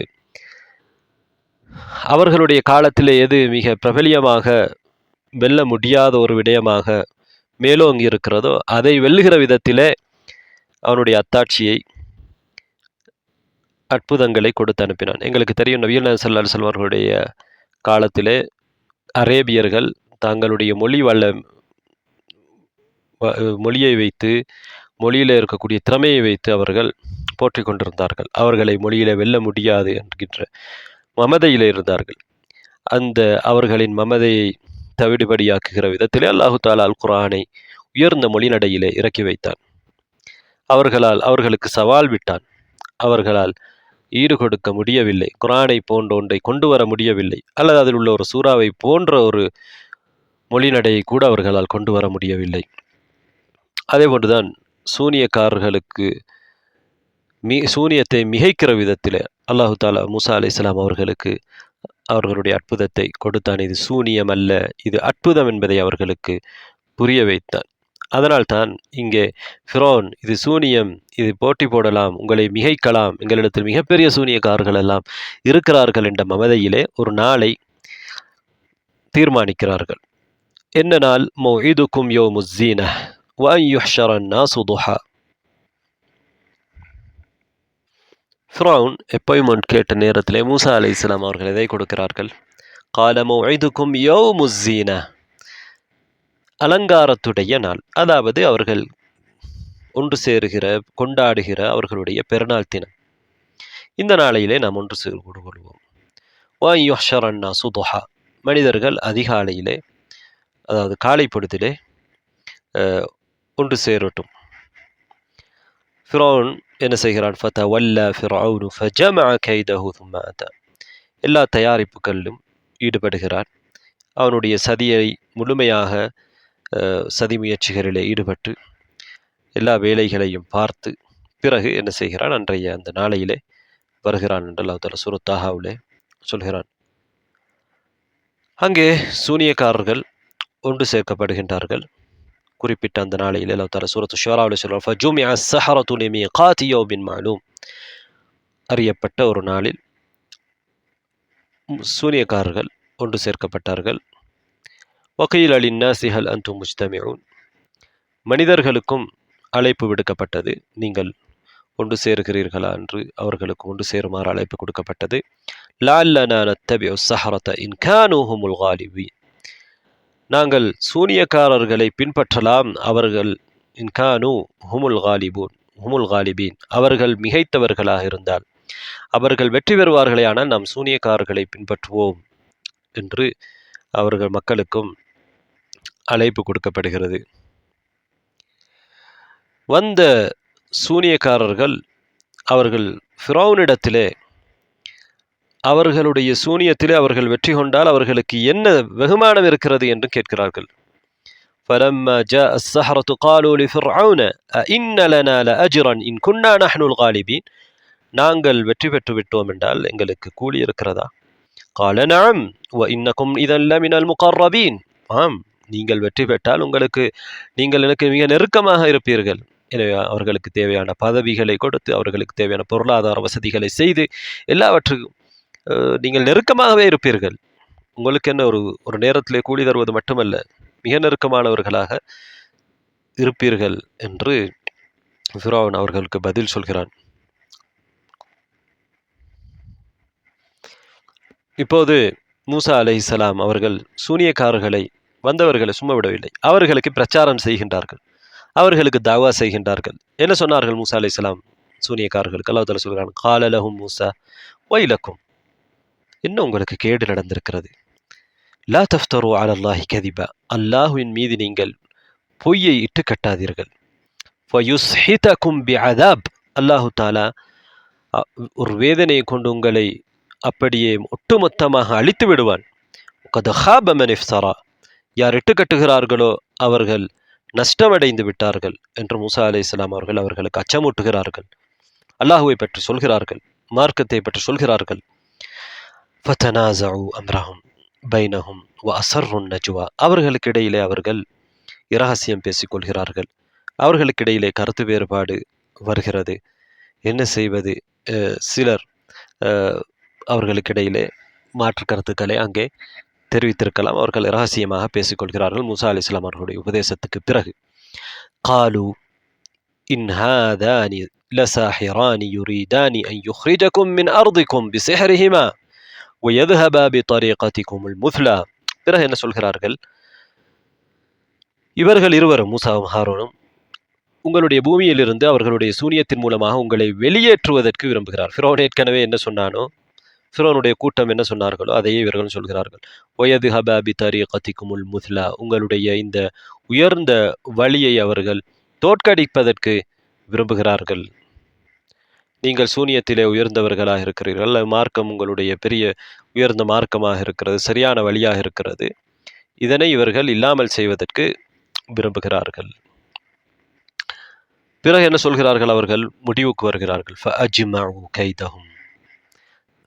S1: அவர்களுடைய காலத்திலே எது மிக பிரபலியமாக வெல்ல முடியாத ஒரு விடயமாக மேலோங்கி இருக்கிறதோ அதை வெல்லுகிற விதத்திலே அவனுடைய அத்தாட்சியை, அற்புதங்களை கொடுத்து அனுப்பினான். எங்களுக்கு தெரியும், நபிகள் நாயகம் ஸல்லல்லாஹு அலைஹி வஸல்லம் அவர்களுடைய காலத்திலே அரேபியர்கள் தங்களுடைய மொழியை வைத்து, மொழியில் இருக்கக்கூடிய திறமையை வைத்து அவர்கள் போற்றிக் கொண்டிருந்தார்கள். அவர்களை மொழியிலே வெல்ல முடியாது என்கின்ற மமதையிலே இருந்தார்கள். அந்த அவர்களின் மமதையை தவிடுபடியாக்குகிற விதத்திலே அல்லாஹு தஆலா அல் குர்ஆனை உயர்ந்த மொழிநடையிலே இறக்கி வைத்தான். அவர்களுக்கு சவால் விட்டான். அவர்களால் ஈடு கொடுக்க முடியவில்லை, குர்ஆனை போன்ற ஒன்றை கொண்டு வர முடியவில்லை, அல்லது அதில் உள்ள ஒரு சூறாவை போன்ற ஒரு மொழிநடையை கூட அவர்களால் கொண்டு வர முடியவில்லை. அதே போன்றுதான் சூனியக்காரர்களுக்கு சூனியத்தை மிகைக்கிற விதத்தில் அல்லாஹு தாலா மூசா அலைஹிஸ்ஸலாம் அவர்களுக்கு அவர்களுடைய அற்புதத்தை கொடுத்தான். இது சூனியம் அல்ல, இது அற்புதம் என்பதை அவர்களுக்கு புரிய வைத்தான். அதனால்தான் இங்கே ஃபிரௌன் இது சூனியம், இது போட்டி போடலாம், உங்களை மிகைக்கலாம், எங்களிடத்தில் மிகப்பெரிய சூனியக்காரர்கள் எல்லாம் இருக்கிறார்கள் என்ற மமதையிலே ஒரு நாளை தீர்மானிக்கிறார்கள். என்ன நாள்? மௌஇதுக்கும் யௌமுஸ் ஸீனஹ் வ அன் யுஹ்ஷர அன்-நாஸு துஹா. ஃபிரௌன் அப்பாயின்மெண்ட் கேட்ட நேரத்திலே மூசா அலைஹிஸ்ஸலாம் அவர்கள் எதை கொடுக்கிறார்கள்? கால மௌஇதுக்கும் யௌமுஸ் ஸீனஹ், அலங்காரத்துடைய நாள், அதாவது அவர்கள் ஒன்று சேருகிற கொண்டாடுகிற அவர்களுடைய பெருநாள் தினம். இந்த நாளையிலே நாம் ஒன்று சேர்ந்து கொள்வோம். வ அன் யுஹ்ஷர அன்-நாஸு துஹா, மனிதர்கள் அதிகாலையிலே அதாவது காலை பொழுதிலே ஒன்று சேரட்டும். ஃபிரௌன் என்ன செய்கிறான்? ஃபதவல்ல ஃபிரௌனு ஃபஜமஅ கைதஹு ثم அத்தா, எல்லா தயாரிப்புகளிலும் ஈடுபடுகிறான். அவனுடைய சதியை முழுமையாக சதி முயற்சிகளிலே ஈடுபட்டு எல்லா வேலைகளையும் பார்த்து பிறகு என்ன செய்கிறான்? அன்றைய அந்த நாளையிலே வருகிறான் என்று அல்லாஹ் தஆலா சூரத் தாஹாவிலே சொல்கிறான். அங்கே சூனியக்காரர்கள் ஒன்று சேர்க்கப்படுகின்றார்கள். குறிப்பிட்ட அந்த நாளையில் அல்லாஹ் தஆலா சூரத்து ஷூராவில் சொல்றார், ஃபஜுமிஅ ஸஹரத்து லிமீகாத்தி யௌமின் மஅலூம், அறியப்பட்ட ஒரு நாளில் சூனியக்காரர்கள் ஒன்று சேர்க்கப்பட்டார்கள். வகீல லின்னாஸி ஹல் அன்தும் முஜ்தமிஊன், மனிதர்களுக்கும் அழைப்பு விடுக்கப்பட்டது, நீங்கள் ஒன்று சேருகிறீர்களா என்று அவர்களுக்கு ஒன்று சேருமாறு அழைப்பு கொடுக்கப்பட்டது. லஅல்லனா நத்தபிஉ ஸஹரத இன் கானூ ஹுமுல் காலிபீன், நாங்கள் சூனியக்காரர்களை பின்பற்றலாம், அவர்கள் இன்கானு ஹுமுல் காலிபீன், அவர்கள் மிகைத்தவர்களாக இருந்தால், அவர்கள் வெற்றி பெறுவார்களே, ஆனால் நாம் சூனியக்காரர்களை பின்பற்றுவோம் என்று அவர்கள் மக்களுக்கும் அழைப்பு கொடுக்கப்படுகிறது. வந்த சூனியக்காரர்கள் அவர்கள் ஃபிரௌனிடத்திலே அவர்களுடைய சூனியத்திலே அவர்கள் வெற்றி கொண்டால் அவர்களுக்கு என்ன வெகுமானம் இருக்கிறது என்று கேட்கிறார்கள். فَلَمَّا جَاءَ السَّحَرَةُ قَالُوا لِفِرْعَوْنَ أَإِنَّ لَنَا لَأَجْرًا إِنْ كُنَّا نَحْنُ الْغَالِبِينَ, நாங்கள் வெற்றி பெற்று விட்டோம் என்றால் எங்களுக்கு கூலி இருக்கிறதா? قَالَ نَعَمْ وَإِنَّكُمْ إِذًا لَمِنَ الْمُقَرَّبِينَ, ஆம், நீங்கள் வெற்றி பெற்றால் நீங்கள் எனக்கு மிக நெருக்கமாக இருப்பீர்கள். எனவே அவர்களுக்கு தேவையான பதவிகளை கொடுத்து அவர்களுக்கு தேவையான பொருளாதார வசதிகளை செய்து எல்லாவற்றுக்கும் நீங்கள் நெருக்கமாகவே இருப்பீர்கள். உங்களுக்கு என்ன ஒரு நேரத்திலே கூலி தருவது மட்டுமல்ல, மிக நெருக்கமானவர்களாக இருப்பீர்கள் என்று ஃபிரௌன் அவர்களுக்கு பதில் சொல்கிறான். இப்போது மூசா அலைஹிஸ்ஸலாம் அவர்கள் சூனியக்காரர்களை வந்தவர்களை சும்மா விடவில்லை, அவர்களுக்கு பிரச்சாரம் செய்கின்றார்கள், அவர்களுக்கு தாவா செய்கின்றார்கள். என்ன சொன்னார்கள் மூசா அலைஹிஸ்ஸலாம் சூனியக்காரர்களுக்கு? அல்லாஹ் தஆலா சொல்கிறான், கால லஹும் மூசா வைலக்கும், என்ன உங்களுக்கு கேடு நடந்திருக்கிறது. லா தஃப்தரு அலல்லாஹி கதிபா, அல்லாஹ்வின் மீது நீங்கள் பொய்யை இட்டு கட்டாதீர்கள். ஃபயுஸ்ஹிதகும் பிஅதாப், அல்லாஹு தஆலா ஒரு வேதனையை கொண்டு உங்களை அப்படியே ஒட்டுமொத்தமாக அழித்து விடுவான். கத் ஹாப மன் இஃப்தரா, யார் இட்டு கட்டுகிறார்களோ அவர்கள் நஷ்டமடைந்து விட்டார்கள் என்று மூசா அலைஹிஸ்ஸலாம் அவர்கள் அவர்களுக்கு அச்சமூட்டுகிறார்கள். அல்லாஹுவை பற்றி சொல்கிறார்கள், மார்க்கத்தை பற்றி சொல்கிறார்கள். ஃபதனாஸஉ அம்ரஹும் பைனஹும் வஅஸர்ரு நஜ்வா, அவர்களுக்கு இடையிலே அவர்கள் இரகசியம் பேசிக்கொள்கிறார்கள், அவர்களுக்கு இடையிலே கருத்து வேறுபாடு வருகிறது. என்ன செய்வது? சிலர் அவர்களுக்கு இடையிலே மாற்று கருத்துக்களை அங்கே தெரிவித்திருக்கலாம். அவர்கள் இரகசியமாக பேசிக்கொள்கிறார்கள் மூசா அலைஹிஸ்ஸலாம் அவர்களுடைய உபதேசத்துக்கு பிறகு. காலு இன் ஹாதானி லசாஹிரானி யுரீதானி அன் யுக்ரிஜகும் மின் அர்திக்கும் பிசிஹ்ரிஹிமா வயذهبا بطريقتكم المثلى. பிறகு என்ன சொல்கிறார்கள்? இவர்கள் இருவரும் மூசாவும் ஹாரூனும் உங்களுடைய பூமியிலிருந்து அவர்களுடைய சூனியத்தின் மூலமாக உங்களை வெளியேற்றுவதற்கு விரும்புகிறார். ஃபிரௌன் ஏற்கனவே என்ன சொன்னானோ, ஃபிரௌனுடைய கூட்டம் என்ன சொன்னார்களோ அதையே இவர்கள் சொல்கிறார்கள். வயذهبا بطريقتكم المثلى, உங்களுடைய இந்த உயர்ந்த வழியை அவர்கள் தோற்கடிப்பதற்கு விரும்புகிறார்கள். நீங்கள் சூனியத்திலே உயர்ந்தவர்களாக இருக்கிறீர்கள், மார்க்கம் உங்களுடைய பெரிய உயர்ந்த மார்க்கமாக இருக்கிறது, சரியான வழியாக இருக்கிறது, இதனை இவர்கள் இல்லாமல் செய்வதற்கு விரும்புகிறார்கள். பிறகு என்ன சொல்கிறார்கள்? அவர்கள் முடிவுக்கு வருகிறார்கள். فَأَجْمَعُوا كَيْدَهُمْ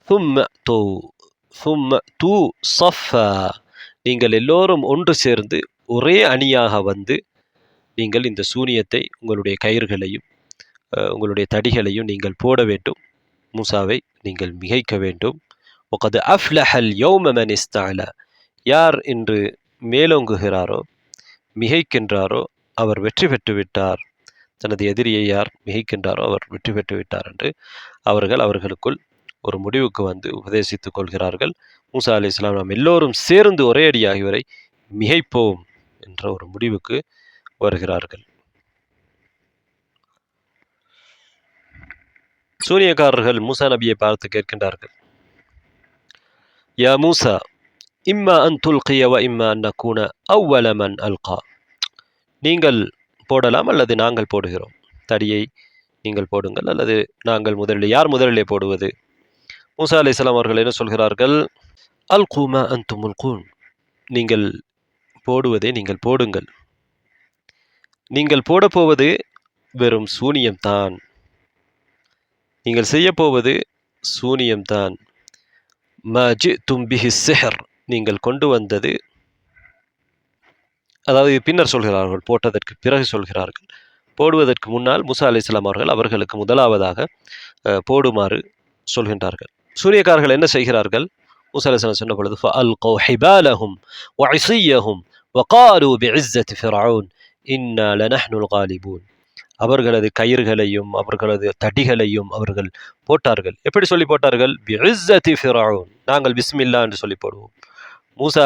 S1: ثُمَّ أْتُوا صَفًّا. நீங்கள் எல்லோரும் ஒன்று சேர்ந்து ஒரே அணியாக வந்து நீங்கள் இந்த சூனியத்தை, உங்களுடைய கயிறுகளையும் உங்களுடைய தடிகளையும் நீங்கள் போட வேண்டும். மூசாவை நீங்கள் மிகைக்க வேண்டும். وَقَدْ أَفْلَحَ الْيَوْمَ مَنِ اسْتَعْلَى. யார் இன்று மேலோங்குகிறாரோ, மிகைக்கின்றாரோ, அவர் வெற்றி பெற்று விட்டார். தனது எதிரியை யார் மிகைக்கின்றாரோ அவர் வெற்றி பெற்று விட்டார் என்று அவர்களுக்குள் ஒரு முடிவுக்கு வந்து உபதேசித்துக் கொள்கிறார்கள். மூசா அலைஹிஸ்ஸலாம், நாம் எல்லோரும் சேர்ந்து ஒரே அடியாக இவரை மிகைப்போம் என்ற ஒரு முடிவுக்கு வருகிறார்கள். சூனியக்காரர்கள் மூசா நபியை பார்த்து கேட்கின்றார்கள், யா மூசா, இம்மா அன் துல்கிய வ இம்மா அன் நகூன அவ்வல மன் அல்கா. நீங்கள் போடலாம் அல்லது நாங்கள் போடுகிறோம். தடியை நீங்கள் போடுங்கள் அல்லது நாங்கள் முதலில். யார் முதலிலே போடுவது? மூசா அலைஹிஸ்ஸலாம் அவர்கள் என்ன சொல்கிறார்கள்? அல்கு மா அன்தும் முல்கூன். நீங்கள் போடுவதை நீங்கள் போடுங்கள். நீங்கள் போடப்போவது வெறும் சூனியம்தான். நீங்கள் செய்யப்போவது சூனியம்தான். மா ஜி'தும் பிஹி ஸிஹ்ர். நீங்கள் கொண்டு வந்தது, அதாவது பின்னர் சொல்கிறார்கள், போட்டதற்கு பிறகு சொல்கிறார்கள். போடுவதற்கு முன்னால் மூசா அலைஹிஸ்ஸலாம் அவர்களுக்கு முதலாவதாக போடுமாறு சொல்கின்றார்கள். சூனியக்காரர்கள் என்ன செய்கிறார்கள்? மூசா அலைஹிஸ்ஸலாம் சொன்ன பொழுது ஃபஅல்கௌ ஹிபாலஹும் வஇஸிய்யஹும் வகாலு பிஇஸ்ஸத்தி ஃபிர்அவுன் இன்னா லனஹ்னுல் காலிபூன். அவர்களது கயிறுகளையும் அவர்களது தடிகளையும் அவர்கள் போட்டார்கள். எப்படி சொல்லி போட்டார்கள்? பிஇஸ்ஸத்தி ஃபிர்அவுன். நாங்கள் பிஸ்மில்லா என்று சொல்லி போடுவோம். மூசா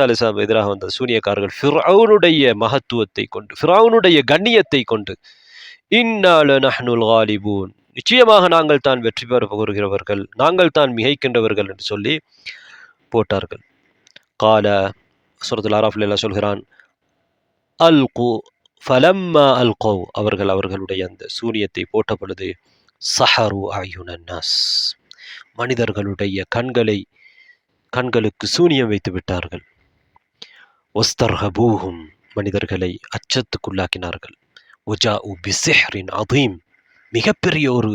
S1: அலைஹிஸ்ஸலாம் எதிராக வந்த சூனியக்காரர்கள் ஃபிர்அவுனுடைய மகத்துவத்தை கொண்டு, ஃபிர்அவுனுடைய கண்ணியத்தை கொண்டு, இன்னா லனஹ்னுல் காலிபூன், நிச்சயமாக நாங்கள் தான் வெற்றி பெற போகிறவர்கள், நாங்கள் தான் மிகைக்கின்றவர்கள் என்று சொல்லி போட்டார்கள். கால சூரத்துல் ஆராஃப்ல அல்லாஹ் சொல்கிறான், அல்கு ஃபலம்மா அல்கௌ. அவர்களுடைய அந்த சூனியத்தை போட்ட பொழுது சஹரு அயுனன் நாஸ். மனிதர்களுடைய கண்களுக்கு சூனியம் வைத்து விட்டார்கள். வஸ்தர்ஹபூஹும். மனிதர்களை அச்சத்துக்குள்ளாக்கினார்கள். வஜாஉ பிஸிஹ்ரின் அதீம். மிகப்பெரிய ஒரு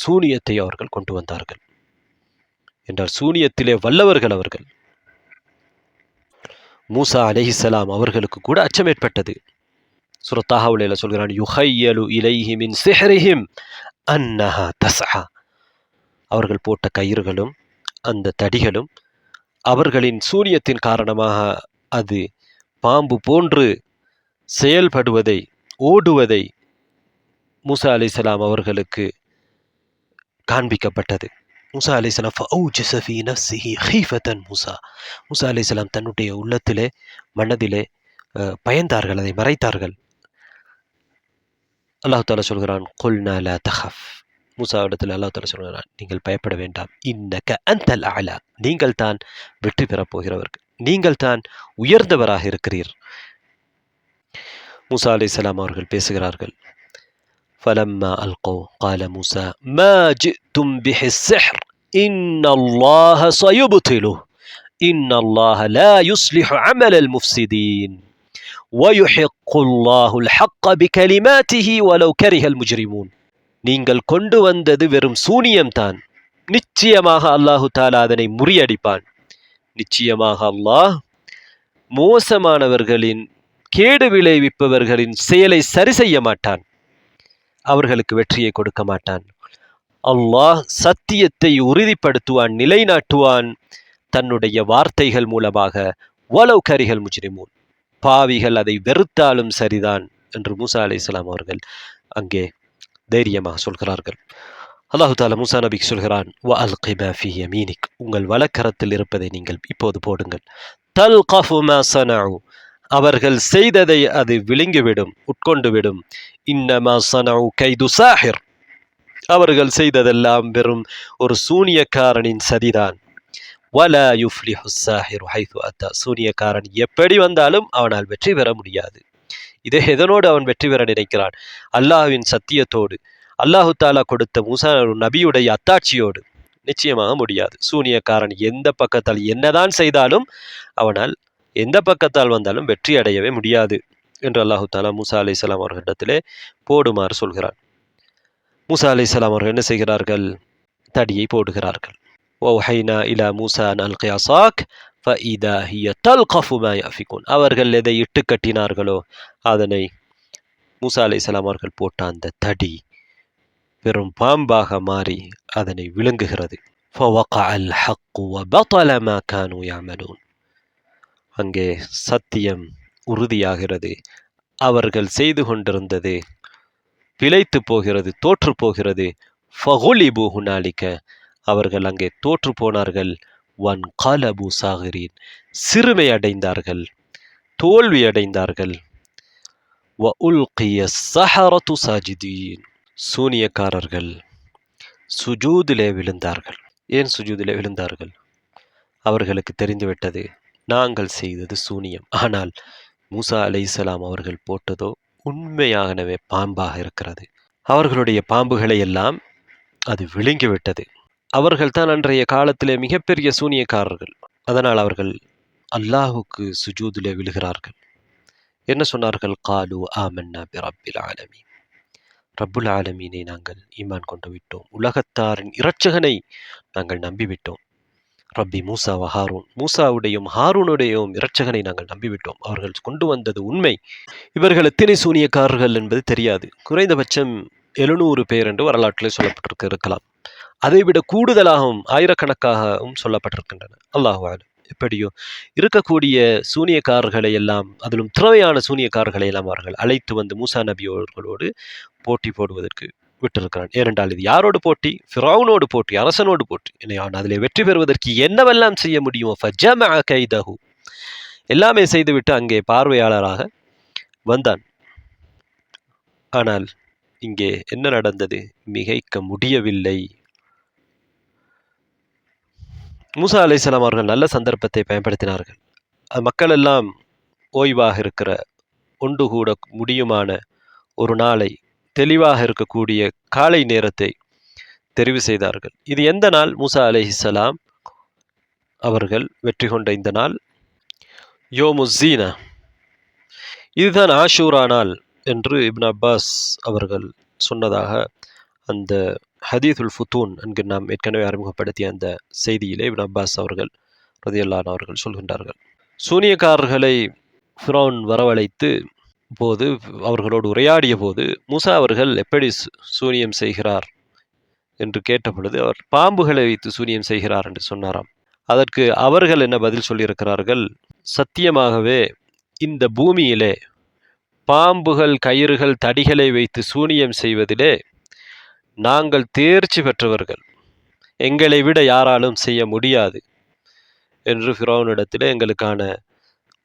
S1: சூனியத்தை அவர்கள் கொண்டு வந்தார்கள் என்றால் சூனியத்திலே வல்லவர்கள் அவர்கள். மூசா அலைஹிஸ்ஸலாம் அவர்களுக்கு கூட அச்சம் ஏற்பட்டது. சூரத் தாஹாவுல சொல்கிறான், யுஹையலு இலைஹி மின் சிஹ்ரிஹிம் அன்னஹா தஸ்ஆ. அவர்கள் போட்ட கயிறுகளும் அந்த தடிகளும் அவர்களின் சூனியத்தின் காரணமாக அது பாம்பு போன்று செயல்படுவதை, ஓடுவதை மூசா அலைஹிஸ்ஸலாம் அவர்களுக்கு காண்பிக்கப்பட்டது. மூசா அலைஹிஸ்ஸலாம் ஃபஅௌஜஸ ஃபீ நஃப்ஸிஹி ஹீஃபதன் மூசா. மூசா அலைஹிஸ்ஸலாம் தன்னுடைய உள்ளத்திலே, மனதிலே பயந்தார்கள், அதை மறைத்தார்கள். அல்லாஹ் தஆலா சொல்கிறான், குல்னா லா தஹஃப். மூசாவிடத்தில் அல்லாஹ் தஆலா சொல்கிறான், நீங்கள் பயப்பட வேண்டாம். இன்னக அன்தல் அலா. நீங்கள் தான் வெற்றி பெறப் போகிறவர்கள், நீங்கள் தான் உயர்ந்தவராக இருக்கிறீர். மூசா அலைஹிஸ்ஸலாம் அவர்கள் பேசுகிறார்கள். فلما ألقوا قال موسى ما جئتم به السحر إن الله سيبطله إن الله لا يصلح عمل المفسدين ويحق الله الحق بكلماته ولو كره المجرمون. நீங்கள் கொண்டு வந்தது வெறும் சூனியம்தான். நிச்சயமாக அல்லாஹு தஆலா அதனை முறியடிப்பான். நிச்சயமாக அல்லாஹ் மோசமானவர்களின், கேடு விளைவிப்பவர்களின் செயலை சரி செய்ய மாட்டான். அவர்களுக்கு வெற்றியை கொடுக்க மாட்டான். அல்லாஹ் சத்தியத்தை உறுதிப்படுத்துவான், நிலைநாட்டுவான் தன்னுடைய வார்த்தைகள் மூலமாக. வலவ் கரிஹல் முஜ்ரிமூன். பாவிகள் அதை வெறுத்தாலும் சரிதான் என்று மூசா அலைஹிஸ்ஸலாம் அவர்கள் அங்கே தைரியமாக சொல்கிறார்கள். அல்லாஹு தஆலா மூசா நபிக்கு சொல்கிறான், வ அல்கி மா ஃபீ யமீனிக். உங்கள் வலக்கரத்தில் இருப்பதை நீங்கள் இப்போது போடுங்கள். தல்கஃபு மா ஸனஉ. அவர்கள் செய்ததை அது விழுங்கிவிடும், உட்கொண்டு விடும். இன்னமா ஸனஉ கைது சாஹிர். அவர்கள் செய்ததெல்லாம் வெறும் ஒரு சூனியக்காரனின் சதிதான். வலா யுஃப்லிஹு ஸாஹிரு ஹைது அத்தா. சூனியக்காரன் எப்படி வந்தாலும் அவனால் வெற்றி பெற முடியாது. இதை எதனோடு அவன் வெற்றி பெற நினைக்கிறான்? அல்லாஹ்வின் சத்தியத்தோடு, அல்லாஹு தஆலா கொடுத்த மூசா நபியுடைய அத்தாட்சியோடு. நிச்சயமாக முடியாது. சூனியக்காரன் எந்த பக்கத்தால் என்னதான் செய்தாலும் அவனால், எந்த பக்கத்தால் வந்தாலும் வெற்றி அடையவே முடியாது. என்று அல்லாஹு தாலா மூசா அலைஹிஸ்ஸலாம் அவர்களிடத்திலே போடுமாறு சொல்கிறார். மூசா அலைஹிஸ்ஸலாம் அவர்கள் என்ன செய்கிறார்கள்? தடியை போடுகிறார்கள். وَأَوْحَيْنَا إِلَى مُوسَى أَنْ أَلْقِ عَصَاكَ فَإِذَا هِيَ تَلْقَفُ مَا يَأْفِكُونَ. அவர்கள் எதை இட்டு கட்டினார்களோ அதனை மூசா அலைஹிஸ்ஸலாம் அவர்கள் போட்ட அந்த தடி பெரும் பாம்பாக மாறி அதனை விழுங்குகிறது. فَوَقَعَ الْحَقُّ وَبَطَلَ مَا كَانُوا يَعْمَلُونَ. அங்கே சத்தியம் உறுதியாகிறது. அவர்கள் செய்து கொண்டிருந்தது பிழைத்து போகிறது, தோற்று போகிறது. ஃபகுலிபு ஹுனாலிக. அவர்கள் அங்கே தோற்று போனார்கள். வன் கலபு சாகிரீன். சிறுமை அடைந்தார்கள், தோல்வி அடைந்தார்கள். வ உல்கிய ஸஹரத்து சாஜிதீன். சூனியக்காரர்கள் சுஜூதிலே விழுந்தார்கள். ஏன் சுஜூதிலே விழுந்தார்கள்? அவர்களுக்கு தெரிந்துவிட்டது நாங்கள் செய்தது சூனியம். ஆனால் மூசா அலைஹிஸ்ஸலாம் அவர்கள் போட்டதோ உண்மையாகவே பாம்பாக இருக்கிறது. அவர்களுடைய பாம்புகளை எல்லாம் அது விழுங்கிவிட்டது. அவர்கள் தான் அன்றைய காலத்திலே மிகப்பெரிய சூனியக்காரர்கள். அதனால் அவர்கள் அல்லாஹுக்கு சுஜூதிலே விழுகிறார்கள். என்ன சொன்னார்கள்? காலு ஆமன்னா பிரப்பில் ஆலமீன். ரப்புல் ஆலமீனை நாங்கள் ஈமான் கொண்டு விட்டோம். உலகத்தாரின் இரட்சகனை நாங்கள் நம்பிவிட்டோம். ரப்பி மூசா வ ஹாரூன். மூசாவுடையும் ஹாரூனுடையும் இரட்சகனை நாங்கள் நம்பிவிட்டோம். அவர்கள் கொண்டு வந்தது உண்மை. இவர்கள் எத்தனை சூனியக்காரர்கள் என்பது தெரியாது. குறைந்தபட்சம் 700 பேர் என்று வரலாற்றிலே சொல்லப்பட்டிருக்கலாம். அதைவிட கூடுதலாகவும் ஆயிரக்கணக்காகவும் சொல்லப்பட்டிருக்கின்றன. அல்லாஹு அலம். எப்படியோ இருக்கக்கூடிய சூனியக்காரர்களை எல்லாம், அதிலும் திறமையான சூனியக்காரர்களை எல்லாம் அவர்கள் அழைத்து வந்து மூசா நபி அவர்களோடு போட்டி போடுவதற்கு விட்டிருக்கிறான். ஏனென்றால் இது யாரோடு போட்டி? ஃபிரௌனோடு போட்டி, அரசனோடு போட்டி. அவன் அதிலே வெற்றி பெறுவதற்கு என்னவெல்லாம் செய்ய முடியுமோ ஃபஜமஅ கைதஹு, எல்லாமே செய்துவிட்டு அங்கே பார்வையாளராக வந்தான். ஆனால் இங்கே என்ன நடந்தது? மிகைக்க முடியவில்லை. மூசா அலைஹிஸ்ஸலாம் அவர்கள் நல்ல சந்தர்ப்பத்தை பயன்படுத்தினார்கள். மக்கள் எல்லாம் ஓய்வாக இருக்கிற, ஒன்று கூட முடியுமான ஒரு நாளை, தெளிவாக இருக்கக்கூடிய காலை நேரத்தை தெரிவு செய்தார்கள். இது எந்த நாள்? மூசா அலைஹிஸ்ஸலாம் அவர்கள் வெற்றி கொண்ட இந்த நாள் யோமுஸ்ஸீனா. இதுதான் ஆஷூரா நாள் என்று இப்னு அப்பாஸ் அவர்கள் சொன்னதாக அந்த ஹதீதுல் ஃபுத்தூன் என்கிற நாம் ஏற்கனவே அறிமுகப்படுத்திய அந்த செய்தியிலே இப்னு அப்பாஸ் அவர்கள் ரலியல்லாஹு அன்ஹு அவர்கள் சொல்கின்றார்கள். சூனியக்காரர்களை ஃபிரௌன் வரவழைத்து போது, அவர்களோடு உரையாடிய போது, மூசா அவர்கள் எப்படி சூனியம் செய்கிறார் என்று கேட்ட பொழுது, அவர் பாம்புகளை வைத்து சூனியம் செய்கிறார் என்று சொன்னாராம். அதற்கு அவர்கள் என்ன பதில் சொல்லியிருக்கிறார்கள்? சத்தியமாகவே இந்த பூமியிலே பாம்புகள், கயிறுகள், தடிகளை வைத்து சூனியம் செய்வதிலே நாங்கள் தேர்ச்சி பெற்றவர்கள், எங்களை விட யாராலும் செய்ய முடியாது என்று ஃபிரௌனிடத்திலே எங்களுக்கான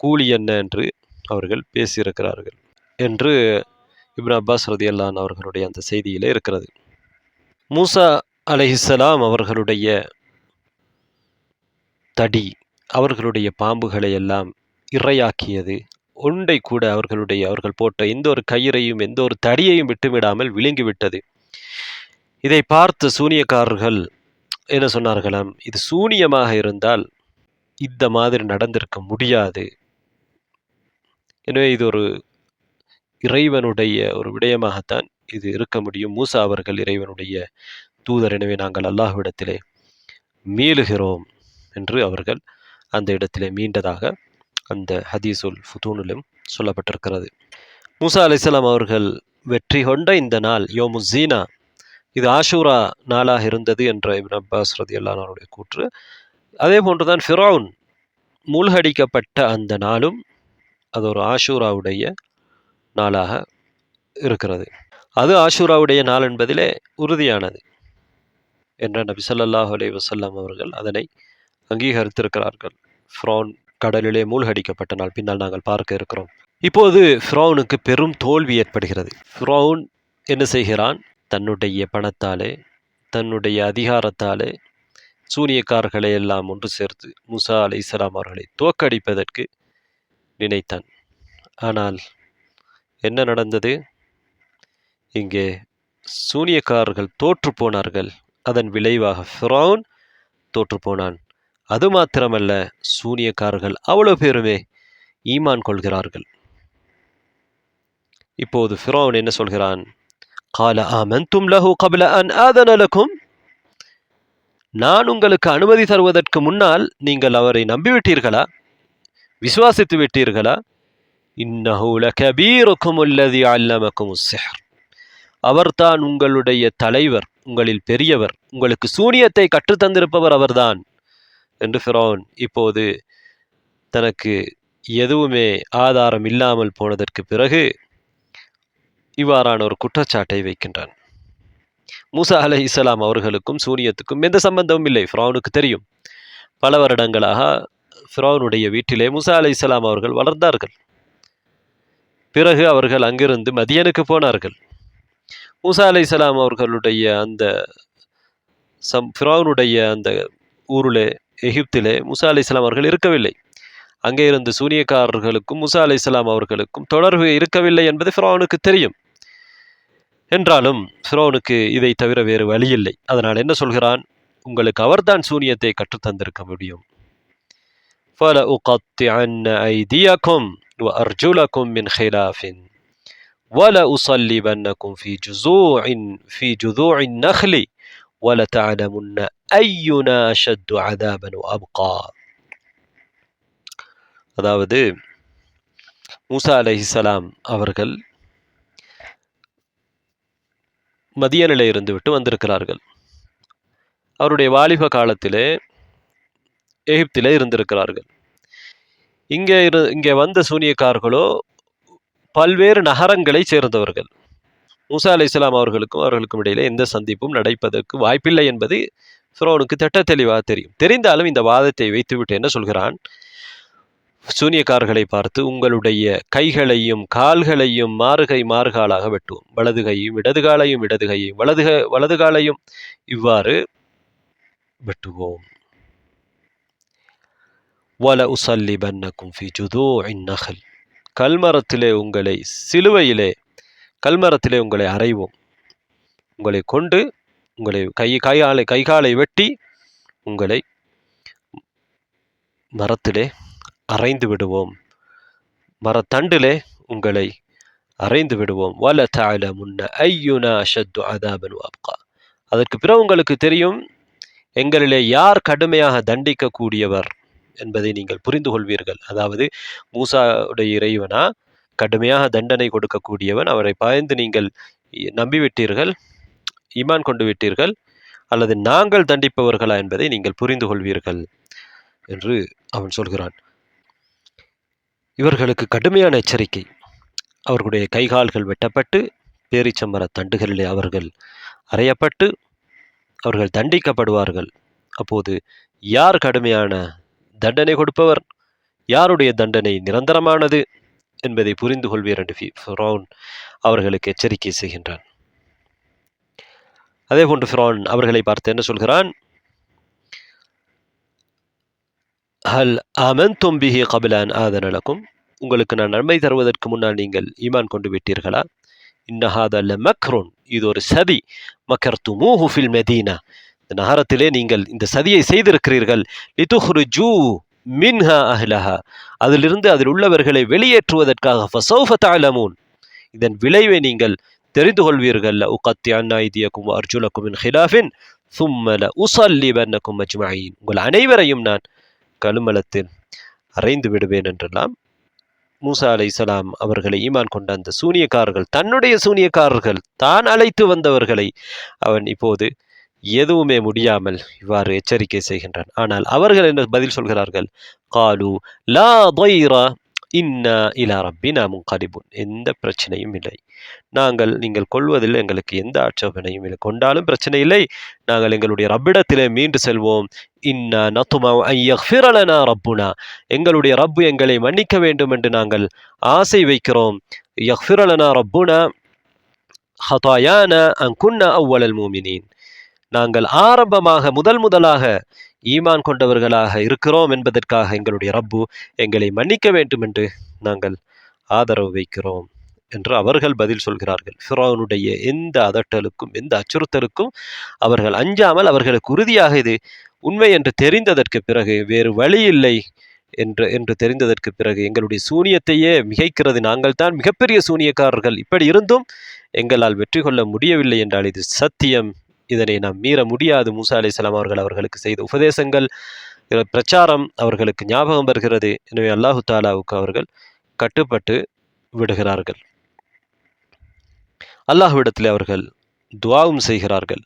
S1: கூலி என்ன என்று அவர்கள் பேசியிருக்கிறார்கள் என்று இப்னு அப்பாஸ் ரலியல்லாஹு அன்ஹு அவர்களுடைய அந்த செய்தியிலே இருக்கிறது. மூசா அலைஹிஸ்ஸலாம் அவர்களுடைய தடி அவர்களுடைய பாம்புகளை எல்லாம் இரையாக்கியது. ஒன்றை கூட அவர்கள் போட்ட எந்த ஒரு கயிறையும் எந்த ஒரு தடியையும் விட்டுவிடாமல் விழுங்கிவிட்டது. இதை பார்த்த சூனியக்காரர்கள் என்ன சொன்னார்களாம்? இது சூனியமாக இருந்தால் இந்த மாதிரி நடந்திருக்க முடியாது. எனவே இது ஒரு இறைவனுடைய ஒரு விடயமாகத்தான் இது இருக்க முடியும். மூசா அவர்கள் இறைவனுடைய தூதர், எனவே நாங்கள் அல்லாஹ்விடத்திலே மீளுகிறோம் என்று அவர்கள் அந்த இடத்திலே மீண்டதாக அந்த ஹதீஸுல் ஃபுதூனிலும் சொல்லப்பட்டிருக்கிறது. மூசா அலைஹிஸ்ஸலாம் அவர்கள் வெற்றி கொண்ட இந்த நாள் யோமுஸ்ஸீனா, இது ஆஷூரா நாளாக இருந்தது என்ற இப்னு அப்பாஸ் ரலியல்லாஹு அன்ஹுடைய கூற்று. அதே போன்றுதான் ஃபிரௌன் மூழ்கடிக்கப்பட்ட அந்த நாளும் அது ஒரு ஆஷூராவுடைய நாளாக இருக்கிறது. அது ஆஷூராவுடைய நாள் என்பதிலே உறுதியானது என்ற நபி ஸல்லல்லாஹு அலைஹி வஸல்லம் அவர்கள் அதனை அங்கீகரித்திருக்கிறார்கள். ஃபிரௌன் கடலிலே மூழ்கடிக்கப்பட்ட நாள் பின்னால் நாங்கள் பார்க்க இருக்கிறோம். இப்போது ஃபிரௌனுக்கு பெரும் தோல்வி ஏற்படுகிறது. ஃபிரௌன் என்ன செய்கிறான்? தன்னுடைய பணத்தாலே, தன்னுடைய அதிகாரத்தாலே சூனியக்காரர்களை எல்லாம் ஒன்று சேர்த்து மூசா அலைஹிஸ்ஸலாம் அவர்களை தோற்கடிப்பதற்கு நினைத்தான். ஆனால் என்ன நடந்தது? இங்கே சூனியக்காரர்கள் தோற்று போனார்கள். அதன் விளைவாக ஃபிரௌன் தோற்று போனான். அது மாத்திரமல்ல, சூனியக்காரர்கள் அவ்வளவு பேருமே ஈமான் கொள்கிறார்கள். இப்போது ஃபிரௌன் என்ன சொல்கிறான்? قال آمنتم له قبل أن آذن لكم. நான் உங்களுக்கு அனுமதி தருவதற்கு முன்னால் நீங்கள் அவரை நம்பிவிட்டீர்களா, விசுவாசித்து விட்டீர்களா? இன்னஹு லகபீருக்கும் அல்லதி அல்லமக்கும் السحر. அவர்தான் உங்களுடைய தலைவர், உங்களில் பெரியவர், உங்களுக்கு சூனியத்தை கற்றுத்தந்திருப்பவர் அவர்தான் என்று ஃபிரௌன் இப்போது தனக்கு எதுவுமே ஆதாரம் இல்லாமல் போனதற்கு பிறகு இவ்வாறான ஒரு குற்றச்சாட்டை வைக்கின்றான். மூசா அலைஹிஸ்ஸலாம் அவர்களுக்கும் சூனியத்துக்கும் எந்த சம்பந்தமும் இல்லை. ஃபிரௌனுக்கு தெரியும். பல வருடங்களாக ஃபிரௌனுடைய வீட்டிலே மூசா அலைஹிஸ்ஸலாம் அவர்கள் வளர்ந்தார்கள். பிறகு அவர்கள் அங்கிருந்து மதியனுக்கு போனார்கள். மூசா அலைஹிஸ்ஸலாம் அவர்களுடைய அந்த ஃபிரௌனுடைய அந்த ஊரிலே, எகிப்திலே மூசா அலைஹிஸ்ஸலாம் அவர்கள் இருக்கவில்லை. அங்கே இருந்து சூனியக்காரர்களுக்கும் மூசா அலைஹிஸ்ஸலாம் அவர்களுக்கும் தொடர்பு இருக்கவில்லை என்பது ஃபிரௌனுக்கு தெரியும். என்றாலும் ஃபிரௌனுக்கு இதை தவிர வேறு வழி இல்லை. அதனால் என்ன சொல்கிறான்? உங்களுக்கு அவர்தான் சூனியத்தை கற்றுத்தந்திருக்க முடியும். فَلَأُقَطِّعَنَّ أَيْدِيَكُمْ وَأَرْجُلَكُمْ مِنْ خِلَافٍ وَلَأُصَلِّبَنَّكُمْ في جذوع النخل وَلَتَعْلَمُنَّ أَيُّنَا أَشَدُّ عَذَابًا وَأَبْقَى. அதாவது மூசா அலைஹிஸ்ஸலாம் அவர்கள் மதியனிலே இருந்து விட்டு வந்திருக்கிறார்கள். அவருடைய வாலிப காலத்திலே எகிப்திலே இருந்திருக்கிறார்கள். இங்கே வந்த சூனியக்காரர்களோ பல்வேறு நகரங்களை சேர்ந்தவர்கள். மூசா அலைஹிஸ்ஸலாம் அவர்களுக்கும் இடையிலே எந்த சந்திப்பும் நடைப்பதற்கு வாய்ப்பில்லை என்பது ஃபிரௌனுக்கு திட்ட தெளிவாக தெரியும். தெரிந்தாலும் இந்த வாதத்தை வைத்துவிட்டு என்ன சொல்கிறான்? சூனியக்காரர்களை பார்த்து, உங்களுடைய கைகளையும் கால்களையும் மாறுகாலாக வெட்டுவோம். வலது கையும் இடது காலையும், இடது கையையும் வலது காலையும் இவ்வாறு வெட்டுவோம். وَلَأُصَلِّبَنَّكُمْ فِي جُذُوعِ النَّخْلِ. கல்மரத்திலே உங்களை சிலுவையிலே கல்மரத்திலே உங்களை அறைவோம். உங்களை கொண்டு உங்களை கைகாலை வெட்டி உங்களை மரத்திலே அறைந்து விடுவோம். மரத்தண்டிலே உங்களை அறைந்து விடுவோம். وَلَتَعْلَمُنَّ أَيُّنَا أَشَدُّ عَذَابًا وَأَبْقَى. அதற்கு பிறகு உங்களுக்கு தெரியும் எங்களிலே யார் கடுமையாக தண்டிக்கக்கூடியவர் என்பதை நீங்கள் புரிந்து கொள்வீர்கள். அதாவது மூசாவுடைய இறைவனா கடுமையாக தண்டனை கொடுக்கக்கூடியவன், அவரை பயந்து நீங்கள் நம்பிவிட்டீர்கள், ஈமான் கொண்டு விட்டீர்கள், அல்லது நாங்கள் தண்டிப்பவர்களா என்பதை நீங்கள் புரிந்து கொள்வீர்கள் என்று அவன் சொல்கிறான். இவர்களுக்கு கடுமையான எச்சரிக்கை. அவர்களுடைய கைகால்கள் வெட்டப்பட்டு பேரிச்சம்பர தண்டுகளிலே அவர்கள் அறையப்பட்டு அவர்கள் தண்டிக்கப்படுவார்கள். அப்போது யார் கடுமையான தண்டனை கொடுப்பவர், யாருடைய தண்டனை நிரந்தரமானது என்பதை புரிந்து கொள்வீர் என்று ஃபிரௌன் அவர்களுக்கு எச்சரிக்கை செய்கின்றான். அதே போன்று ஃபிரௌன் அவர்களை பார்த்து என்ன சொல்கிறான்? ஹல் ஆமன்தும் பிஹி قبل أن آذن لكم. உங்களுக்கு நான் நன்மை தருவதற்கு முன்னால் நீங்கள் ஈமான் கொண்டு விட்டீர்களா? இன்ன ஹாதா லமக்ருன். இது ஒரு சதி. மக்கர்துமூஹு ஃபில் மதீனா. இந்த நகரத்திலே நீங்கள் இந்த சதியை செய்திருக்கிறீர்கள். லிதுஹ்ரிஜூ மின்ஹா அஹ்லஹா. அதிலிருந்து அதில் உள்ளவர்களை வெளியேற்றுவதற்காக. ஃபஸௌஃப தஅலமூன். இதன் விளைவை நீங்கள் தெரிந்து கொள்வீர்கள். லஉகத்திஅன்ன ஐதியக்கும் வஅர்ஜுலக்கும் மின் ஹிலாஃபின் ثم لأصلبنكم أجمعين. உங்கள் அனைவரையும் நான் கழுமலத்தில் அறைந்து விடுவேன் என்றெல்லாம் மூசா அலைஹிஸ்ஸலாம் அவர்களை ஈமான் கொண்ட அந்த சூனியக்காரர்கள், தன்னுடைய சூனியக்காரர்கள், தான் அழைத்து வந்தவர்களை அவன் இப்போது எதுவுமே முடியாமல் இவ்வாறு எச்சரிக்கை செய்கின்றான். ஆனால் அவர்கள் என்ன பதில் சொல்கிறார்கள்? காலு லா ضير இன்னா இலா ரப்பினா முன்கலிபூன். எந்த பிரச்சனையும் இல்லை, நீங்கள் கொள்வதில் எங்களுக்கு எந்த ஆட்சேபனையும் இல்லை, கொண்டாலும் பிரச்சனை இல்லை, நாங்கள் எங்களுடைய ரப்பிடத்திலே மீண்டு செல்வோம். இன்னா நத்துமஉ அன் யக்ஃபிர லனா ரப்புனா. எங்களுடைய ரப்பு எங்களை மன்னிக்க வேண்டும் என்று நாங்கள் ஆசை வைக்கிறோம். யக்ஃபிர லனா ரப்புனா ஹதாயானா அன் குன்னா அவ்வலல் மூமினீன். நாங்கள் ஆரம்பமாக முதலாக ஈமான் கொண்டவர்களாக இருக்கிறோம் என்பதற்காக எங்களுடைய ரப்பு எங்களை மன்னிக்க வேண்டும் என்று நாங்கள் ஆதரவு வைக்கிறோம் என்று அவர்கள் பதில் சொல்கிறார்கள். ஃபிரௌனுடைய எந்த அதட்டலுக்கும் எந்த அச்சுறுத்தலுக்கும் அவர்கள் அஞ்சாமல், அவர்களுக்கு உறுதியாக இது உண்மை என்று தெரிந்ததற்கு பிறகு வேறு வழி இல்லை என்று தெரிந்ததற்கு பிறகு எங்களுடைய சூனியத்தையே மிகைக்கிறது, நாங்கள் தான் மிகப்பெரிய சூனியக்காரர்கள், இப்படி இருந்தும் எங்களால் வெற்றி கொள்ள முடியவில்லை என்றால் இது சத்தியம், இதனை நாம் மீற முடியாது. மூசா அலைஹிஸ்ஸலாம் அவர்கள் அவர்களுக்கு செய்த உபதேசங்கள், பிரச்சாரம் அவர்களுக்கு ஞாபகம் வருகிறது. எனவே அல்லாஹு தாலாவுக்கு அவர்கள் கட்டுப்பட்டு விடுகிறார்கள். அல்லாஹ்விடத்தில் அவர்கள் துஆவும் செய்கிறார்கள்.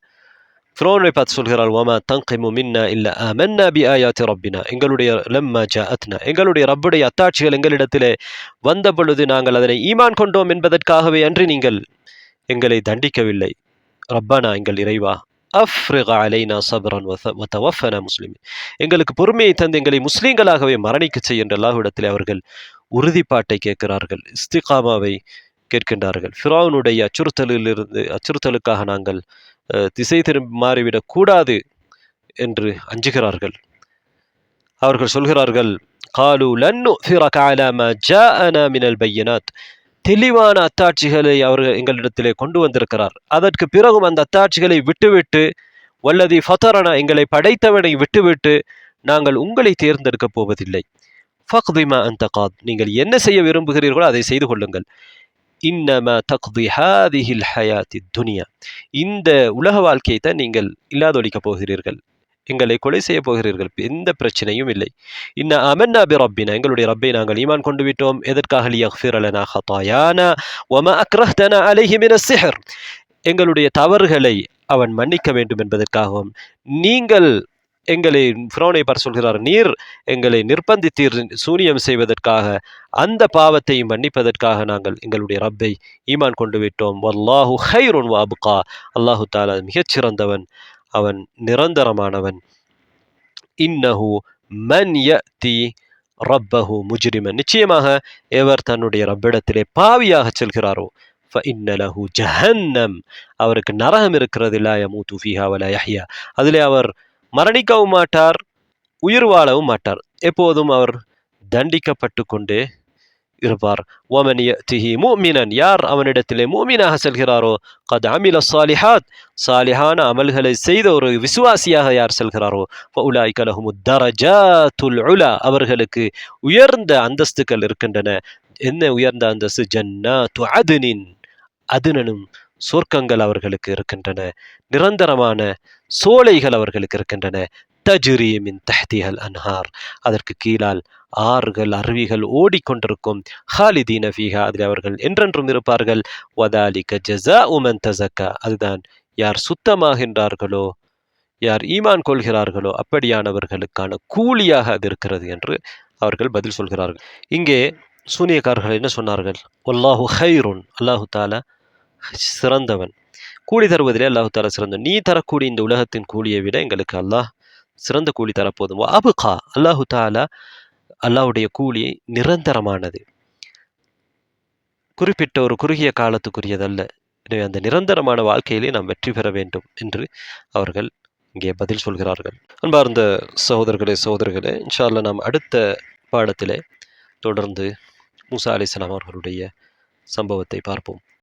S1: ஃபிரௌனை பார்த்து சொல்கிறார், வமா தன்கிமு மின்னா இல்லா ஆமன்னா பிஆயாத்தி ரப்பினா, எங்களுடைய லம்மா ஜாஅத்னா, எங்களுடைய ரப்புடைய அத்தாட்சிகள் எங்களிடத்திலே வந்த பொழுது நாங்கள் அதனை ஈமான் கொண்டோம் என்பதற்காகவே அன்றி நீங்கள் எங்களை தண்டிக்கவில்லை. ரப்பனா, எங்கள் இறைவா, அஃப்ரிக் அலைனா சப்ரன் வதவஃபனா முஸ்லிமின், எங்களுக்கு பொறுமையை தந்து எங்களை முஸ்லீம்களாகவே மரணிக்க செய் என்று அல்லாஹ்விடத்தில் அவர்கள் உறுதிப்பாட்டை கேட்கிறார்கள், இஸ்திகாமாவை கேட்கின்றார்கள். ஃபிரௌனுடைய அச்சுறுத்தலுக்காக நாங்கள் திசை திரும்பி மாறிவிடக் கூடாது என்று அஞ்சுகிறார்கள். அவர்கள் சொல்கிறார்கள், காலு லன் நுஃபிரக அலா மா ஜாஅனா மினல் பையினாத், தெளிவான அத்தாட்சிகளை அவர்கள் எங்களிடத்திலே கொண்டு வந்திருக்கிறார், அதற்கு பிறகும் அந்த அத்தாட்சிகளை விட்டுவிட்டு, வல்லதி ஃபதரனா, எங்களை படைத்தவனை விட்டுவிட்டு நாங்கள் உங்களை தேர்ந்தெடுக்கப் போவதில்லை. ஃபக்தி மா அன்த காத், நீங்கள் என்ன செய்ய விரும்புகிறீர்களோ அதை செய்து கொள்ளுங்கள். இன்னமா தக்தி ஹாதிஹில் ஹயாத்தி துனியா, இந்த உலக வாழ்க்கையை தான் நீங்கள் இல்லாதொழிக்கப் போகிறீர்கள், எங்களை கொலை செய்ய போகிறீர்கள், எந்த பிரச்சனையும் இல்லை. இன்ன அமன்னா பி ரப்பினா, எங்களுடைய ரப்பை நாங்கள் ஈமான் கொண்டு விட்டோம். எதற்காக? லியக்ஃபிர லனா ஹதாயானா வமா அக்ரஹ்தனா அலைஹி மினஸ் சிஹ்ர், எங்களுடைய தவறுகளை அவன் மன்னிக்க வேண்டும் என்பதற்காகவும், நீங்கள் எங்களை, ஃபிரௌனை பார்த்து சொல்கிறார், நீர் எங்களை நிர்பந்தித்தீர் சூனியம் செய்வதற்காக, அந்த பாவத்தையும் மன்னிப்பதற்காக நாங்கள் எங்களுடைய ரப்பை ஈமான் கொண்டு விட்டோம். வல்லாஹு ஹைருன் வ அப்கா, அல்லாஹு தாலா மிகச்சிறந்தவன், அவன் நிரந்தரமானவன். இன்னஹு மன் யஅதி ரப்பஹு முஜ்ரிமன், நிச்சயமாக எவர் தன்னுடைய ரப்பிடத்திலே பாவியாக செல்கிறாரோ, ஃபஇன்ன லஹு ஜஹன்னம், அவருக்கு நரகம் இருக்கிறது, லா யமூது ஃபீஹா வலா யஹ்யா, அதிலே அவர் மரணிக்கவும் மாட்டார், உயிர் வாழவும் மாட்டார், எப்போதும் அவர் தண்டிக்கப்பட்டு கொண்டே இருப்பார். வமன் யஅதிஹி முஃமினன், யார் அவனிடத்திலே முஃமினாக செல்கிறாரோ, கத் அமில ஸாலிஹாத், சாலிஹான அமல்களை செய்த ஒரு விசுவாசியாக யார் செல்கிறாரோ, ஃபஉலாயிக லஹுமுத் தரஜாத்துல் உலா, அவர்களுக்கு உயர்ந்த அந்தஸ்துகள் இருக்கின்றன. என்ன உயர்ந்த அந்தஸ்து? ஜன்னாத்து அத்னின், அதுனனும் சொர்க்கங்கள் அவர்களுக்கு இருக்கின்றன, நிரந்தரமான சோலைகள் அவர்களுக்கு இருக்கின்றன. தஜ்ரி மின் தஹ்திஹல் அன்ஹார், அதற்கு கீழால் ஆறுகள் அருவிகள் ஓடிக்கொண்டிருக்கும். ஹாலிதீன ஃபீஹா, அதில் அவர்கள் என்றென்றும் இருப்பார்கள். வதாலிக ஜஸாஉ மன் தஸக்கா, அதுதான் யார் சுத்தமாகின்றார்களோ, யார் ஈமான் கொள்கிறார்களோ அப்படியானவர்களுக்கான கூலியாக அது இருக்கிறது என்று அவர்கள் பதில் சொல்கிறார்கள். இங்கே சூனியக்காரர்கள் என்ன சொன்னார்கள்? வல்லாஹு ஹைருன், அல்லாஹு தாலா சிறந்தவன், கூலி தருவதிலே அல்லாஹு தாலா சிறந்தவன், நீ தரக்கூடிய இந்த உலகத்தின் கூலியை விட எங்களுக்கு அல்லாஹ் சிறந்த கூலி தரப்போதும். அபுகா, அல்லாஹு தாலா அல்லாஹ்வுடைய கூலி நிரந்தரமானது, குறிப்பிட்ட ஒரு குறுகிய காலத்துக்குரியதல்ல. எனவே அந்த நிரந்தரமான வாழ்க்கையிலே நாம் வெற்றி பெற வேண்டும் என்று அவர்கள் இங்கே பதில் சொல்கிறார்கள். அன்பார்ந்த சகோதரர்களே, இன்ஷா அல்லாஹ் நாம் அடுத்த பாடத்திலே தொடர்ந்து மூசா அலைஹிஸ்ஸலாம் அவர்களுடைய சம்பவத்தை பார்ப்போம்.